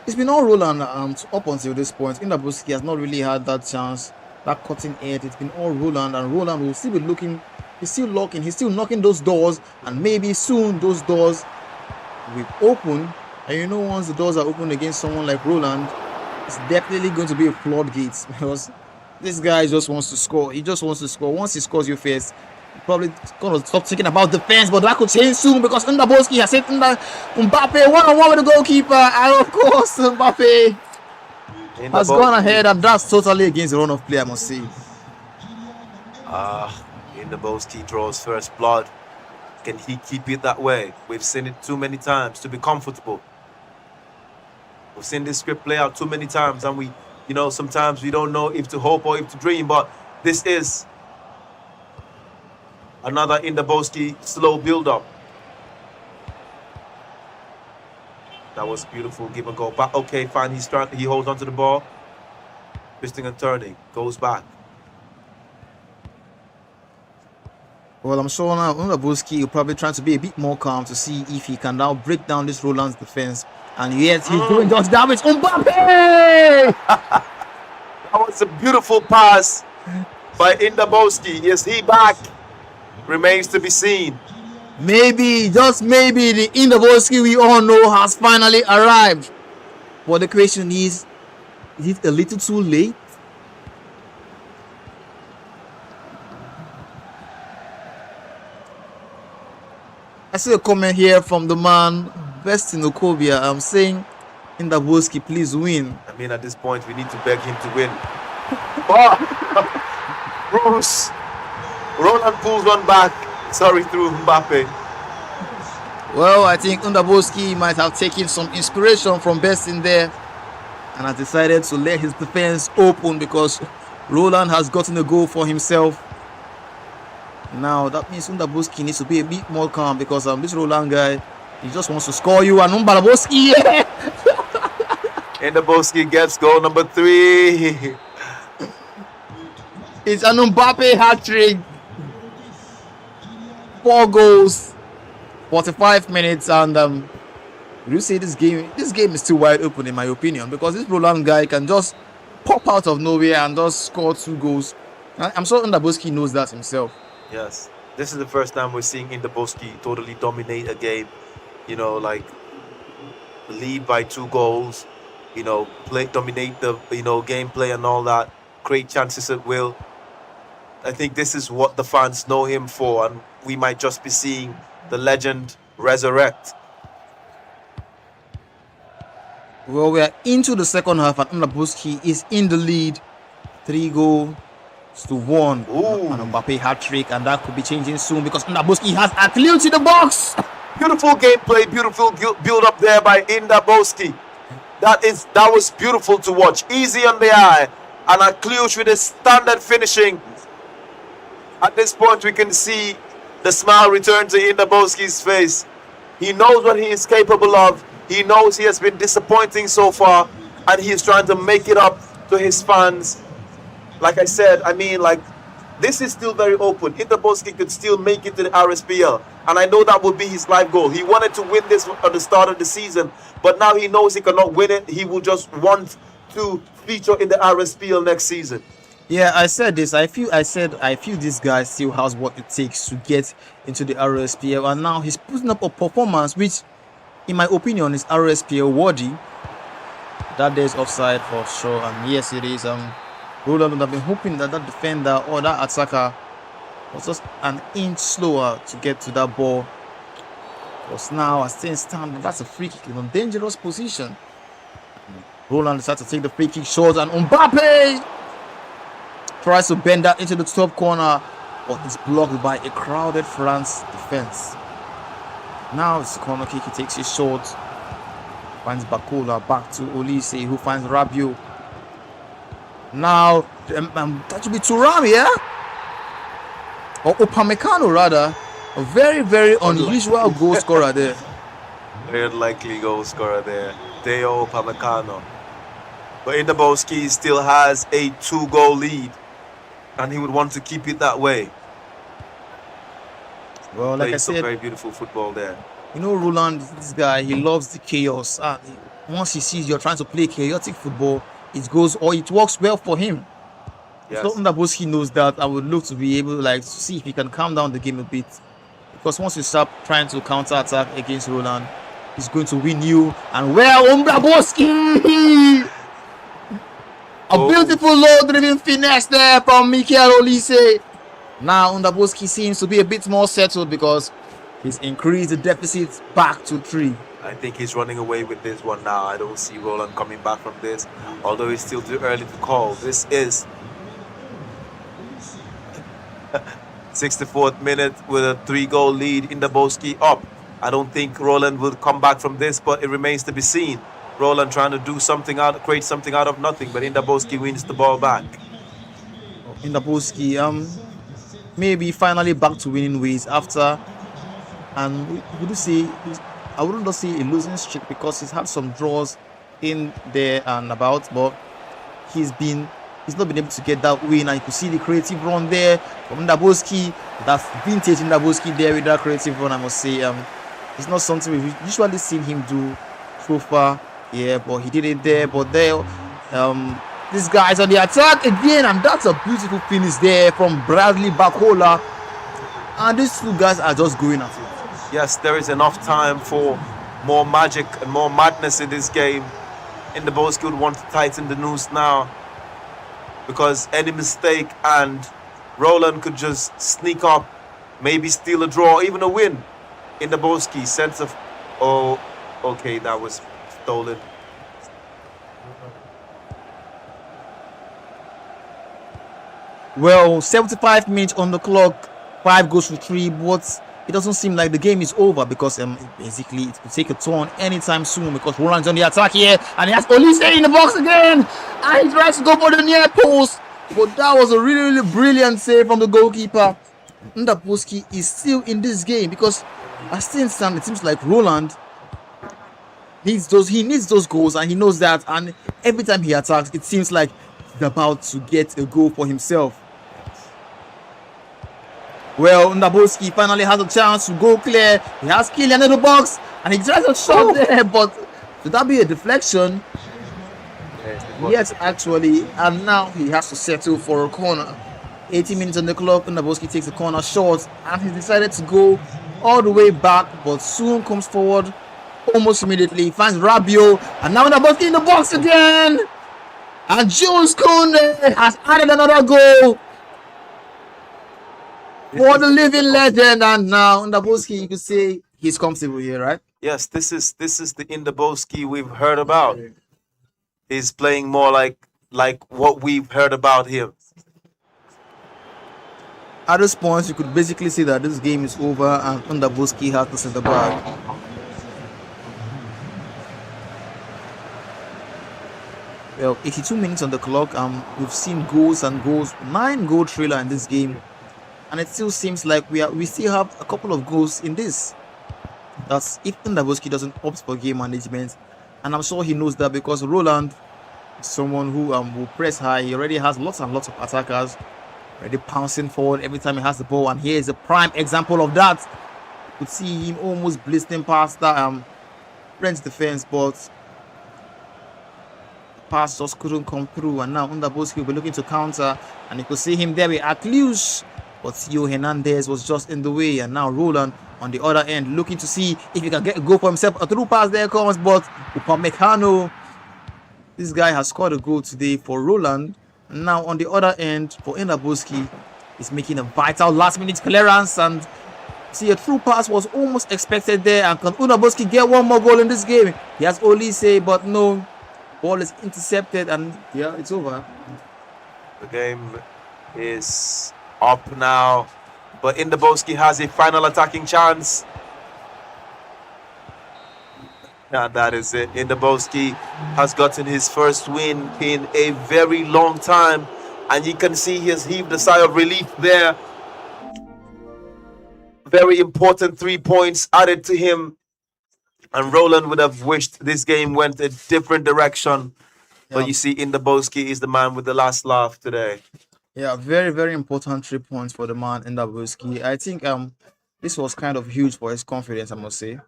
It's been all Roland up until this point. Inaboski has not really had that chance, that cutting edge. It's been all Roland, and Roland will still be looking. He's still locking. He's still knocking those doors, and maybe soon those doors will open. And once the doors are open against someone like Roland, it's definitely going to be a floodgate because this guy just wants to score. He just wants to score. Once he scores you first, probably gonna stop thinking about defense, but that could change soon because Inaboski has hit Mbappe one-on-one with the goalkeeper, and of course Mbappe has gone ahead, and that's totally against the run of play, I must say. Inaboski draws first blood. Can he keep it that way? We've seen it too many times to be comfortable. We've seen this script play out too many times, and we, sometimes we don't know if to hope or if to dream, but this is another Inaboski slow build-up. That was beautiful. Give and go back. Okay, fine. He holds onto the ball. Twisting and turning. Goes back. Well, I'm sure now Inaboski will probably try to be a bit more calm to see if he can now break down this Roland's defense. And yet he's doing just damage. Mbappe! That was a beautiful pass by Inaboski. Is he back? Remains to be seen. Maybe, just maybe, the Inaboski we all know has finally arrived. But the question is it a little too late? I see a comment here from the man Best in Okobia. I'm saying Inaboski, please win. I mean, at this point, we need to beg him to win. Oh, Bruce. Roland pulls one back. Sorry, through Mbappe. Well, I think Inaboski might have taken some inspiration from Best in there. and has decided to let his defense open because Roland has gotten a goal for himself. Now that means Undabuski needs to be a bit more calm because this Roland guy, he just wants to score you, and Undabuski, yeah! Indaboski gets goal number 3. It's an Mbappe hat trick. 4 goals, 45 minutes, and you say this game is still wide open in my opinion because this Roland guy can just pop out of nowhere and just score 2 goals. I'm sure Undabuski knows that himself. Yes, this is the first time we're seeing Indaboski totally dominate a game. You know, like lead by 2 goals. You know, dominate the gameplay and all that. Create chances at will. I think this is what the fans know him for, and we might just be seeing the legend resurrect. Well, we are into the second half, and Undabuski is in the lead, 3-1. An Mbappe hat trick, and that could be changing soon because Undabuski has a clue to the box. Beautiful gameplay, beautiful build up there by Indaboski. That was beautiful to watch. Easy on the eye, and a clutch with a standard finishing. At this point, we can see the smile return to Indaboski's face. He knows what he is capable of. He knows he has been disappointing so far, and he is trying to make it up to his fans. Like I said, I mean, like, this is still very open. Indaboski could still make it to the RSPL, and I know that would be his life goal. He wanted to win this at the start of the season, but now he knows he cannot win it. He will just want to feature in the RSPL next season. Yeah, I said this. I feel this guy still has what it takes to get into the RSPL, and now he's putting up a performance which, in my opinion, is RSPL worthy. That there's offside for sure, and yes, it is. Roland would have been hoping that that defender or that attacker was just an inch slower to get to that ball. Because now, as things stand, that's a free kick in a dangerous position. Roland decides to take the free kick short, and Mbappe tries to bend that into the top corner, but it's blocked by a crowded France defense. Now it's a corner kick, he takes it short, finds Bakola, back to Olise, who finds Rabiot. Now that should be Thuram, yeah? Or Upamecano rather. A very, very unusual goal scorer there. Very unlikely goal scorer there, Deo Upamecano. But Indaboski still has a 2-goal lead, and he would want to keep it that way. Well, like I said, some very beautiful football there. You know, Roland, this guy, he loves the chaos. Once he sees you're trying to play chaotic football, it works well for him. Yes. So Undaboski knows that. I would look to be able to see if he can calm down the game a bit. Because once you start trying to counter-attack against Roland, he's going to win you. And Undaboski! A beautiful low-driven finesse there from Mikel Olise. Now Undaboski seems to be a bit more settled because he's increased the deficit back to 3. I think he's running away with this one now. I don't see Roland coming back from this, although it's still too early to call. This is 64th minute with a 3-goal lead. Indaboski up. I don't think Roland will come back from this, but it remains to be seen. Roland trying to create something out of nothing, but Indaboski wins the ball back. Indaboski, maybe finally back to winning ways after, and I wouldn't just say a losing streak because he's had some draws in there and about, but he's not been able to get that win, and you could see the creative run there from Indaboski. That's vintage Indaboski there with that creative run, I must say. It's not something we've usually seen him do so far, yeah, but he did it there. But there, this guy's on the attack again, and that's a beautiful finish there from Bradley Bakola, and these two guys are just going at it. Yes, there is enough time for more magic and more madness in this game. Indaboski would want to tighten the noose now, because any mistake and Roland could just sneak up, maybe steal a draw, even a win. Indaboski sense of, oh, okay, that was stolen. Well, 75 minutes on the clock, 5 goals to 3, but it doesn't seem like the game is over because basically it could take a turn anytime soon because Roland's on the attack here and he has Olise in the box again and he tries to go for the near post, but that was a really, really brilliant save from the goalkeeper. Ndabuski is still in this game because as things stand, it seems like Roland he needs those goals and he knows that, and every time he attacks it seems like he's about to get a goal for himself. Well, Ndabuski finally has a chance to go clear. He has Kylian in the box and he tries a shot there, but should that be a deflection? Yes, actually, and now he has to settle for a corner. 80 minutes on the clock, Ndabuski takes a corner shot and he decided to go all the way back, but soon comes forward almost immediately. He finds Rabiot and now Ndabuski in the box again. And Jules Koundé has added another goal for the living legend, and now Ndabuski, you could say he's comfortable here, right? Yes, this is the Ndabuski we've heard about. He's playing more like what we've heard about him. At this point, you could basically see that this game is over and Ndabuski has to set the back. Well, 82 minutes on the clock. We've seen goals and goals, 9-goal trailer in this game, and it still seems like we still have a couple of goals in this. That's if Ndabuski doesn't opt for game management, and I'm sure he knows that because Roland is someone who will press high. He already has lots and lots of attackers already pouncing forward every time he has the ball, and here is a prime example of that. You could see him almost blasting past that French defense, but pass just couldn't come through, and now Ndabuski will be looking to counter, and you could see him there with Akliush, but Theo Hernandez was just in the way, and now Roland on the other end looking to see if he can get a goal for himself. A through pass there comes, but Upamecano, this guy has scored a goal today for Roland. Now on the other end for Ndabuski, is making a vital last minute clearance, and see a through pass was almost expected there, and can Ndabuski get one more goal in this game? He has Olise, but no. Ball is intercepted, and yeah, it's over. The game is up now, but Ndabuski has a final attacking chance. And that is it. Ndabuski has gotten his first win in a very long time, and you can see he has heaved a sigh of relief there. Very important 3 points added to him. And Roland would have wished this game went a different direction. But you see, Ndabuski is the man with the last laugh today. Yeah, very, very important 3 points for the man Ndabuski. I think this was kind of huge for his confidence, I must say.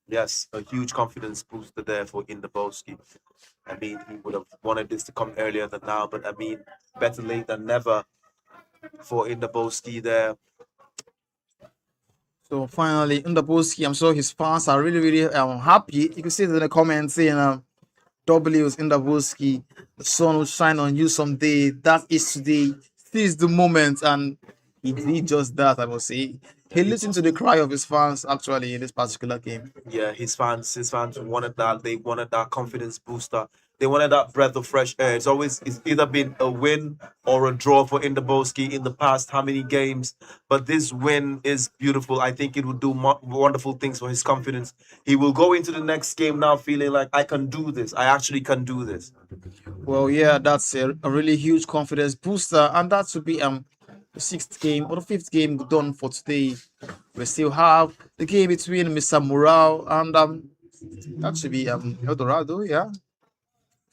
Yes, a huge confidence booster there for Ndabuski. I mean, he would have wanted this to come earlier than now, but I mean, better late than never for Ndabuski there. So finally, Ndabuski, I'm sure his fans are really, really happy. You can see it in the comments saying, W's Ndabuski, the sun will shine on you someday. That is today. Seize the moment, and he did just that, I must say. He listened to the cry of his fans actually in this particular game. Yeah, his fans wanted that. They wanted that confidence booster. They wanted that breath of fresh air. It's either been a win or a draw for Ndabuski in the past how many games. But this win is beautiful. I think it will do wonderful things for his confidence. He will go into the next game now feeling like, I can do this. I actually can do this. Well, yeah, that's a really huge confidence booster, and that should be the 6th game or the 5th game done for today. We still have the game between Mr. Morale and that should be Eldorado, yeah.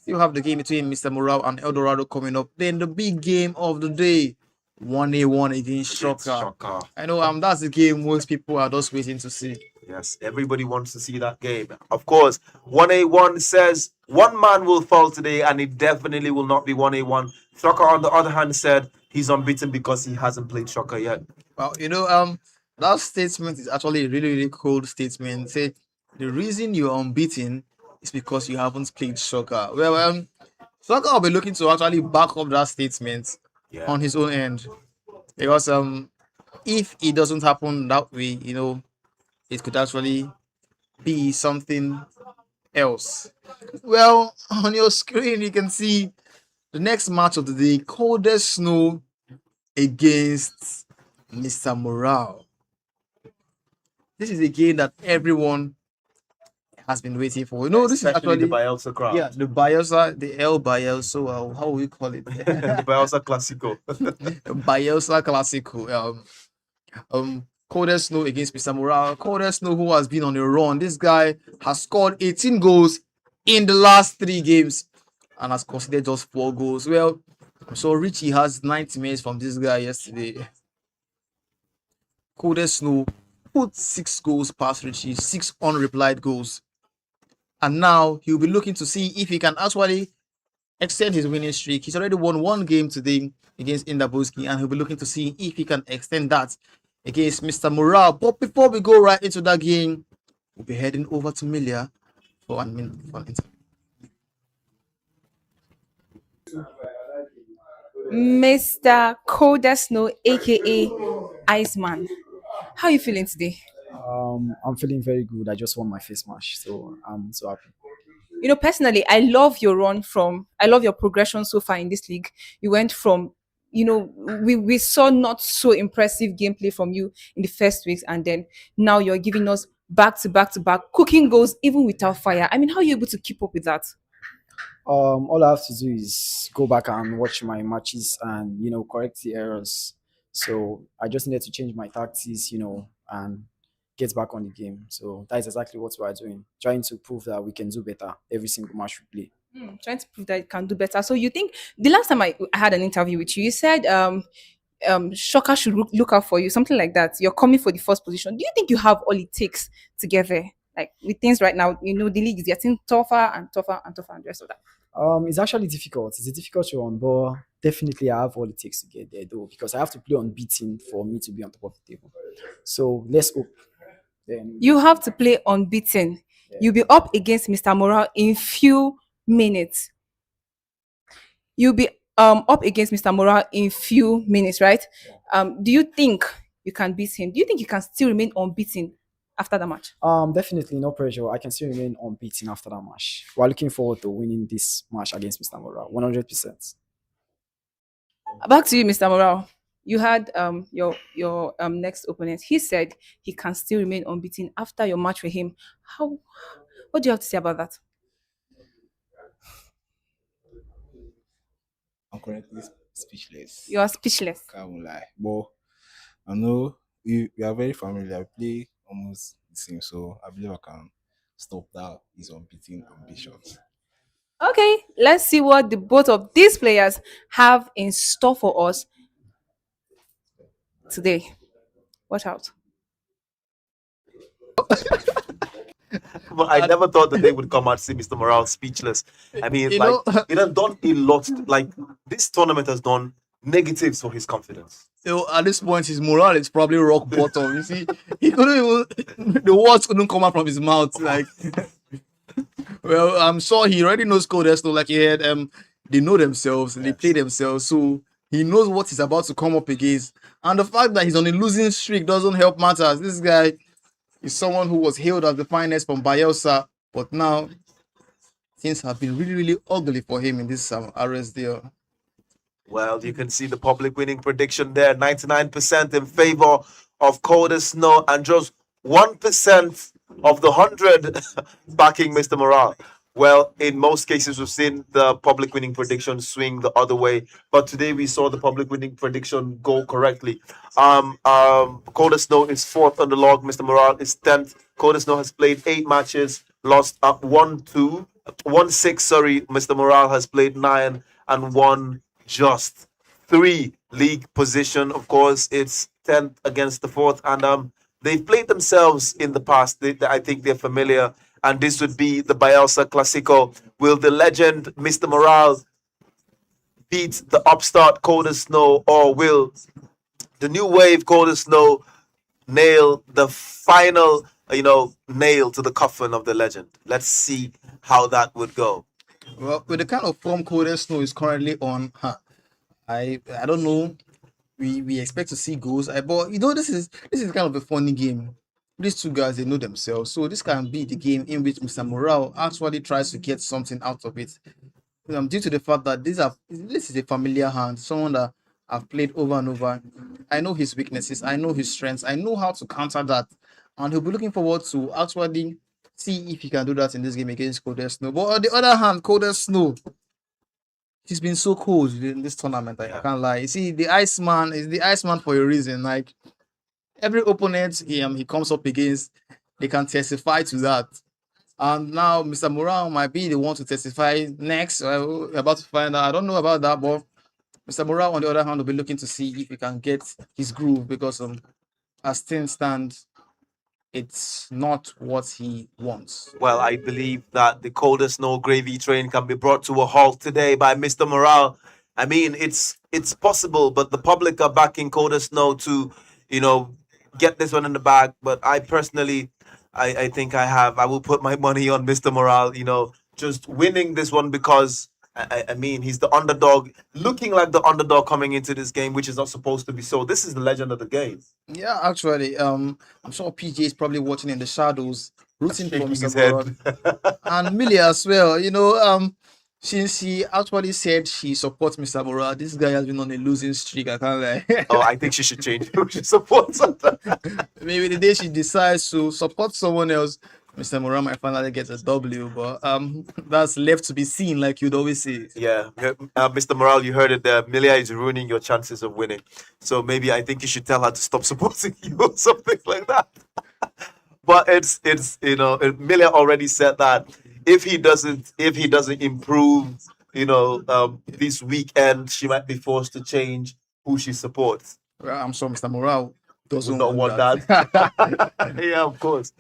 Still have the game between Mr. Morale and Eldorado coming up. Then the big game of the day, 1A1 against Shocker. I know that's the game most people are just waiting to see. Yes, everybody wants to see that game. Of course, 1A1 says one man will fall today, and it definitely will not be 1A1. Shocker, on the other hand, said he's unbeaten because he hasn't played Shocker yet. Well, that statement is actually a really, really cold statement. Say the reason you're unbeaten is because you haven't played Shocker. Well, Shocker will be looking to actually back up that statement on his own end, because if it doesn't happen that way, it could actually be something else. Well, on your screen you can see the next match of the day, Coldest Snow against Mr. Morale. this is a game that everyone has been waiting for. You know, this is Especially the actually Bielsa crowd. yeah, the Bielsa, the El Bielsa, how will we call it? The Bielsa Classico. Bielsa Classico. Coldest Snow against Mr. Morale. Coldest Snow, who has been on a run. This guy has scored 18 goals in the last 3 games and has conceded just 4 goals. Well, so Richie has 90 minutes from this guy yesterday. Coldest Snow put 6 goals past Richie, 6 unreplied goals. And now he'll be looking to see if he can actually extend his winning streak. He's already won 1 game today against Indabuski, and he'll be looking to see if he can extend that against Mr. Morale. But before we go right into that game, we'll be heading over to Milia for an interview. Mr. Coda Snow, aka Iceman. How are you feeling today? I'm feeling very good. I just won my first match, so I'm so happy. You know, personally, I love your I love your progression so far in this league. You went from, we saw not so impressive gameplay from you in the first weeks, and then now you're giving us back to back to back cooking goals even without fire. I mean, how are you able to keep up with that? All I have to do is go back and watch my matches and correct the errors. So I just needed to change my tactics, and get back on the game. So that is exactly what we are doing, trying to prove that we can do better every single match we play. Trying to prove that you can do better. So you think the last time I had an interview with you, you said Shocker should look out for you, something like that. You're coming for the first position. Do you think you have all it takes together? Like with things right now, the league is getting tougher and tougher and tougher and the rest of that. It's actually difficult. It's a difficult run, but definitely I have all it takes to get there, though, because I have to play unbeaten for me to be on top of the table. So let's hope. Then You have to play unbeaten. You'll be up against Mr. Morale in few minutes. You'll be up against Mr. Morale in few minutes, right? Do you think you can beat him? Do you think you can still remain unbeaten after the match? definitely no pressure. I can still remain unbeaten after that match. We're looking forward to winning this match against Mr. Mora, 100%. Back to you, Mr. Morale. You had your next opponent. He said he can still remain unbeaten after your match with him. How? What do you have to say about that? I'm currently speechless. You are speechless. Can't lie. But I know we are very familiar. We play almost the same, so I believe I can stop that his unbeaten ambitions. Okay, let's see what the both of these players have in store for us today. Watch out. But I never thought that they would come out and see Mr. Morale speechless. I mean, You like, know, it has done a lot. Like, this tournament has done negatives for his confidence. at this point, his morale is probably rock bottom. You see, he couldn't even, the words couldn't come out from his mouth. Like, well, I'm sure he already knows Codesto. Like he had, they know themselves and they play themselves, so he knows what he's about to come up against. And the fact that he's on a losing streak doesn't help matters. This guy is someone who was hailed as the finest from Bielsa, but now things have been really, really ugly for him in this Rsdl. Well, you can see the public winning prediction there, 99% in favor of Colder Snow and just 1% of the 100 backing Mr. Morale. Well, in most cases, we've seen the public winning prediction swing the other way, but today we saw the public winning prediction go correctly. Colder Snow is 4th on the log. Mr. Morale is 10th. Colder Snow has played 8 matches, lost 1-2, 1-6. Sorry, Mr. Morale has played 9 and won just 3 league position. Of course, it's 10th against the 4th, and they've played themselves in the past. I think they're familiar, and this would be the Bielsa Classico. Will the legend Mr. Morale beat the upstart Colder Snow, or will the new wave Colder Snow nail the final, nail to the coffin of the legend? Let's see how that would go. Well, with the kind of form Coden Snow is currently on, I don't know. We expect to see goals. But this is kind of a funny game. These two guys, they know themselves, so this can be the game in which Mr. Morale actually tries to get something out of it. Due to the fact that this is a familiar hand, someone that I've played over and over. I know his weaknesses, I know his strengths, I know how to counter that, and he'll be looking forward to actually see if he can do that in this game against Cold Snow. But on the other hand, Cold Snow, he's been so cold in this tournament. I can't lie. You see, the Iceman is the Iceman for a reason. Like every opponent he comes up against, they can testify to that. And now Mr. Moran might be the one to testify next. We're about to find out. I don't know about that, but Mr. Moran, on the other hand, will be looking to see if he can get his groove because as things stand, it's not what he wants. Well, I believe that the Colder Snow gravy train can be brought to a halt today by Mr. Morale. I mean, it's possible, but the public are backing Colder Snow to, get this one in the bag. But I personally, I think I will put my money on Mr. Morale, just winning this one because I mean, he's the underdog, looking like the underdog coming into this game, which is not supposed to be so. This is the legend of the game. Yeah, actually, I'm sure PJ is probably watching in the shadows, rooting for Shaking Mr. his head. Morad. And Millie as well. Since she actually said she supports Mr. Morad, this guy has been on a losing streak. I can't lie. Oh, I think she should change who she supports. Maybe the day she decides to support someone else, Mr. Morad might finally get a W. But that's left to be seen, like you'd always say. Yeah, Mr. Morale, you heard it there. Milia is ruining your chances of winning. So maybe I think you should tell her to stop supporting you or something like that. But it's Milia already said that if he doesn't improve, this weekend, she might be forced to change who she supports. Well, I'm sure Mr. Morale doesn't Would not want that. Yeah, of course.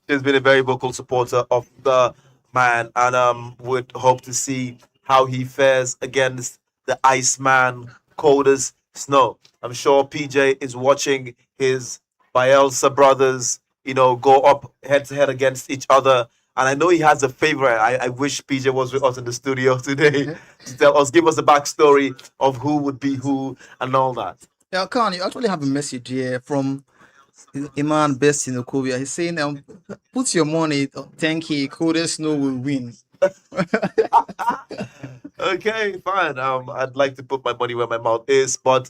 She's been a very vocal supporter of the man, and would hope to see how he fares against the Iceman, Coldest Snow. I'm sure PJ is watching his Bielsa brothers, go up head to head against each other. And I know he has a favorite. I wish PJ was with us in the studio today to tell us, give us the backstory of who would be who and all that. Yeah, Khan, you actually have a message here from Iman Best in Okovia. He's saying, put your money, 10K, Coldest Snow will win. Okay, fine. I'd like to put my money where my mouth is, but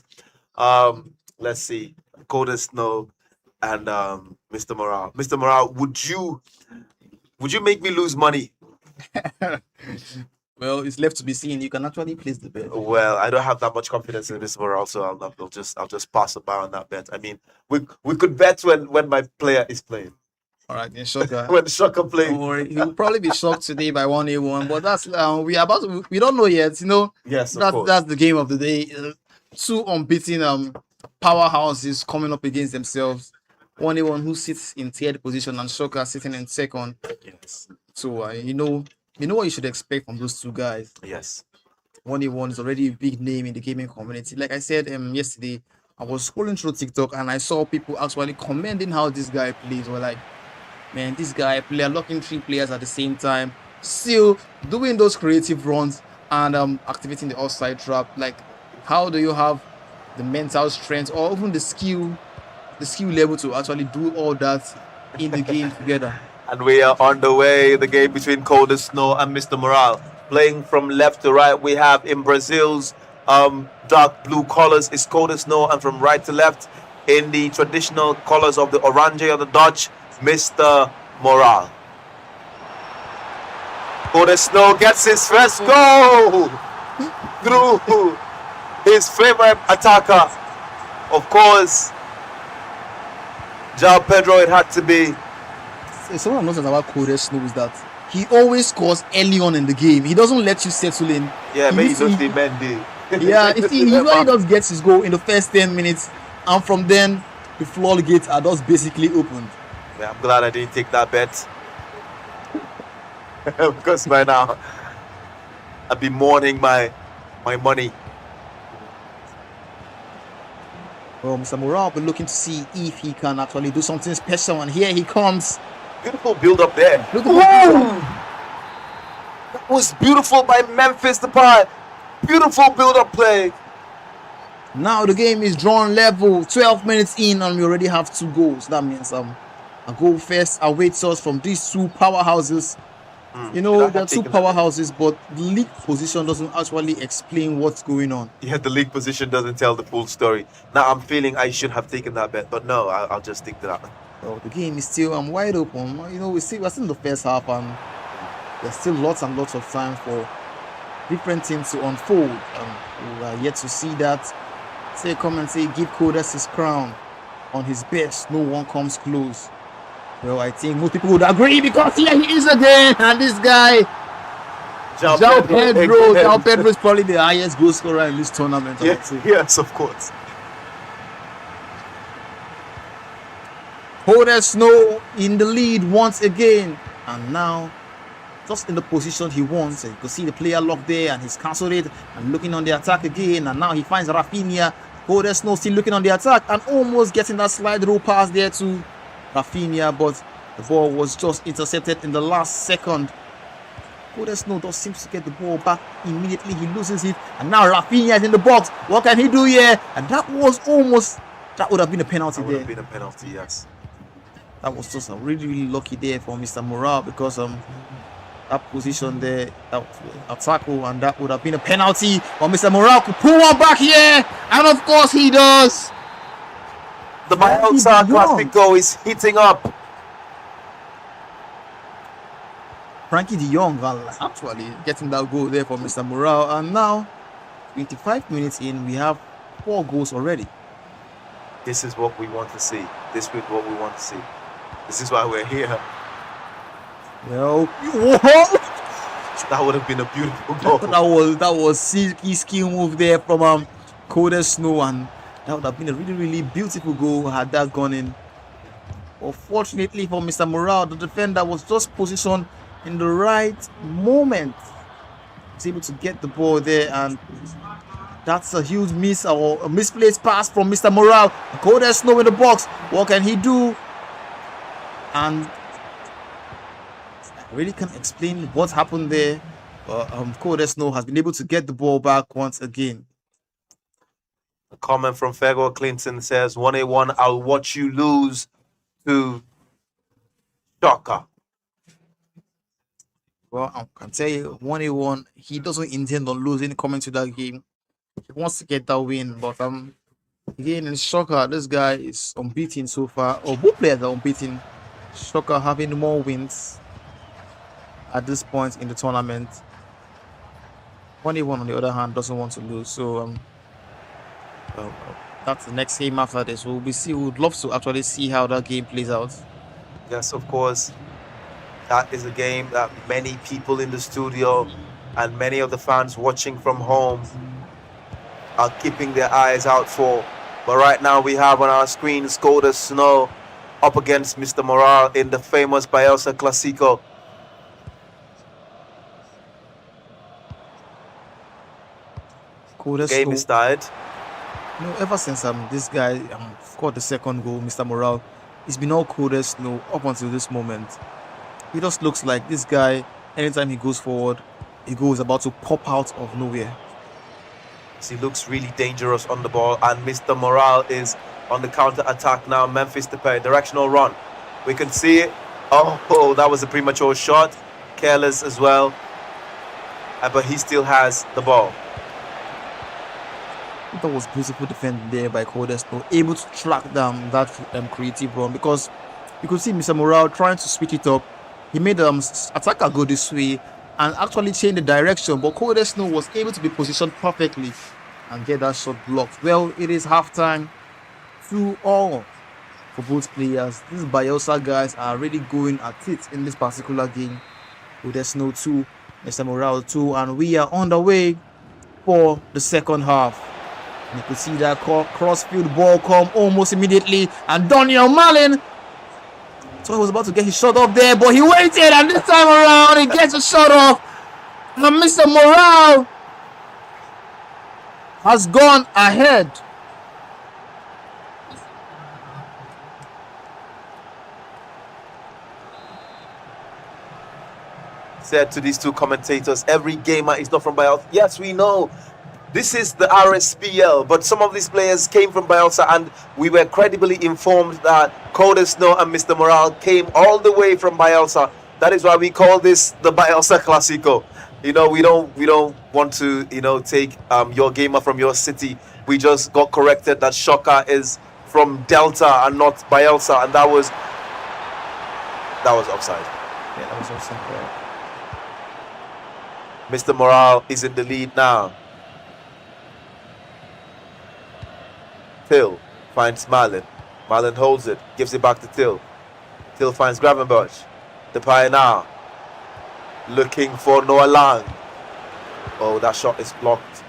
let's see. Coldest Snow and Mr. Morale. Mr. Morale, would you make me lose money? Well, it's left to be seen. You can actually place the bet. Well, I don't have that much confidence in Mr. Morale, so I'll just pass about on that bet. I mean, we could bet when my player is playing. All right, then Shocker. When Shocker plays. Don't worry, he'll probably be shocked today by 1-1, but that's we don't know yet. Yes, of course. That's the game of the day. Two unbeaten powerhouses coming up against themselves. 1-1 who sits in third position and Shocker sitting in second. Yes. So you know what you should expect from those two guys. Yes. 1-1 is already a big name in the gaming community. Like I said yesterday, I was scrolling through TikTok and I saw people actually commenting how this guy plays. We're like, man, this guy unlocking 3 players at the same time, still doing those creative runs and activating the offside trap. Like, how do you have the mental strength or even the skill level to actually do all that in the game together? And we are on the way. The game between Coldest Snow and Mr. Morale. Playing from left to right, we have in Brazil's dark blue colors is Coldest Snow, and from right to left, in the traditional colors of the Orange of the Dutch, Mr. Morale. Coldest Snow gets his first goal through his favorite attacker. Of course, João Pedro, it had to be. Someone knows about Coldest Snow is that he always scores early on in the game. He doesn't let you settle in. Yeah, maybe those the men do. Yeah, he usually just gets his goal in the first 10 minutes, and from then the floodgates are just basically opened. Yeah, I'm glad I didn't take that bet. Because by now I'd be mourning my money. Well, Mr. Morale will be looking to see if he can actually do something special, and here he comes. Beautiful build up there. That was beautiful by Memphis Depay. Beautiful build up play. Now the game is drawn level, 12 minutes in, and we already have 2 goals. That means a goal first awaits us from these 2 powerhouses. There are 2 powerhouses, but the league position doesn't actually explain what's going on. Yeah, the league position doesn't tell the full story. Now I'm feeling I should have taken that bet, but no, I'll just stick to that. Well, the game is still wide open. We're still in the first half, and there's still lots and lots of time for different things to unfold. We are yet to see that. Say, come and say, give Kodes his crown on his best. No one comes close. Well, I think most people would agree because here he is again, and this guy, João Pedro is probably the highest goal scorer in this tournament. Yes, of course. Kodes Snow in the lead once again, and now just in the position he wants. You can see the player locked there, and he's cancelled it and looking on the attack again, and now he finds Rafinha. Kodes Snow still looking on the attack and almost getting that slide rule pass there to Rafinha, but the ball was just intercepted in the last second. Kodes Snow just seems to get the ball back immediately. He loses it, and now Rafinha is in the box. What can he do here? And that would have been a penalty there. That would have been a penalty, yes. That was just a really lucky there for Mr. Morale, because that position there, a tackle, and that would have been a penalty. But Mr. Morale could pull one back here, and of course he does. The Bielsa Classico is heating up. Frankie de Jong actually getting that goal there for Mr. Morale, and now 25 minutes in, we have 4 goals already. This is what we want to see. This is what we want to see. This is why we're here. Well, that would have been a beautiful goal. that was silky skill move there from Kodes Snow, and that would have been a really, really beautiful goal had that gone in. Unfortunately for Mr. Morale, the defender was just positioned in the right moment. He was able to get the ball there, and that's a huge miss or a misplaced pass from Mr. Morale. Kodes Snow in the box. What can he do? And I really can't explain what happened there. Kodes Snow has been able to get the ball back once again. A comment from Fergal Clinton says, 1-1, I'll watch you lose to Shocker. Well, I can tell you, 1-1, he doesn't intend on losing coming to that game. He wants to get that win, but again, in Shocker, this guy is unbeaten so far, or both players are unbeaten. Shocker having more wins at this point in the tournament. 1-1, on the other hand, doesn't want to lose. So that's the next game after this. We would love to actually see how that game plays out. Yes, of course. That is a game that many people in the studio and many of the fans watching from home are keeping their eyes out for. But right now we have on our screen Kodes Snow up against Mr. Morale in the famous Bielsa Classico. Kodes Game Snow, is started. ever since this guy scored the second goal, Mr. Morale, it's been all Kodes Snow up until this moment. He just looks like this guy, anytime he goes forward, he goes about to pop out of nowhere. He looks really dangerous on the ball, and Mr. Morale is on the counter attack now. Memphis Depay, directional run. We can see it. Oh, that was a premature shot. Careless as well. But he still has the ball. That was beautiful defending there by Kodes Snow, able to track down that creative run, because you could see Mr. Morale trying to switch it up. He made attacker go this way and actually change the direction, but Kodes Snow was able to be positioned perfectly and get that shot blocked. Well, it is halftime, 2-2 for both players. These Bielsa guys are really going at it in this particular game. Kodes Snow 2, Mr. Morale 2, and we are on the way for the second half. And you could see that crossfield ball come almost immediately, and Daniel Malin, so he was about to get his shot off there, but he waited, and this time around he gets a shot off. And Mr. Morale has gone ahead. Said to these two commentators, every gamer is not from Bielsa. Yes, we know. This is the Rsdl, but some of these players came from Bielsa, and we were credibly informed that Kodes Snow and Mr. Morale came all the way from Bielsa. That is why we call this the Bielsa Classico. We don't want to, take your gamer from your city. We just got corrected that Shocker is from Delta and not Bielsa, and that was offside. Yeah, that was awesome. Mr. Morale is in the lead now. Till finds Marlon. Marlon holds it, gives it back to Till. Till finds Gravenberch. Depay now looking for Noah Lang. Oh, that shot is blocked.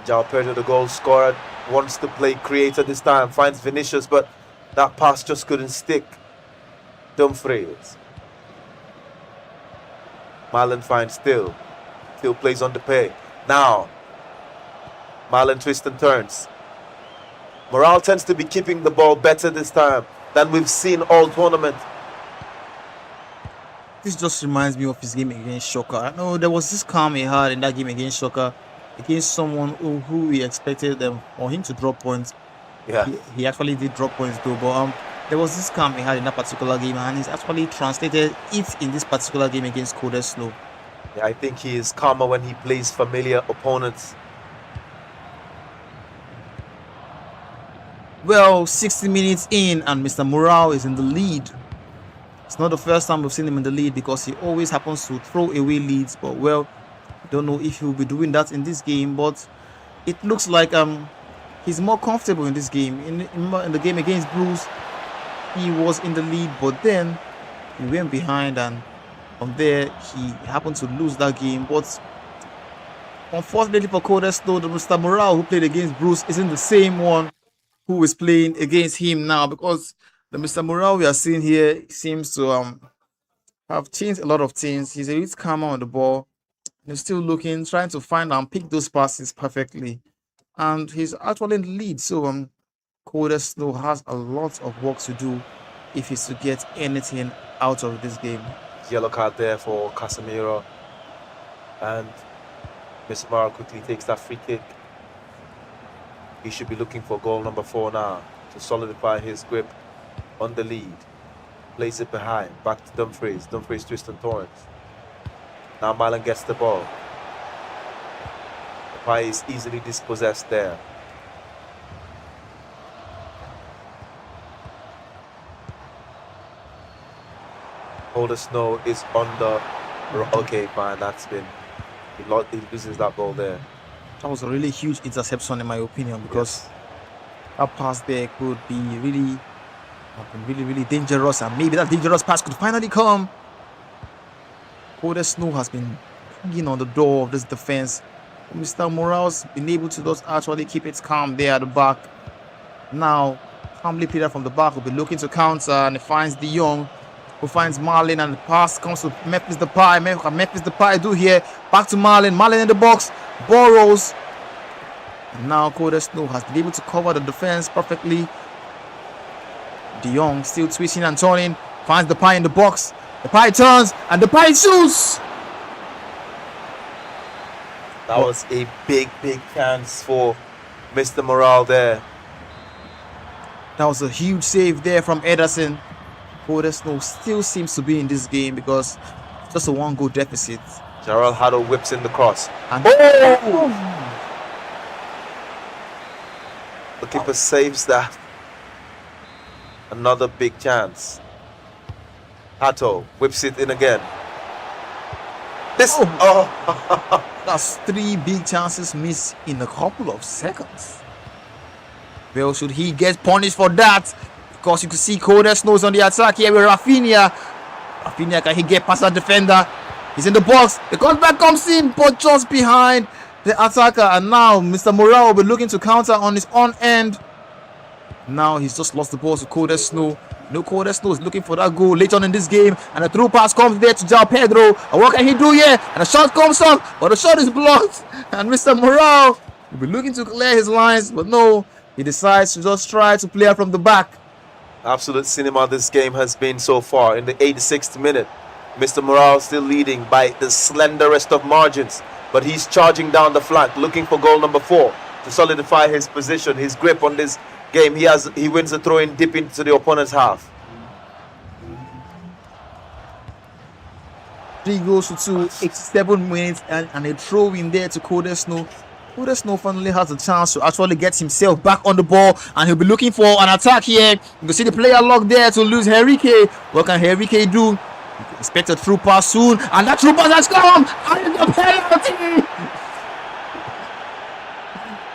João Pedro, the goal scorer, wants to play creator this time. Finds Vinicius, but that pass just couldn't stick. Dumfries. Marlon finds Till. Till plays on Depay. Now, Marlon twists and turns. Morale tends to be keeping the ball better this time than we've seen all tournament. This just reminds me of his game against Shoka. I know there was this calm he had in that game against Shoka, against someone who we expected them or him to drop points. Yeah, he actually did drop points though, but there was this calm he had in that particular game, and he's actually translated it in this particular game against Codeslow. Yeah, I think he is calmer when he plays familiar opponents. Well, 60 minutes in, and Mr. Morale is in the lead. It's not the first time we've seen him in the lead, because he always happens to throw away leads. But well, I don't know if he'll be doing that in this game, but it looks like he's more comfortable in this game. In the game against Blues, he was in the lead, but then he went behind, and from there he happened to lose that game. But unfortunately for Codeslow, the Mr. Morale who played against Bruce isn't the same one who is playing against him now, because the Mr. Morale we are seeing here seems to have changed a lot of things. He's a bit calmer on the ball. He's still looking, trying to find and pick those passes perfectly, and he's actually in the lead. So Codeslow has a lot of work to do if he's to get anything out of this game. Yellow card there for Casemiro, and Mr. Morale quickly takes that free kick. He should be looking for goal number 4 now to solidify his grip on the lead. Plays it behind, back to Dumfries. Dumfries twists and turns. Now Marlon gets the ball. Depay is easily dispossessed there. Holder Snow is on the... Okay, fine, that's been... He loses that ball there. That was a really huge interception in my opinion, because that pass there could be really dangerous, and maybe that dangerous pass could finally come. Codeslow has been banging on the door of this defense. Mr. Morales been able to just actually keep it calm there at the back. Now, calmly player from the back will be looking to counter, and he finds De Jong, who finds Marlon, and the pass comes to Memphis Depay. Memphis Depay do here. Back to Marlon. Marlon in the box. Ball rolls. And now Codeslow has been able to cover the defense perfectly. De Jong still twisting and turning. Finds Depay in the box. Depay turns, and Depay shoots. That was a big chance for Mr. Morale there. That was a huge save there from Ederson. Codeslow still seems to be in this game because it's just a 1-goal deficit. Gerald Haddle whips in the cross. And the keeper saves that. Another big chance. Hato whips it in again. That's 3 big chances missed in a couple of seconds. Well, should he get punished for that? Because you can see Codeslow is on the attack here with Rafinha. Rafinha, can he get past that defender? He's in the box. The cutback comes in, but just behind the attacker. And now Mr. Morale will be looking to counter on his own end. Now he's just lost the ball to Codeslow. No, Codeslow is looking for that goal later on in this game. And the through pass comes there to João Pedro. And what can he do here? And the shot comes up, but the shot is blocked. And Mr. Morale will be looking to clear his lines, but no, he decides to just try to play from the back. Absolute cinema this game has been so far. In the 86th minute, Mr. Morale still leading by the slenderest of margins, but he's charging down the flank, looking for goal number 4 to solidify his position, his grip on this game. He wins the throw-in deep into the opponent's half. 3 goals to 2, 87 minutes, and a throw in there to Codeslow. Cold Snow finally has a chance to actually get himself back on the ball, and he'll be looking for an attack here. You can see the player locked there to lose Henrique. What can Henrique do? Expect a through pass soon, and that through pass has come, and the penalty.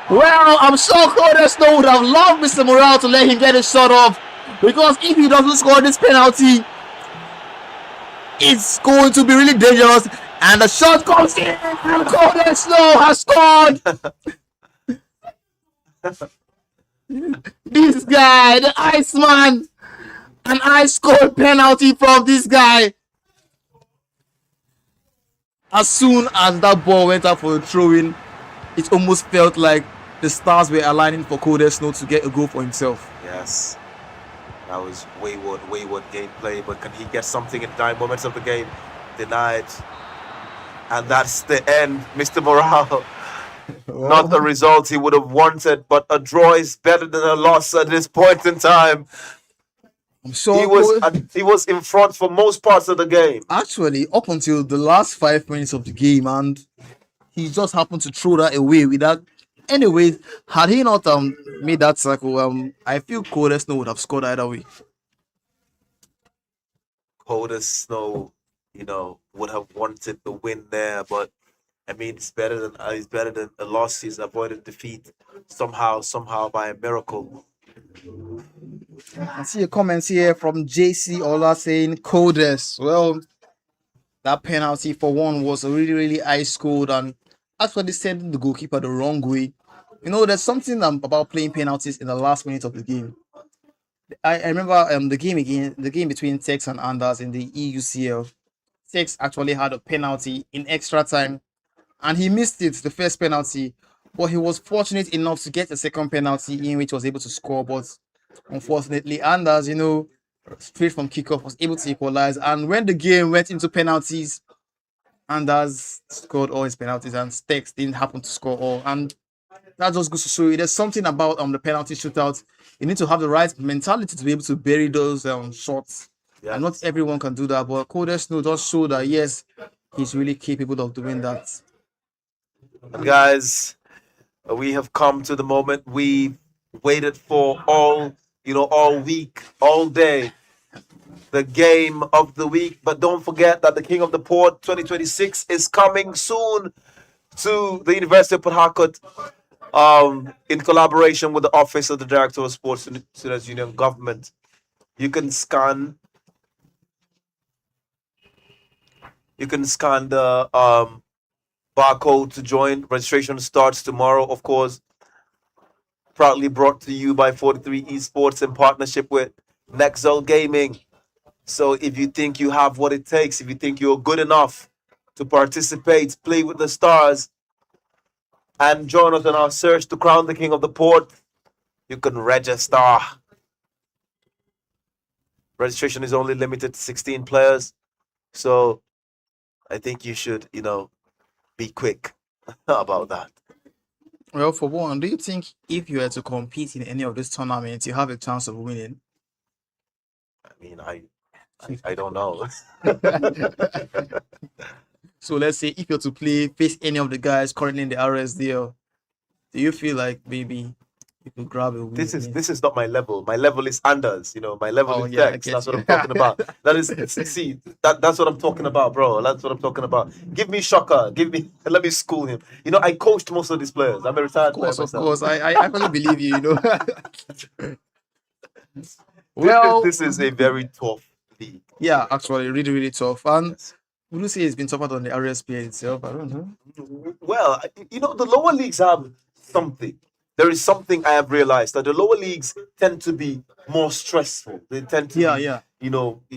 Well, I'm sure Cold Snow would have loved Mr. Morale to let him get his shot off, because if he doesn't score this penalty, it's going to be really dangerous. And the shot comes in, and Cold Snow has scored. This guy, the Iceman, an ice cold penalty from this guy. As soon as that ball went up for a throw-in, it almost felt like the stars were aligning for Cold Snow to get a goal for himself. Yes. That was wayward gameplay, but can he get something in dying moments of the game? Denied. And that's the end, Mr. Morale. Not the result he would have wanted, but a draw is better than a loss at this point in time. I'm sure he was in front for most parts of the game. Actually, up until the last 5 minutes of the game, and he just happened to throw that away without. Anyways, had he not made that tackle, I feel Cold Snow would have scored either way. Cold Snow, would have wanted the win there, but I mean, it's better than a loss. He's avoided defeat somehow by a miracle. I see a comment here from JC Ola saying Coldest. Well, that penalty for one was really, really ice cold and actually sending the goalkeeper the wrong way. There's something about playing penalties in the last minute of the game. I remember the game between Tex and Anders in the EUCL. Tex actually had a penalty in extra time, and he missed it, the first penalty, but he was fortunate enough to get a second penalty in which he was able to score. But unfortunately, Anders, straight from kickoff, was able to equalize. And when the game went into penalties, Anders scored all his penalties, and Tex didn't happen to score all. And that just goes to show you there's something about the penalty shootout. You need to have the right mentality to be able to bury those shots. Yes. And not everyone can do that, but Cold Snow does show that yes, he's really capable of doing that. And guys, we have come to the moment we waited for all week, all day. The game of the week. But don't forget that the King of the Port 2026 is coming soon to the University of Port Harcourt, in collaboration with the Office of the Director of Sports and Students Union Government. You can scan the barcode to join. Registration starts tomorrow, of course. Proudly brought to you by 43 Esports in partnership with Nexel Gaming. So if you think you have what it takes, if you think you're good enough to participate, play with the stars, and join us in our search to crown the King of the Port, you can register. Registration is only limited to 16 players. So I think you should, be quick about that. Well, for one, do you think if you were to compete in any of these tournaments, you have a chance of winning? I mean, I don't know. So let's say if you're to face any of the guys currently in the Rsdl, do you feel like maybe you could grab a win? This is not my level. My level is Anders. My level is Tex. That's what I'm talking about. That's what I'm talking about, bro. That's what I'm talking about. Give me Shocker. Let me school him. I coached most of these players. I'm a retired player myself. Of course. I actually believe you. Well, this is a very tough league. Yeah, actually, really, really tough. And would you say it's been tougher than the RSPN itself? I don't know. Well, the lower leagues have something. There is something I have realized that the lower leagues tend to be more stressful. They tend to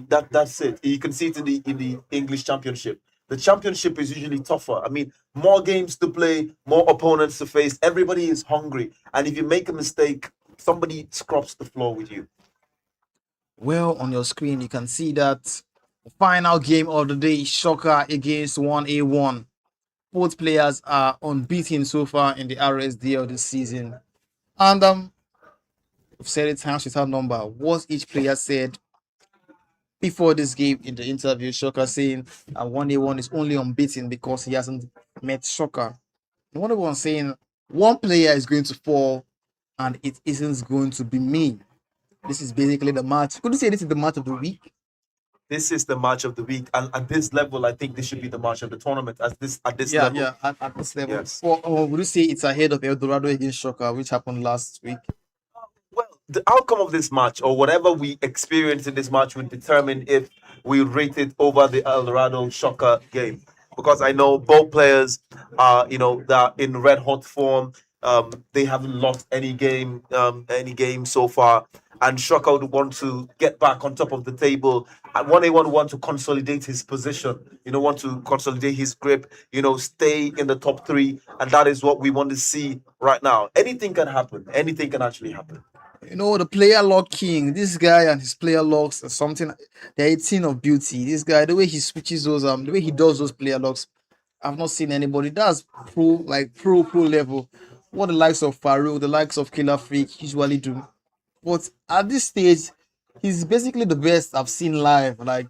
that's it. You can see it in the English Championship. The Championship is usually tougher. I mean, more games to play, more opponents to face. Everybody is hungry. And if you make a mistake, somebody scrubs the floor with you. Well, on your screen, you can see that the final game of the day, Shocker against 1A1. Both players are unbeaten so far in the Rsdl this season. And I've said it times without number. What each player said before this game in the interview, Shocker saying 1A1 is only unbeaten because he hasn't met Shocker. 1A1 saying one player is going to fall, and it isn't going to be me. This is basically the match. Could you say this is the match of the week? This is the match of the week, and at this level, I think this should be the match of the tournament. At this Yeah, level, yeah, at this level. yes. Or would you say it's ahead of El Dorado against Shocker, which happened last week? Well, the outcome of this match, or whatever we experience in this match, would determine if we rate it over the El Dorado Shocker game. Because I know both players are, they're in red hot form. They haven't lost any game so far. And Shocker would want to get back on top of the table. And 1A1 want to consolidate his position, want to consolidate his grip, stay in the top three. And that is what we want to see right now. Anything can happen. Anything can actually happen. The player lock king, this guy and his player locks are something, they're a thing of beauty. This guy, the way he switches those, the way he does those player locks, I've not seen anybody. That's pro level. What the likes of Farouk, the likes of Killer Freak usually do. But at this stage, he's basically the best I've seen live. Like,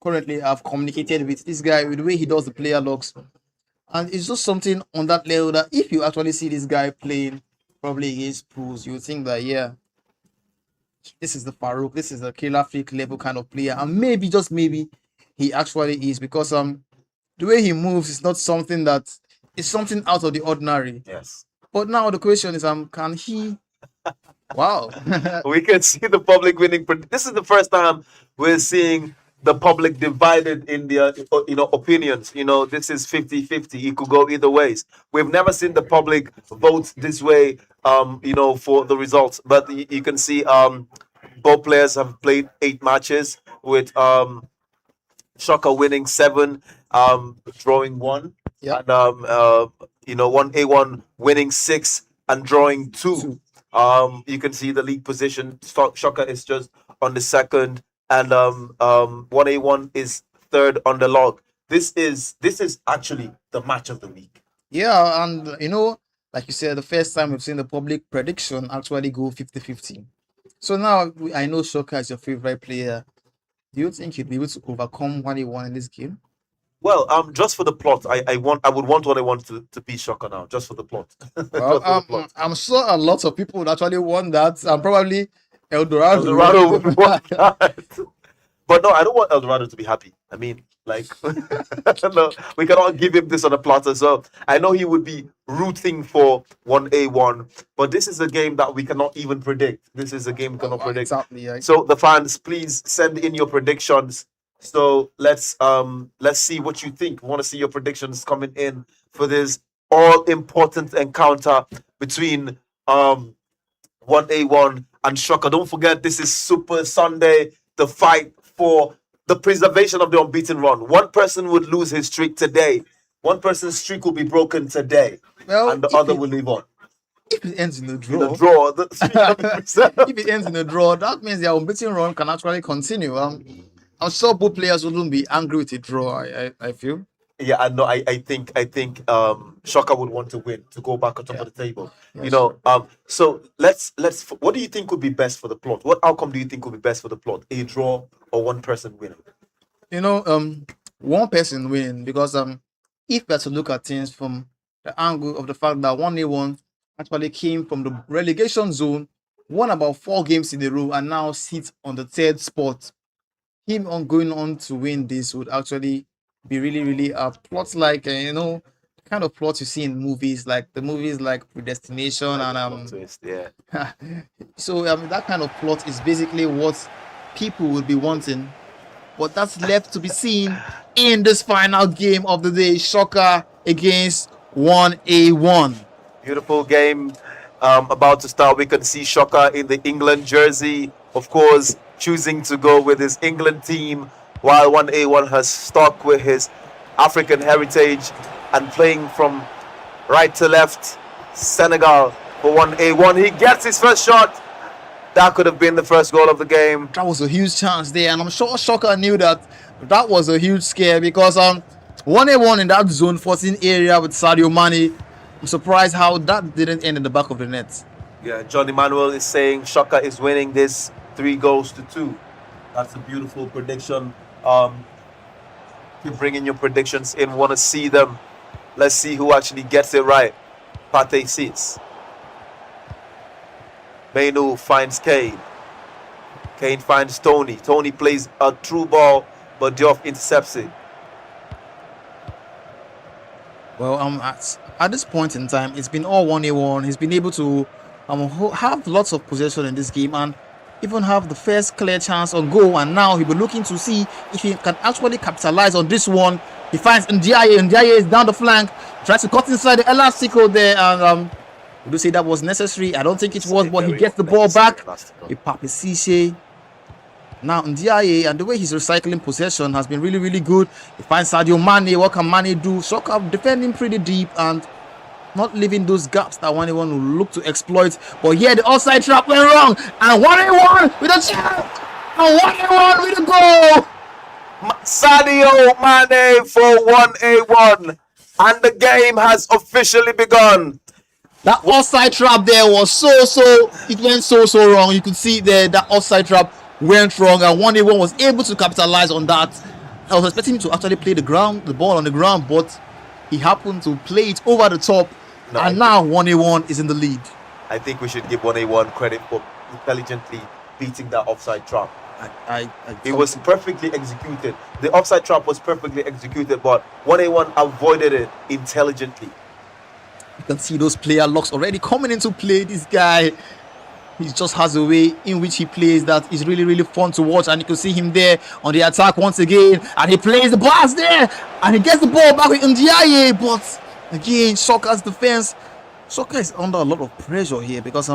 currently, I've communicated with this guy with the way he does the player locks. And it's just something on that level that if you actually see this guy playing, probably against pros, you think that, yeah, this is the Farouk, this is the Killer Freak level kind of player. And maybe, just maybe, he actually is, because the way he moves is not something that is something out of the ordinary. Yes. But now the question is, can he? Wow. We can see the public winning. This is the first time we're seeing the public divided in their opinions. This is 50-50. It could go either ways. We've never seen the public vote this way for the results. But you can see both players have played 8 matches with Shocker winning 7, drawing 1. Yeah. And 1A1 winning 6 and drawing 2. You can see the league position. Shocker is just on the second, and 1A1 is third on the log. This is actually the match of the week. Yeah, and like you said, the first time we've seen the public prediction actually go 50-50. So now I know Shocker is your favorite player. Do you think you'd be able to overcome 1A1 in this game? Well, just for the plot, I would want 1A1 to beat Shocker now, just for the plot. Well, I'm sure a lot of people would actually want that, and probably El Dorado. Would want that. But no, I don't want El Dorado to be happy. I mean, like, no, we cannot give him this on a platter. So I know he would be rooting for 1A1, but this is a game that we cannot even predict. This is a game we cannot predict. Exactly. Yeah. So the fans, please send in your predictions. So let's see what you think. We want to see your predictions coming in for this all important encounter between 1A1 and Shocker. Don't forget, this is Super Sunday, the fight for the preservation of the unbeaten run. One person would lose his streak today. One person's streak will be broken today, and the other will live on. If it ends in a draw, if it ends in a draw, that means the unbeaten run can actually continue. I'm sure both players wouldn't be angry with a draw. I feel. Yeah, I know. I think Shocker would want to win to go back on top of the table. Yes. So let's. What do you think would be best for the plot? What outcome do you think would be best for the plot? A draw or one person winning? One person win, because if we have to look at things from the angle of the fact that 1A1 actually came from the relegation zone, won about 4 games in a row, and now sits on the 3rd spot. Him going on to win this would actually be really, really a plot like the kind of plot you see in movies, like the movies like Predestination and twist, yeah. So that kind of plot is basically what people will be wanting, but that's left to be seen in this final game of the day. Shocker against 1A1. Beautiful game about to start. We can see Shocker in the England jersey, of course, choosing to go with his England team, while 1A1 has stuck with his African heritage and playing from right to left. Senegal for 1A1. He gets his first shot. That could have been the first goal of the game. That was a huge chance there, and I'm sure Shocker knew that was a huge scare, because 1A1 in that zone 14 area with Sadio Mane. I'm surprised how that didn't end in the back of the net. Yeah, John Emmanuel is saying Shocker is winning this 3-2. That's a beautiful prediction. Keep bringing your predictions in. Want to see them. Let's see who actually gets it right. Pate sits. Mainu finds Kane. Kane finds Tony. Tony plays a true ball, but Diop intercepts it. Well, at this point in time, it's been all 1-1. He's been able to have lots of possession in this game and even have the first clear chance on goal. And now he'll be looking to see if he can actually capitalize on this one. He finds Ndiaye. Ndiaye is down the flank, tries to cut inside the elastico there, and would you say that was necessary? I don't think it was, but he gets the ball back. Ipapisiche. Now Ndiaye, and the way he's recycling possession has been really, really good. He finds Sadio Mane. What can Mane do? Soccer defending pretty deep and not leaving those gaps that anyone will look to exploit. But here the offside trap went wrong, and 1-1 with a chance, and 1-1 with a goal. Sadio Mane for 1-1, and the game has officially begun. That offside trap there was it went so wrong. You could see there that offside trap went wrong, and 1-1 was able to capitalize on that. I was expecting him to actually play the ball on the ground, but he happened to play it over the top, and now 1-1 is in the lead. I think we should give 1-1 credit for intelligently beating that offside trap. It was perfectly executed. The offside trap was perfectly executed, but 1-1 avoided it intelligently. You can see those player locks already coming into play. This guy, he just has a way in which he plays that is really, really fun to watch. And you can see him there on the attack once again. And he plays the pass there. And he gets the ball back with Ndiaye. But again, Soccer's defense. Soccer is under a lot of pressure here because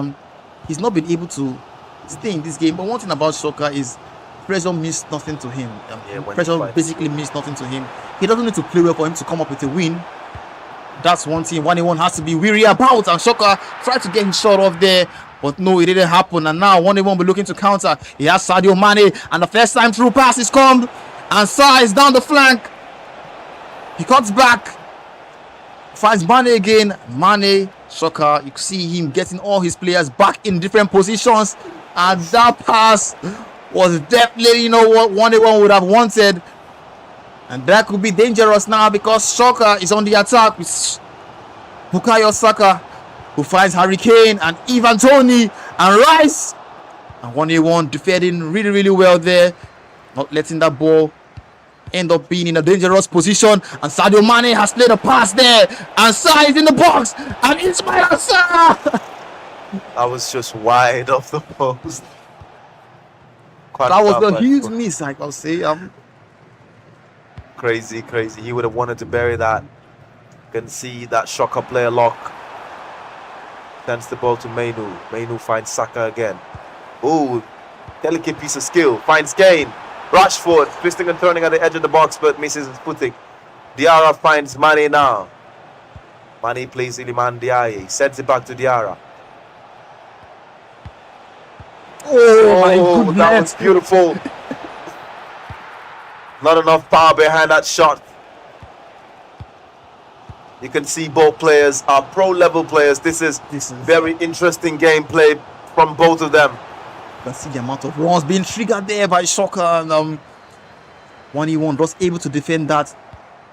he's not been able to stay in this game. But one thing about Soccer is pressure means nothing to him. Pressure basically means nothing to him. He doesn't need to play well for him to come up with a win. That's one thing 1-1 has to be weary about. And Soccer tried to get his shot off there, but no, it didn't happen. And now 1-1 will be looking to counter. He has Sadio Mane, and the first time through pass is come, and Sa is down the flank. He cuts back, finds Mane again. Mane, Soccer, you can see him getting all his players back in different positions, and that pass was definitely, what 1-1 would have wanted. And that could be dangerous now because Soccer is on the attack with Bukayo Saka, who finds Harry Kane and Ivan Toney and Rice. And 1-1 defending really, really well there, not letting that ball end up being in a dangerous position. And Sadio Mane has played a pass there, and Sa is in the box, and Ismail Sa. That was just wide off the post. That was a huge miss, I can say. Crazy. He would have wanted to bury that. You can see that Soccer player lock. Sends the ball to Mainu. Mainu finds Saka again. Ooh, delicate piece of skill. Finds Kane. Rashford twisting and turning at the edge of the box, but misses his footing. Diarra finds Mane now. Mane plays Iliman Ndiaye. Sends it back to Diarra. Oh my goodness. That was beautiful. Not enough power behind that shot. You can see both players are pro-level players. This is very interesting gameplay from both of them. You can see the amount of runs being triggered there by Soccer, and 1-1 was able to defend that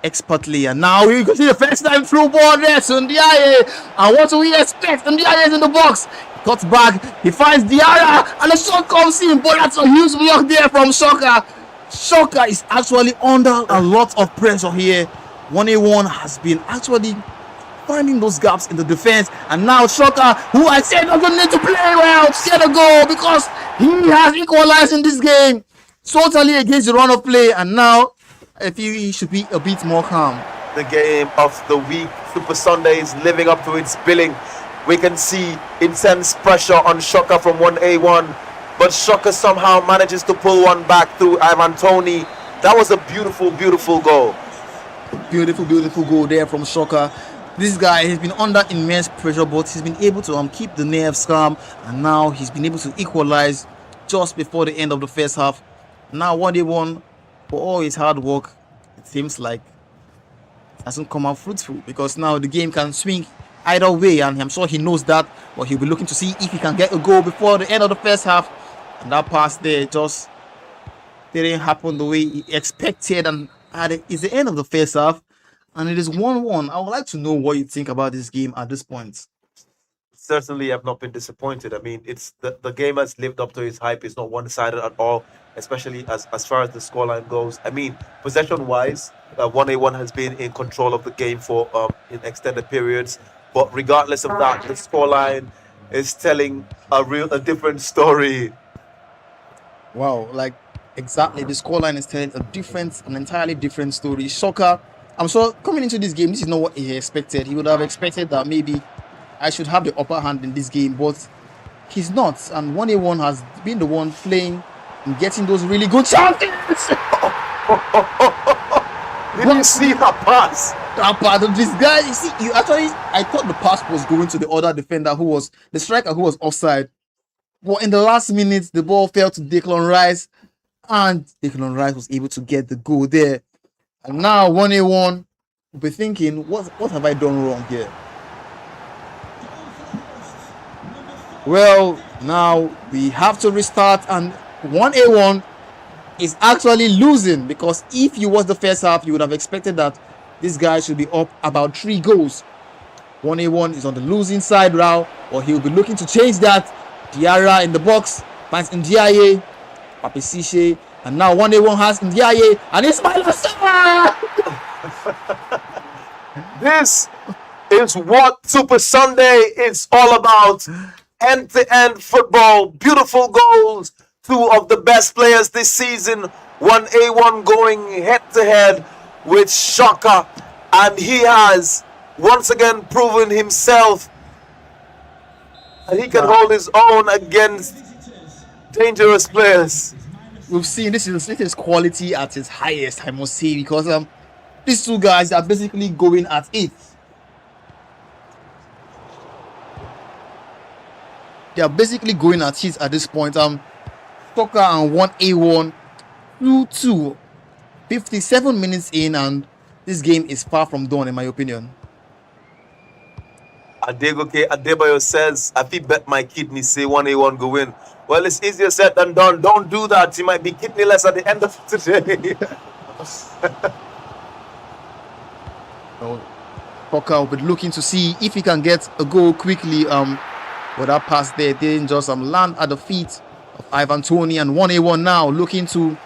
expertly. And now you can see the first time through ball there to Ndiaye. And what do we expect? Ndiaye is in the box. He cuts back. He finds Diarra, and the shot comes in. But that's a huge block there from Soccer. Soccer is actually under a lot of pressure here. 1-1 has been actually finding those gaps in the defense, and now Soccer, who I said doesn't need to play well, to get a goal because he has equalized in this game totally against the run of play, and now I feel he should be a bit more calm. The game of the week, Super Sunday, is living up to its billing. We can see intense pressure on Soccer from 1-1. But Soccer somehow manages to pull one back through Ivan Toney. That was a beautiful goal. Beautiful goal there from Soccer. This guy has been under immense pressure, but he's been able to keep the nerves calm. And now he's been able to equalize just before the end of the first half. Now 1-1, for all his hard work, it seems like it hasn't come out fruitful, because now the game can swing either way, and I'm sure he knows that. But he'll be looking to see if he can get a goal before the end of the first half. And that pass there just didn't happen the way he expected. And it's the end of the first half, and it is 1-1. I would like to know what you think about this game at this point. Certainly have not been disappointed. I mean, it's the game has lived up to its hype. It's not one-sided at all, especially as far as the scoreline goes. I mean, possession-wise, 1A1 has been in control of the game for in extended periods. But regardless of that, the scoreline is telling a different story. Wow, like exactly, the scoreline is telling an entirely different story. Shocker. I'm sure coming into this game, this is not what he expected. He would have expected that maybe I should have the upper hand in this game, but he's not. And 1A1 has been the one playing and getting those really good chances. Did you see that pass? That part of this guy, you see, I thought the pass was going to the other defender the striker who was offside. But in the last minute, the ball fell to Declan Rice, and Declan Rice was able to get the goal there. And now 1A1 will be thinking, what have I done wrong here? Well, now we have to restart, and 1A1 is actually losing, because if you watch the first half, you would have expected that this guy should be up about 3 goals. 1A1 is on the losing side now, or he'll be looking to change that. Diarra in the box, finds Ndiaye, Papisishe, and now 1A1 has Ndiaye, and Ismail Assar! This is what Super Sunday is all about. End-to-end football, beautiful goals, 2 of the best players this season. 1A1 going head-to-head with Shaka, and he has once again proven himself. And he can hold his own against dangerous players. We've seen this is quality at its highest, I must say, because these 2 guys are basically going at it. They are basically going at it at this point. Soccer and 1A1 2-2, 57 minutes in, and this game is far from done, in my opinion. Adegoke Adebayo says, I feel bet my kidney say 1A1 go win. Well, it's easier said than done. Don't do that. You might be kidneyless at the end of today. Poker will be looking to see if he can get a goal quickly. With that pass there, didn't just land at the feet of Ivan Toney, and 1A1 now looking to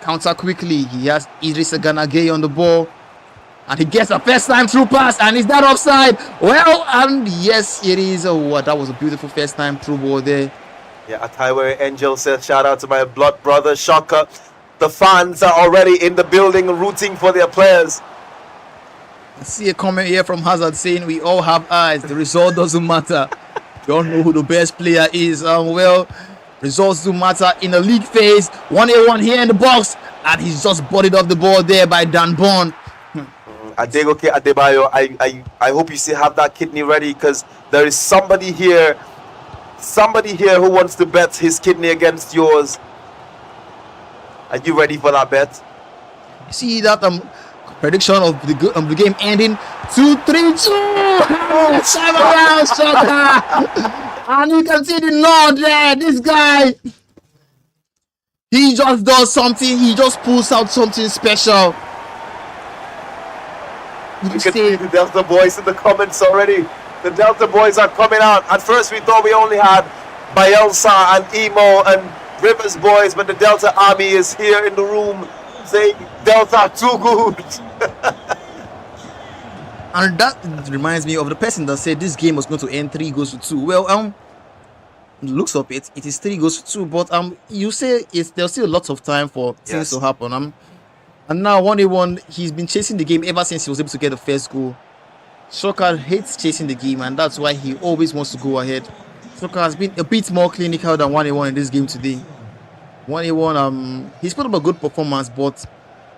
counter quickly. He has Idris Ganagay on the ball, and he gets a first time through pass, and is that offside? Well, and yes, it is. Oh, that was a beautiful first time through ball there. Yeah, Ataiwe Angel says, shout out to my blood brother Shaka. The fans are already in the building rooting for their players. I see a comment here from Hazard saying we all have eyes. The result doesn't matter. Don't know who the best player is. Well, results do matter in the league phase. 1A1 here in the box, and he's just bodied off the ball there by Dan Bond. Adegoke Adebayo, I hope you still have that kidney ready, because there is somebody here who wants to bet his kidney against yours. Are you ready for that bet? See that prediction of the game ending 2-3-2. And you can see the nod there. This guy, he just does something. He just pulls out something special. You can see the Delta boys in the comments already. The Delta boys are coming out. At first we thought we only had Bielsa and Emo and Rivers boys, but the Delta army is here in the room saying Delta too good. And that reminds me of the person that said this game was going to end 3-2. Well, looks of it is 3-2, but you say there's still lots of time for things to happen. And now 1A1, he's been chasing the game ever since he was able to get the first goal. Shoka hates chasing the game, and that's why he always wants to go ahead. Shoka has been a bit more clinical than 1A1 in this game today. 1A1, he's put up a good performance, but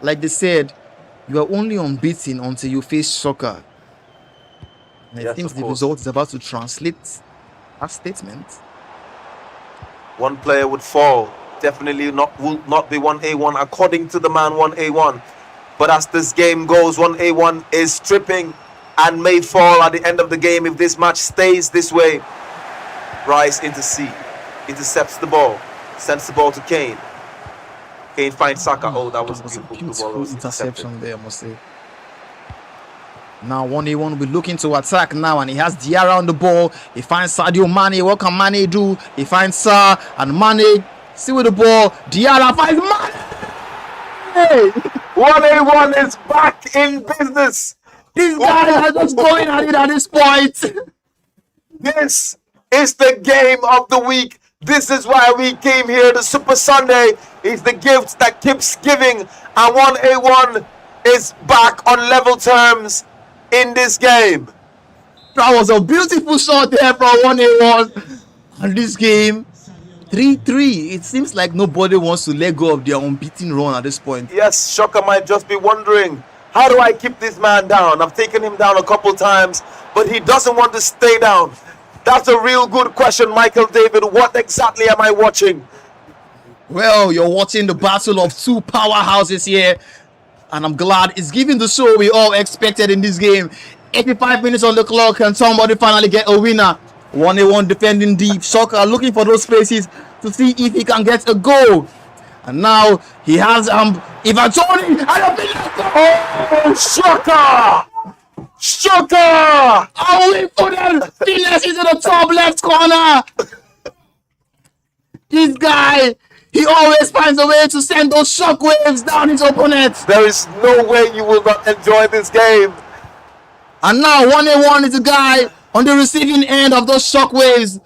like they said, you are only unbeaten until you face Shoka. And I think the result is about to translate that statement. One player would fall. Definitely will not be 1A1 according to the man 1A1. But as this game goes, 1A1 is stripping and may fall at the end of the game if this match stays this way. Rice into C, intercepts the ball, sends the ball to Kane. Kane finds Saka. Oh, that was a beautiful interception there, I must say. Now 1A1 will be looking to attack now, and he has Diarra on the ball. He finds Sadio Mane. What can Mane do? He finds Sa, and Mane still with the ball. Diarra finds Mane. 1A1 is back in business. These guys are just going at it at this point. This is the game of the week. This is why we came here. The Super Sunday is the gift that keeps giving, and 1A1 is back on level terms in this game. That was a beautiful shot there from 1A1. And this game, 3-3. It seems like nobody wants to let go of their unbeaten run at this point. Yes, Shocker might just be wondering, how do I keep this man down? I've taken him down a couple times, but he doesn't want to stay down. That's a real good question, Michael David. What exactly am I watching? Well, you're watching the battle of two powerhouses here, and I'm glad it's giving the show we all expected in this game. 85 minutes on the clock, and somebody finally get a winner. 1A1 defending deep. Shocker looking for those spaces to see if he can get a goal. And now he has Ivan Tony and a big Oh, Shocker! Shocker! I'll wait for them. Phineas into the top left corner. This guy, he always finds a way to send those shockwaves down his opponent. There is no way you will not enjoy this game. And now 1A1 is the guy on the receiving end of those shockwaves.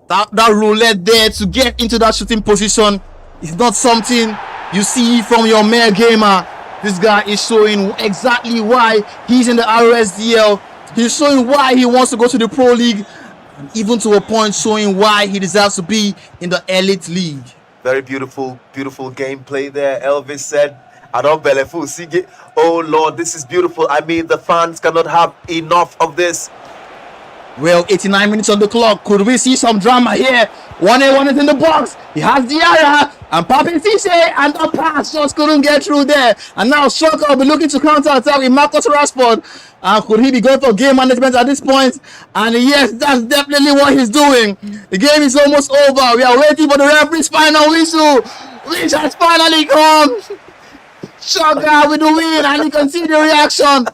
That roulette there to get into that shooting position is not something you see from your mere gamer. This guy is showing exactly why he's in the Rsdl. He's showing why he wants to go to the Pro League, and even to a point showing why he deserves to be in the Elite League. Very beautiful, beautiful gameplay there. Elvis said, I don't believe. Oh Lord, this is beautiful. I mean, the fans cannot have enough of this. Well, 89 minutes on the clock. Could we see some drama here? 1A1 is in the box. He has Diarra and Papi Fiche, and the pass just couldn't get through there. And now Shocker will be looking to counter-attack with Marcus Rashford. Could he be going for game management at this point? And yes, that's definitely what he's doing. The game is almost over. We are waiting for the referee's final whistle, which has finally come. Shocker with the win, and you can see the reaction.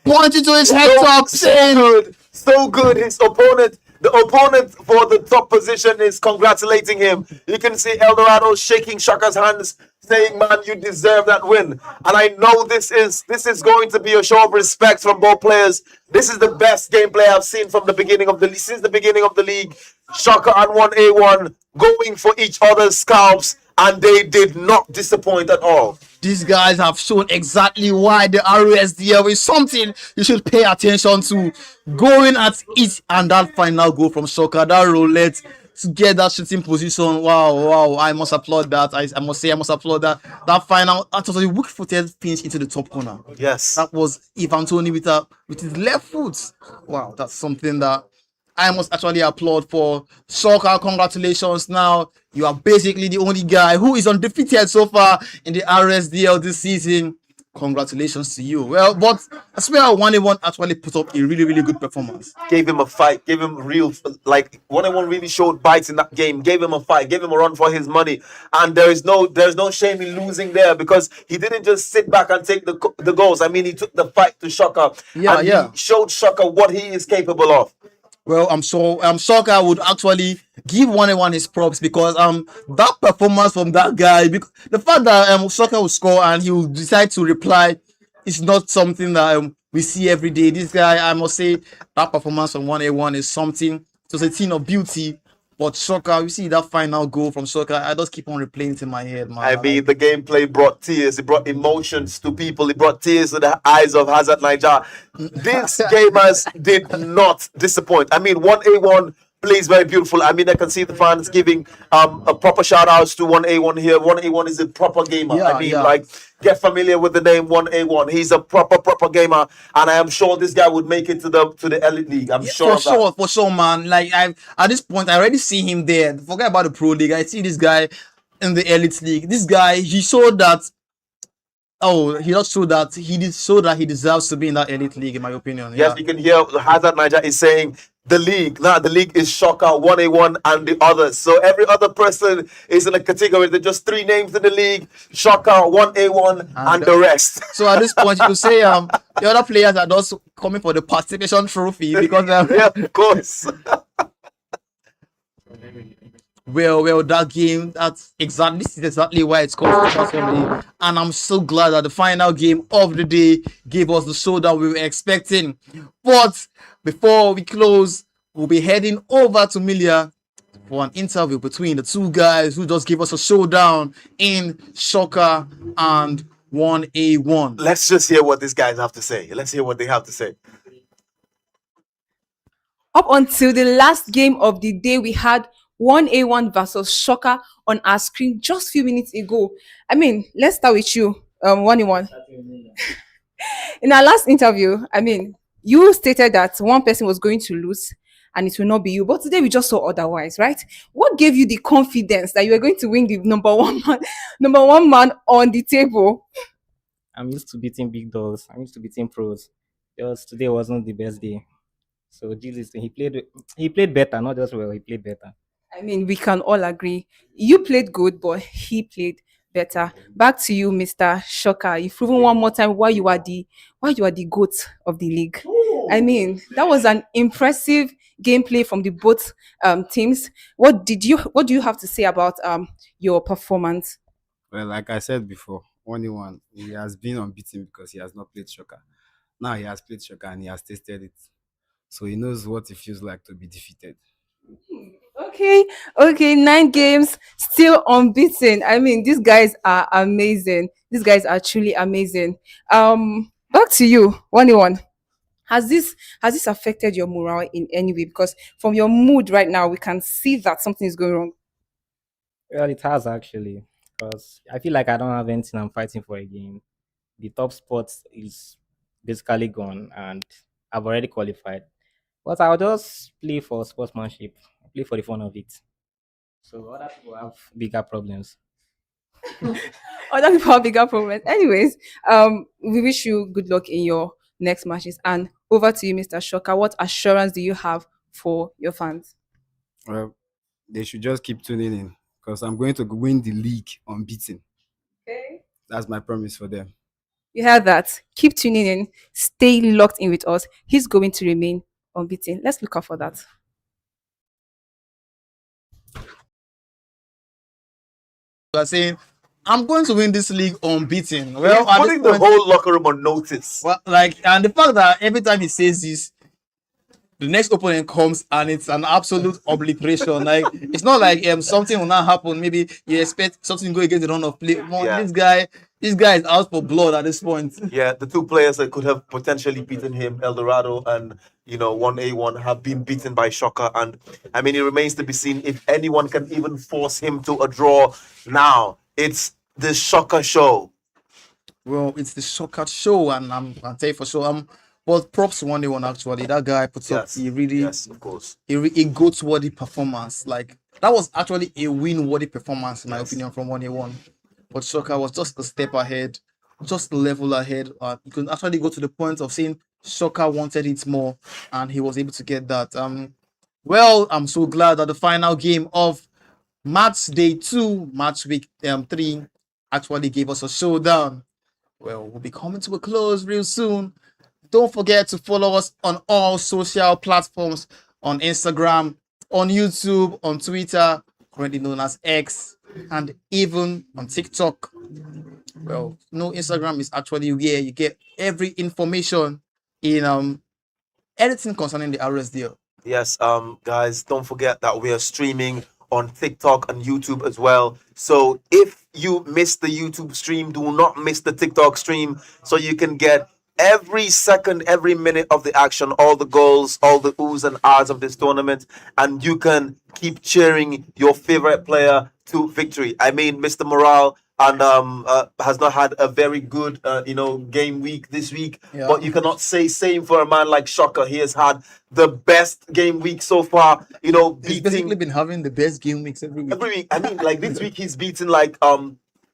Pointing to his head top, saying, So good. His opponent, the opponent for the top position, is congratulating him. You can see Eldorado shaking Shaka's hands, saying, man, you deserve that win. And I know this is going to be a show of respect from both players. This is the best gameplay I've seen from the beginning of the league. Since the beginning of the league, Shaka and 1A1 going for each other's scalps, and they did not disappoint at all. These guys have shown exactly why the Rsdl is something you should pay attention to. Going at it, and that final goal from Shocker, that roulette to get that shooting position. Wow, I must applaud that. I must applaud that. That final, that was a weak-footed finish into the top corner. Yes. That was Ivan Tony with his left foot. Wow, that's something that I must actually applaud for. Shocker, congratulations. Now you are basically the only guy who is undefeated so far in the Rsdl this season. Congratulations to you. Well, but I swear 1A1 actually put up a really, really good performance. Gave him a fight, gave him real, like 1A1 really showed bites in that game, gave him a fight, gave him a run for his money. And there's no shame in losing there, because he didn't just sit back and take the goals. I mean, he took the fight to Shocker. He showed Shocker what he is capable of. Well, I'm sure Shocker would actually give 1A1 his props, because that performance from that guy, the fact that Shocker will score and he will decide to reply is not something that we see every day. This guy, I must say, that performance from 1A1 is something. It was a thing of beauty. But Shocker, you see that final goal from Shocker, I just keep on replaying it in my head, man. I mean, the gameplay brought tears. It brought emotions to people. It brought tears to the eyes of Hazard Niger. These gamers did not disappoint. I mean, 1A1 plays very beautiful. I mean, I can see the fans giving a proper shout outs to 1A1 here. 1A1 is a proper gamer. Like, get familiar with the name 1A1. He's a proper gamer, and I am sure this guy would make it to the Elite League. I'm sure of that. For sure, man. Like, at this point, I already see him there. Forget about the Pro League. I see this guy in the Elite League. This guy, he showed that Oh, he just showed that he did show that he deserves to be in that elite league, in my opinion. Yes, Yeah. you can hear Hazard Niger is saying the league. Now the league is Shocker 1A1 and the others. So every other person is in a category. There's just three names in the league: Shocker 1A1 and the rest. So at this point, you say the other players are just coming for the participation trophy because Yeah, of course. well, that game, this is exactly why it's called Super Sunday, and I'm so glad that the final game of the day gave us the show that we were expecting. But before we close, we'll be heading over to Milia for an interview between the two guys who just gave us a showdown in Shocker and 1A1. Let's just hear what these guys have to say. Let's hear what they have to say. Up until the last game of the day, we had 1A1 versus Shocker on our screen just a few minutes ago. I mean, let's start with you, 1A1. In our last interview, I mean, you stated that one person was going to lose and it will not be you. But today we just saw otherwise, right? What gave you the confidence that you were going to win the number one man on the table? I'm used to beating big dogs. I'm used to beating pros. Just today wasn't the best day. So Jesus, he played better, not just well, he played better. I mean, we can all agree. You played good, but he played better. Back to you, Mr. Shocker. You've proven one more time why you are the GOAT of the league. I mean, that was an impressive gameplay from the both teams. What do you have to say about your performance? Well, like I said before, only one. He has been unbeaten because he has not played Shocker. Now he has played Shocker and he has tasted it. So he knows what it feels like to be defeated. Okay, 9 games, still unbeaten. I mean, these guys are amazing. These guys are truly amazing. Back to you, 1-1. Has this affected your morale in any way? Because from your mood right now, we can see that something is going wrong. Well, it has actually, because I feel like I don't have anything I'm fighting for again. The top spot is basically gone, and I've already qualified. But I'll just play for sportsmanship, play for the fun of it. So other people have bigger problems. Other people have bigger problems. Anyways, we wish you good luck in your next matches. And over to you, Mr. Shocker. What assurance do you have for your fans? Well, they should just keep tuning in because I'm going to win the league unbeaten. Okay. That's my promise for them. You heard that. Keep tuning in. Stay locked in with us. He's going to remain unbeaten. Let's look out for that. You are saying, I'm going to win this league unbeaten. Well, He's putting the whole locker room on notice. Well, and the fact that every time he says this, the next opponent comes and it's an absolute obliteration. Like, it's not like something will not happen. Maybe you expect something to go against the run of play. Yeah. This guy is out for blood at this point. Yeah, the two players that could have potentially beaten him, Eldorado and 1A1, have been beaten by Shocker. And I mean, it remains to be seen if anyone can even force him to a draw now. It's the Shocker show. Well, it's the Shocker show, and I'll tell you for sure. But props to 1A1 actually. That guy puts up yes, of course, a goat-worthy performance. Like, that was actually a win-worthy performance in my opinion from 1A1. But Shocker was just a step ahead, just a level ahead. You could actually go to the point of saying Shocker wanted it more, and he was able to get that. Well, I'm so glad that the final game of match day 2, match week 3, actually gave us a showdown. Well, we'll be coming to a close real soon. Don't forget to follow us on all social platforms, on Instagram, on YouTube, on Twitter, currently known as X, and even on TikTok. Well, Instagram is actually where you get every information in anything concerning the Rsdl. Yes, guys, don't forget that we are streaming on TikTok and YouTube as well. So if you missed the YouTube stream, do not miss the TikTok stream so you can get every second, every minute of the action, all the goals, all the oohs and ahs of this tournament, and you can keep cheering your favorite player to victory. I mean, Mr. Morale and has not had a very good game week this week, but you cannot say same for a man like Shocker. He has had the best game week so far. He's basically been having the best game weeks every week. I mean, like this week he's beaten like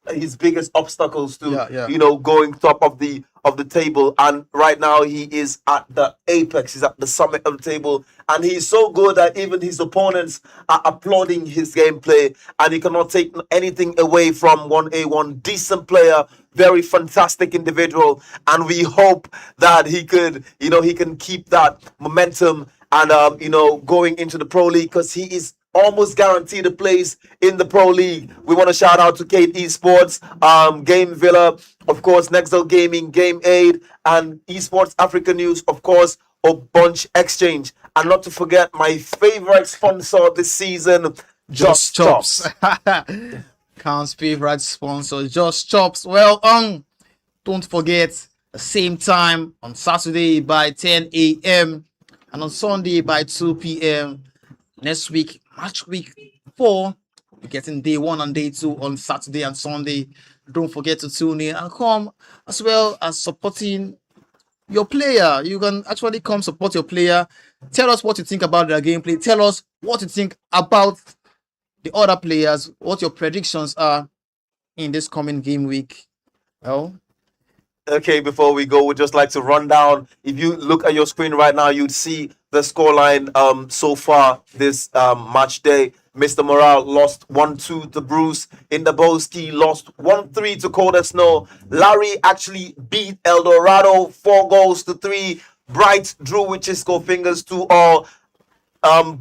his biggest obstacles to Yeah, yeah. going top of the table. And right now he is at the apex. He's at the summit of the table, and he's so good that even his opponents are applauding his gameplay. And you cannot take anything away from 1A1. Decent player, very fantastic individual, and we hope that he can keep that momentum and going into the pro league, because he is almost guaranteed a place in the pro league. We want to shout out to Kate Esports, Game Villa, of course, Nextel Gaming, Game Aid, and Esports Africa News, of course, a Bunch Exchange, and not to forget my favorite sponsor this season, Just Chops. Khan's favorite sponsor, Just Chops. Well, don't forget, the same time on Saturday by 10 a.m. and on Sunday by 2 p.m. Next week, match week 4, we're getting day 1 and day 2 on Saturday and Sunday. Don't forget to tune in and come, as well as supporting your player. You can actually come support your player. Tell us what you think about their gameplay. Tell us what you think about the other players, what your predictions are in this coming game week. Well, Okay, before we go, we'd just like to run down. If you look at your screen right now, you'd see the scoreline so far this match day. Mr. Morale lost 1-2 to Bruce. Indaboski lost 1-3 to Cold Snow. Larry actually beat El Dorado 4-3. Bright drew with Chisco Fingers 2-all.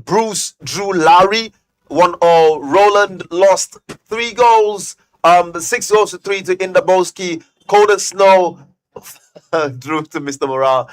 Bruce drew Larry 1-all. Roland lost 3 goals. 6-3 to Indaboski. Cold Snow drew to Mr. Morale.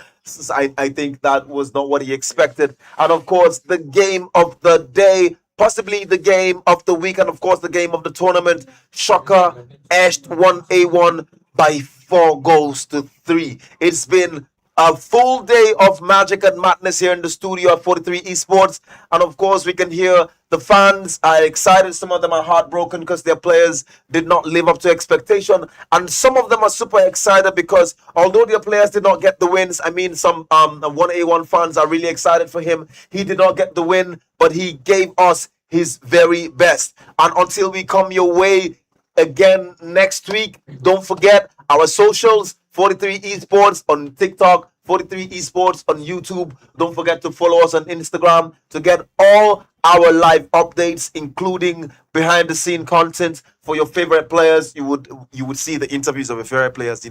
I think that was not what he expected. And of course, the game of the day, possibly the game of the week, and of course, the game of the tournament. Shocker edged 1A1 by 4-3. It's been a full day of magic and madness here in the studio at 43 Esports. And of course, we can hear the fans are excited. Some of them are heartbroken because their players did not live up to expectation. And some of them are super excited because although their players did not get the wins, I mean, some 1A1 fans are really excited for him. He did not get the win, but he gave us his very best. And until we come your way again next week, don't forget our socials. 43 Esports on TikTok, 43 Esports on YouTube. Don't forget to follow us on Instagram to get all our live updates, including behind the scene content for your favorite players. You would see the interviews of your favorite players. We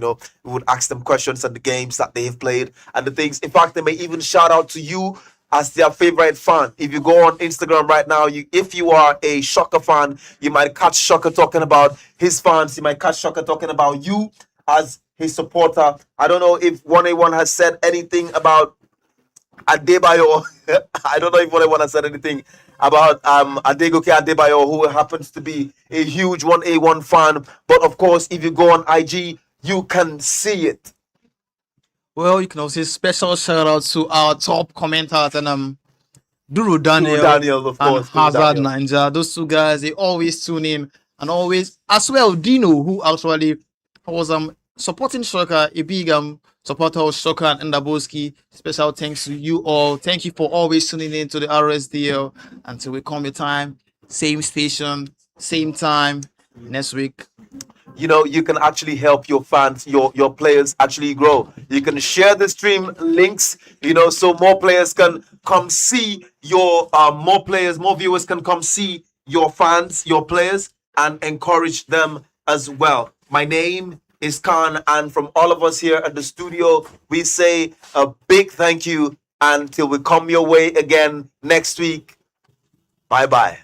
would ask them questions on the games that they've played and the things. In fact, they may even shout out to you as their favorite fan. If you go on Instagram right now, if you are a Shocker fan, you might catch Shocker talking about his fans. You might catch Shocker talking about you as his supporter. I don't know if 1A1 has said anything about Adebayo. I don't know if 1A1 has said anything about Adegoke Adebayo, who happens to be a huge 1A1 fan. But of course, if you go on IG, you can see it. well, you can also special shout out to our top commenters and Duru Daniel, of course, and Hazard Ninja. Those two guys, they always tune in, and always, as well, Dino, who actually was supporting Shocker, a big supporter of Shocker and Ndaboski. Special thanks to you all. Thank you for always tuning in to the Rsdl. Until we come your time, same station, same time next week. You can actually help your fans, your players actually grow. You can share the stream links, so more players can come see your more viewers can come see your fans, your players, and encourage them as well. My name is Khan, and from all of us here at the studio, we say a big thank you until we come your way again next week. Bye bye.